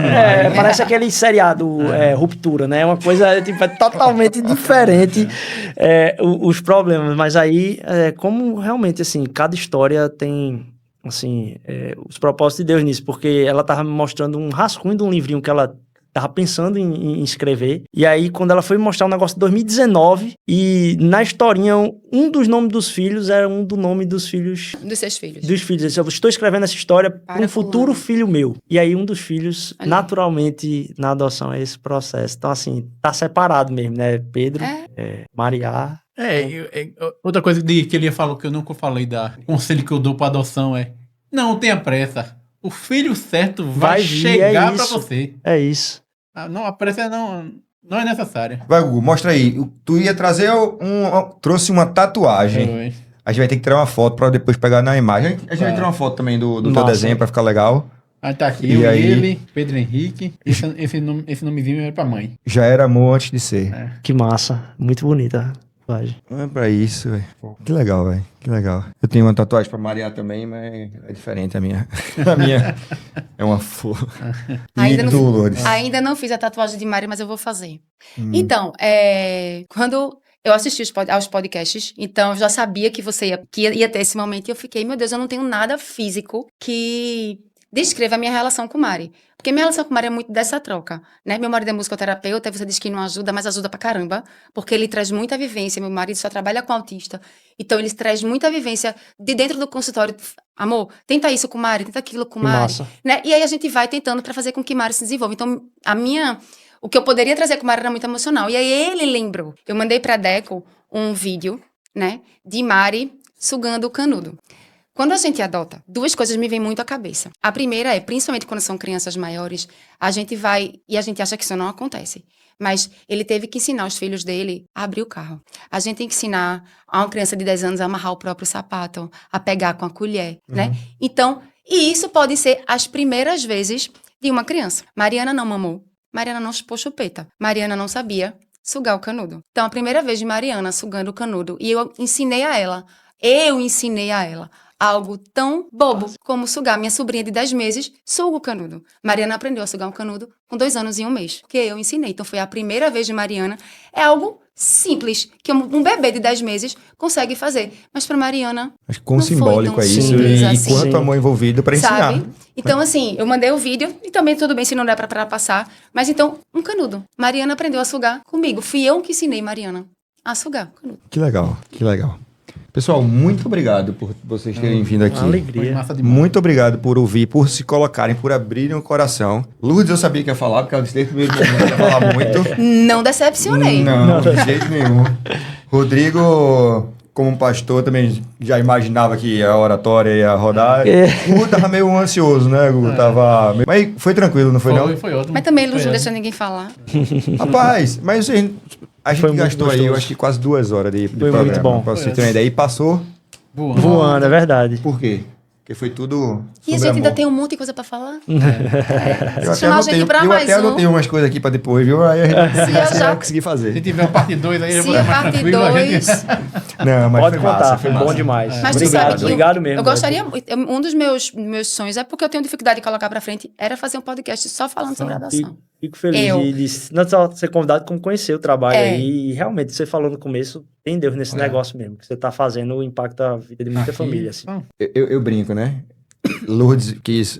Speaker 5: Parece aquele seriado Ruptura, né? É uma coisa tipo, totalmente diferente os problemas. Mas aí, como realmente, assim, cada história tem, assim, os propósitos de Deus nisso. Porque ela tava me mostrando um rascunho de um livrinho que ela tava pensando em escrever. E aí, quando ela foi me mostrar um negócio de 2019, e na historinha, um dos nomes dos filhos era um do nome dos filhos...
Speaker 4: dos seus filhos.
Speaker 5: Dos filhos. Ele disse, eu estou escrevendo essa história para um futuro
Speaker 4: fulano.
Speaker 5: filho meu. E aí um dos filhos,
Speaker 4: Ali.
Speaker 5: naturalmente, na adoção é esse processo. Então, assim, tá separado mesmo, né? Pedro, Mariá.
Speaker 3: Outra coisa que ele falou que eu nunca falei o conselho que eu dou pra adoção não tenha pressa. O filho certo vai
Speaker 5: vir,
Speaker 3: chegar pra
Speaker 5: isso.
Speaker 3: você.
Speaker 5: É isso.
Speaker 3: Não, a pressa não é necessária.
Speaker 1: Vai, Gugu, mostra aí. Tu ia trazer trouxe uma tatuagem.
Speaker 3: Foi.
Speaker 1: A gente vai ter que tirar uma foto pra depois pegar na imagem. A gente vai tirar uma foto também do teu
Speaker 5: Massa.
Speaker 1: desenho pra ficar legal.
Speaker 3: Aí tá aqui,
Speaker 1: E aí?
Speaker 3: ele, Pedro Henrique. Esse nomezinho é pra mãe.
Speaker 1: Já era amor antes de ser.
Speaker 5: Que massa. Muito bonita. Vai.
Speaker 1: Não é pra isso, velho. Que legal, velho. Que legal. Eu tenho uma tatuagem pra Maria também, mas é diferente a minha. A minha é uma flor.
Speaker 4: Ainda não-
Speaker 1: Dolores.
Speaker 4: Ainda não fiz a tatuagem de Mari, mas eu vou fazer. Então, quando eu assisti aos podcasts, então eu já sabia que ia ter esse momento, e eu fiquei, meu Deus, eu não tenho nada físico que descreva a minha relação com Mari. Porque minha relação com Mari é muito dessa troca, né? Meu marido é musicoterapeuta, você diz que não ajuda, mas ajuda pra caramba, porque ele traz muita vivência, meu marido só trabalha com autista, então ele traz muita vivência de dentro do consultório. Amor, tenta isso com Mari, tenta aquilo com
Speaker 5: Que
Speaker 4: Mari,
Speaker 5: massa.
Speaker 4: né? E aí a gente vai tentando pra fazer com que Mari se desenvolva. Então, o que eu poderia trazer com Mari era muito emocional. E aí ele lembrou. Eu mandei pra Deco um vídeo, né, de Mari sugando o canudo. Quando a gente adota, 2 coisas me vêm muito à cabeça. A primeira principalmente quando são crianças maiores, a gente vai, e a gente acha que isso não acontece, mas ele teve que ensinar os filhos dele a abrir o carro. A gente tem que ensinar a uma criança de 10 anos a amarrar o próprio sapato, a pegar com a colher, né? Então, e isso pode ser as primeiras vezes de uma criança. Mariana não mamou, Mariana não chupou chupeta, Mariana não sabia sugar o canudo. Então, a primeira vez de Mariana sugando o canudo, e eu ensinei a ela algo tão bobo como sugar. Minha sobrinha de 10 meses suga o canudo. Mariana aprendeu a sugar um canudo com 2 anos e 1 mês, que eu ensinei. Então foi a primeira vez de Mariana. É algo simples, que um bebê de 10 meses consegue fazer. Mas para Mariana,
Speaker 1: Acho que quão
Speaker 4: não foi
Speaker 1: simbólico
Speaker 4: tão
Speaker 1: é isso.
Speaker 4: simples
Speaker 1: E
Speaker 4: assim.
Speaker 1: quanto amor envolvido pra ensinar.
Speaker 4: Sabe? Então, assim, eu mandei o vídeo, e também tudo bem se não der pra passar, mas então, um canudo. Mariana aprendeu a sugar comigo. Fui eu que ensinei Mariana a sugar o canudo.
Speaker 1: Que legal, que legal. Pessoal, muito obrigado por vocês terem vindo aqui.
Speaker 5: Uma
Speaker 3: Foi
Speaker 5: alegria.
Speaker 3: massa demais.
Speaker 1: Muito obrigado por ouvir, por se colocarem, por abrirem o coração. Lourdes, eu sabia que ia falar, porque ela disse desde o primeiro momento que ia falar muito.
Speaker 4: Não decepcionei.
Speaker 1: Não, de jeito nenhum. Rodrigo, como pastor, também já imaginava que a oratória ia rodar. O Gu tava meio ansioso, né, Gu? Mas foi tranquilo, não foi, não?
Speaker 3: Foi ótimo.
Speaker 4: Mas também Luz
Speaker 3: Foi
Speaker 4: não
Speaker 3: ótimo.
Speaker 4: deixou ninguém falar.
Speaker 1: Rapaz, mas assim, a gente
Speaker 5: Foi muito
Speaker 1: gastou aí, eu
Speaker 5: gostoso.
Speaker 1: acho que quase 2 horas de
Speaker 5: Foi
Speaker 1: programa.
Speaker 5: muito bom.
Speaker 1: Pra vocês terem uma ideia. E passou,
Speaker 3: Voando.
Speaker 5: Voando, é verdade.
Speaker 1: por quê? Porque foi tudo
Speaker 4: E a
Speaker 1: sobre
Speaker 4: gente ainda
Speaker 1: amor.
Speaker 4: tem um monte de coisa pra falar.
Speaker 1: Eu até
Speaker 4: chamar a gente
Speaker 1: anotei,
Speaker 4: pra
Speaker 1: eu
Speaker 4: mais
Speaker 1: até
Speaker 4: um.
Speaker 1: anotei umas coisas aqui pra depois, viu? Aí a gente
Speaker 4: Se eu
Speaker 1: vai
Speaker 4: já-
Speaker 1: conseguir
Speaker 3: Se
Speaker 1: fazer.
Speaker 3: tiver uma parte 2 aí, eu vou
Speaker 4: Se a
Speaker 3: dar mais
Speaker 4: parte
Speaker 3: tranquilo. A gente...
Speaker 4: 2...
Speaker 1: Não, mas
Speaker 5: Pode
Speaker 1: foi
Speaker 5: contar,
Speaker 1: massa,
Speaker 5: foi
Speaker 1: massa.
Speaker 5: bom demais.
Speaker 4: Mas tu
Speaker 5: Obrigado,
Speaker 4: sabe que
Speaker 5: obrigado mesmo.
Speaker 4: eu gostaria... Um dos meus sonhos é porque eu tenho dificuldade de colocar pra frente, era fazer um podcast só falando sobre adoção.
Speaker 5: Fico feliz
Speaker 4: Eu.
Speaker 5: de não só ser convidado, como conhecer o trabalho
Speaker 4: É.
Speaker 5: aí. E realmente, você falou no começo, tem Deus nesse negócio mesmo. Que você tá fazendo impacta a vida de muita
Speaker 3: Aqui,
Speaker 5: família. Assim.
Speaker 3: então,
Speaker 1: Eu brinco, né? Lourdes quis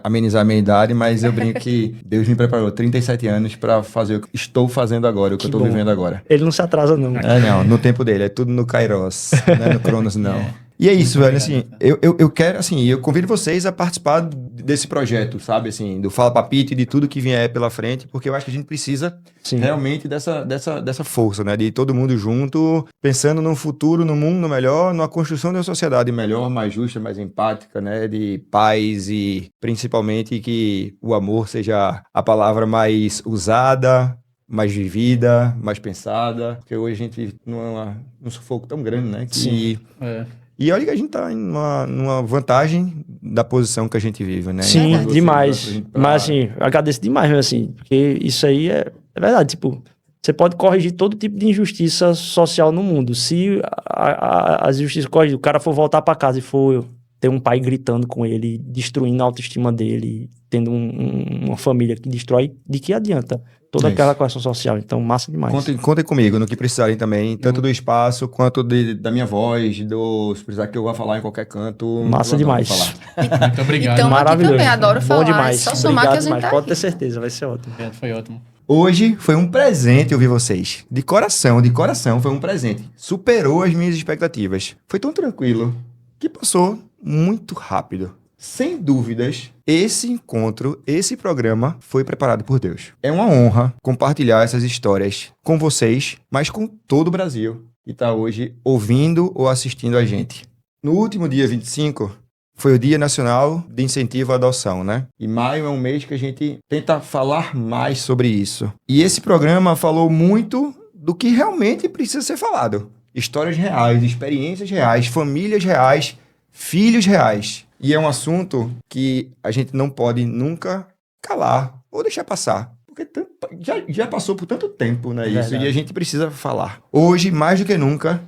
Speaker 1: amenizar a minha idade, mas eu brinco que Deus me preparou 37 anos pra fazer o que estou fazendo agora, o que eu
Speaker 5: Que
Speaker 1: tô
Speaker 5: bom.
Speaker 1: vivendo agora.
Speaker 5: Ele não se atrasa, não.
Speaker 1: Não, no tempo dele, é tudo no Kairos, não é no Cronos, não. E é isso, velho, assim, eu quero, assim, eu convido vocês a participar desse projeto, sabe, assim, do Fala Papito e de tudo que vier pela frente, porque eu acho que a gente precisa
Speaker 5: Sim.
Speaker 1: realmente dessa força, né, de todo mundo junto, pensando num futuro, num mundo melhor, numa construção de uma sociedade melhor, mais justa, mais empática, né, de paz e principalmente que o amor seja a palavra mais usada, mais vivida, mais pensada, porque hoje a gente vive num sufoco tão grande, né, que...
Speaker 5: Sim.
Speaker 3: é.
Speaker 1: E olha que a gente tá numa vantagem da posição que a gente vive, né?
Speaker 5: Sim,
Speaker 1: Quando você
Speaker 5: demais.
Speaker 1: vira pra-
Speaker 5: Mas assim, eu agradeço demais mesmo assim, porque isso aí é verdade, tipo, você pode corrigir todo tipo de injustiça social no mundo. Se as injustiças corrigidas, o cara for voltar pra casa e for ter um pai gritando com ele, destruindo a autoestima dele, tendo uma família que destrói, de que adianta toda
Speaker 1: É
Speaker 5: aquela
Speaker 1: isso.
Speaker 5: coação social? Então, massa demais.
Speaker 1: Contem comigo no que precisarem também, tanto do espaço quanto da minha voz, se precisar que eu vá falar em qualquer canto.
Speaker 5: Massa
Speaker 1: eu adoro
Speaker 5: demais.
Speaker 1: falar.
Speaker 3: Muito obrigado.
Speaker 4: Então,
Speaker 5: Maravilhoso.
Speaker 4: também adoro
Speaker 5: Bom
Speaker 4: falar,
Speaker 5: demais.
Speaker 4: é só somar
Speaker 5: Obrigado
Speaker 4: que a gente
Speaker 5: demais.
Speaker 4: tá
Speaker 5: Pode ter
Speaker 4: aqui.
Speaker 5: certeza, vai ser ótimo.
Speaker 3: Foi ótimo.
Speaker 1: Hoje foi um presente ouvir vocês. De coração, foi um presente. Superou as minhas expectativas. Foi tão tranquilo que passou muito rápido. Sem dúvidas, esse encontro, esse programa foi preparado por Deus. É uma honra compartilhar essas histórias com vocês, mas com todo o Brasil que está hoje ouvindo ou assistindo a gente. No último dia 25, foi o Dia Nacional de Incentivo à Adoção, né? E maio é um mês que a gente tenta falar mais sobre isso. E esse programa falou muito do que realmente precisa ser falado. Histórias reais, experiências reais, famílias reais, filhos reais. E é um assunto que a gente não pode nunca calar ou deixar passar. Porque já passou por tanto tempo, né? Isso,
Speaker 5: Verdade.
Speaker 1: e a gente precisa falar. Hoje, mais do que nunca,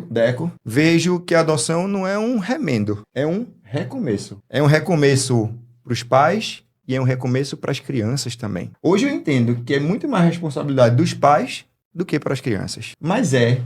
Speaker 1: Deco, vejo que a adoção não é um remendo, é um recomeço. É um recomeço para os pais e é um recomeço para as crianças também. Hoje eu entendo que é muito mais responsabilidade dos pais do que para as crianças. Mas é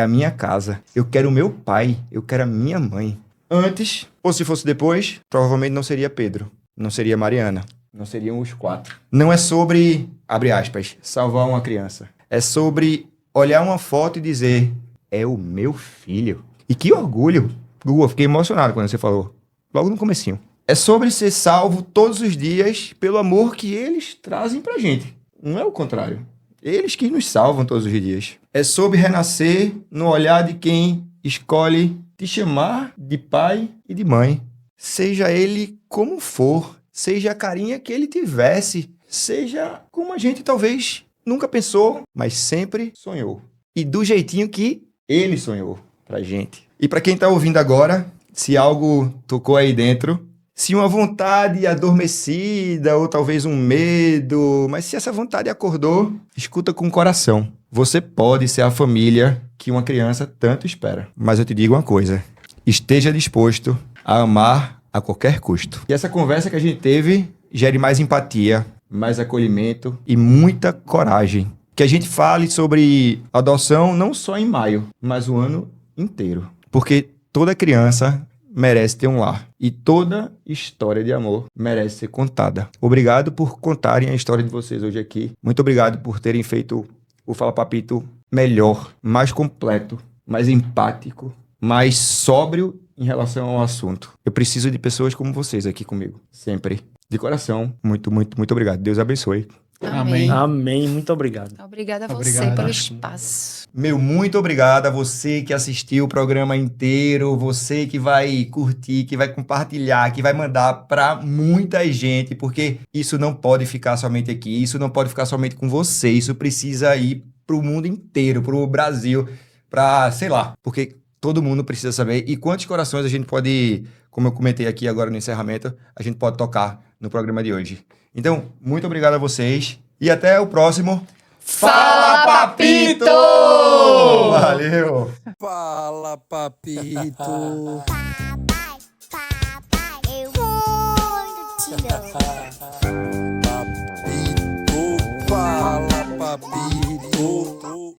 Speaker 1: a minha casa. Eu quero o meu pai, eu quero a minha mãe. Antes, ou se fosse depois, provavelmente não seria Pedro, não seria Mariana, não seriam os 4. Não é sobre, abre aspas, salvar uma criança. É sobre olhar uma foto e dizer, é o meu filho. E que orgulho. Gugu, eu fiquei emocionado quando você falou, logo no comecinho. É sobre ser salvo todos os dias pelo amor que eles trazem pra gente. Não é o contrário. Eles que nos salvam todos os dias. É sobre renascer no olhar de quem escolhe te chamar de pai e de mãe. Seja ele como for, seja a carinha que ele tivesse, seja como a gente talvez nunca pensou, mas sempre sonhou. E do jeitinho que ele sonhou pra gente. E pra quem tá ouvindo agora, se algo tocou aí dentro, se uma vontade adormecida ou talvez um medo, mas se essa vontade acordou, escuta com o coração. Você pode ser a família que uma criança tanto espera. Mas eu te digo uma coisa, esteja disposto a amar a qualquer custo. E essa conversa que a gente teve gere mais empatia, mais acolhimento e muita coragem. Que a gente fale sobre adoção não só em maio, mas o ano inteiro. Porque toda criança merece ter um lar. E toda história de amor merece ser contada. Obrigado por contarem a história de vocês hoje aqui. Muito obrigado por terem feito o Fala Papito melhor, mais completo mais empático, mais sóbrio em relação ao assunto. Eu preciso de pessoas como vocês aqui comigo, sempre. De coração, muito, muito, muito obrigado. Deus abençoe.
Speaker 3: Amém.
Speaker 5: Amém, muito obrigado.
Speaker 4: Obrigada a você
Speaker 3: Obrigado.
Speaker 4: pelo espaço.
Speaker 1: Meu muito obrigado a você que assistiu o programa inteiro, você que vai curtir, que vai compartilhar, que vai mandar para muita gente, porque isso não pode ficar somente aqui, isso não pode ficar somente com você, isso precisa ir pro mundo inteiro, pro Brasil, pra, sei lá, porque todo mundo precisa saber. E quantos corações a gente pode, como eu comentei aqui agora no encerramento, a gente pode tocar no programa de hoje. Então, muito obrigado a vocês e até o próximo
Speaker 4: Fala, Papito!
Speaker 1: Valeu!
Speaker 2: Fala, papito.
Speaker 6: Papai, eu vou te dar.
Speaker 2: Papito, fala, papito.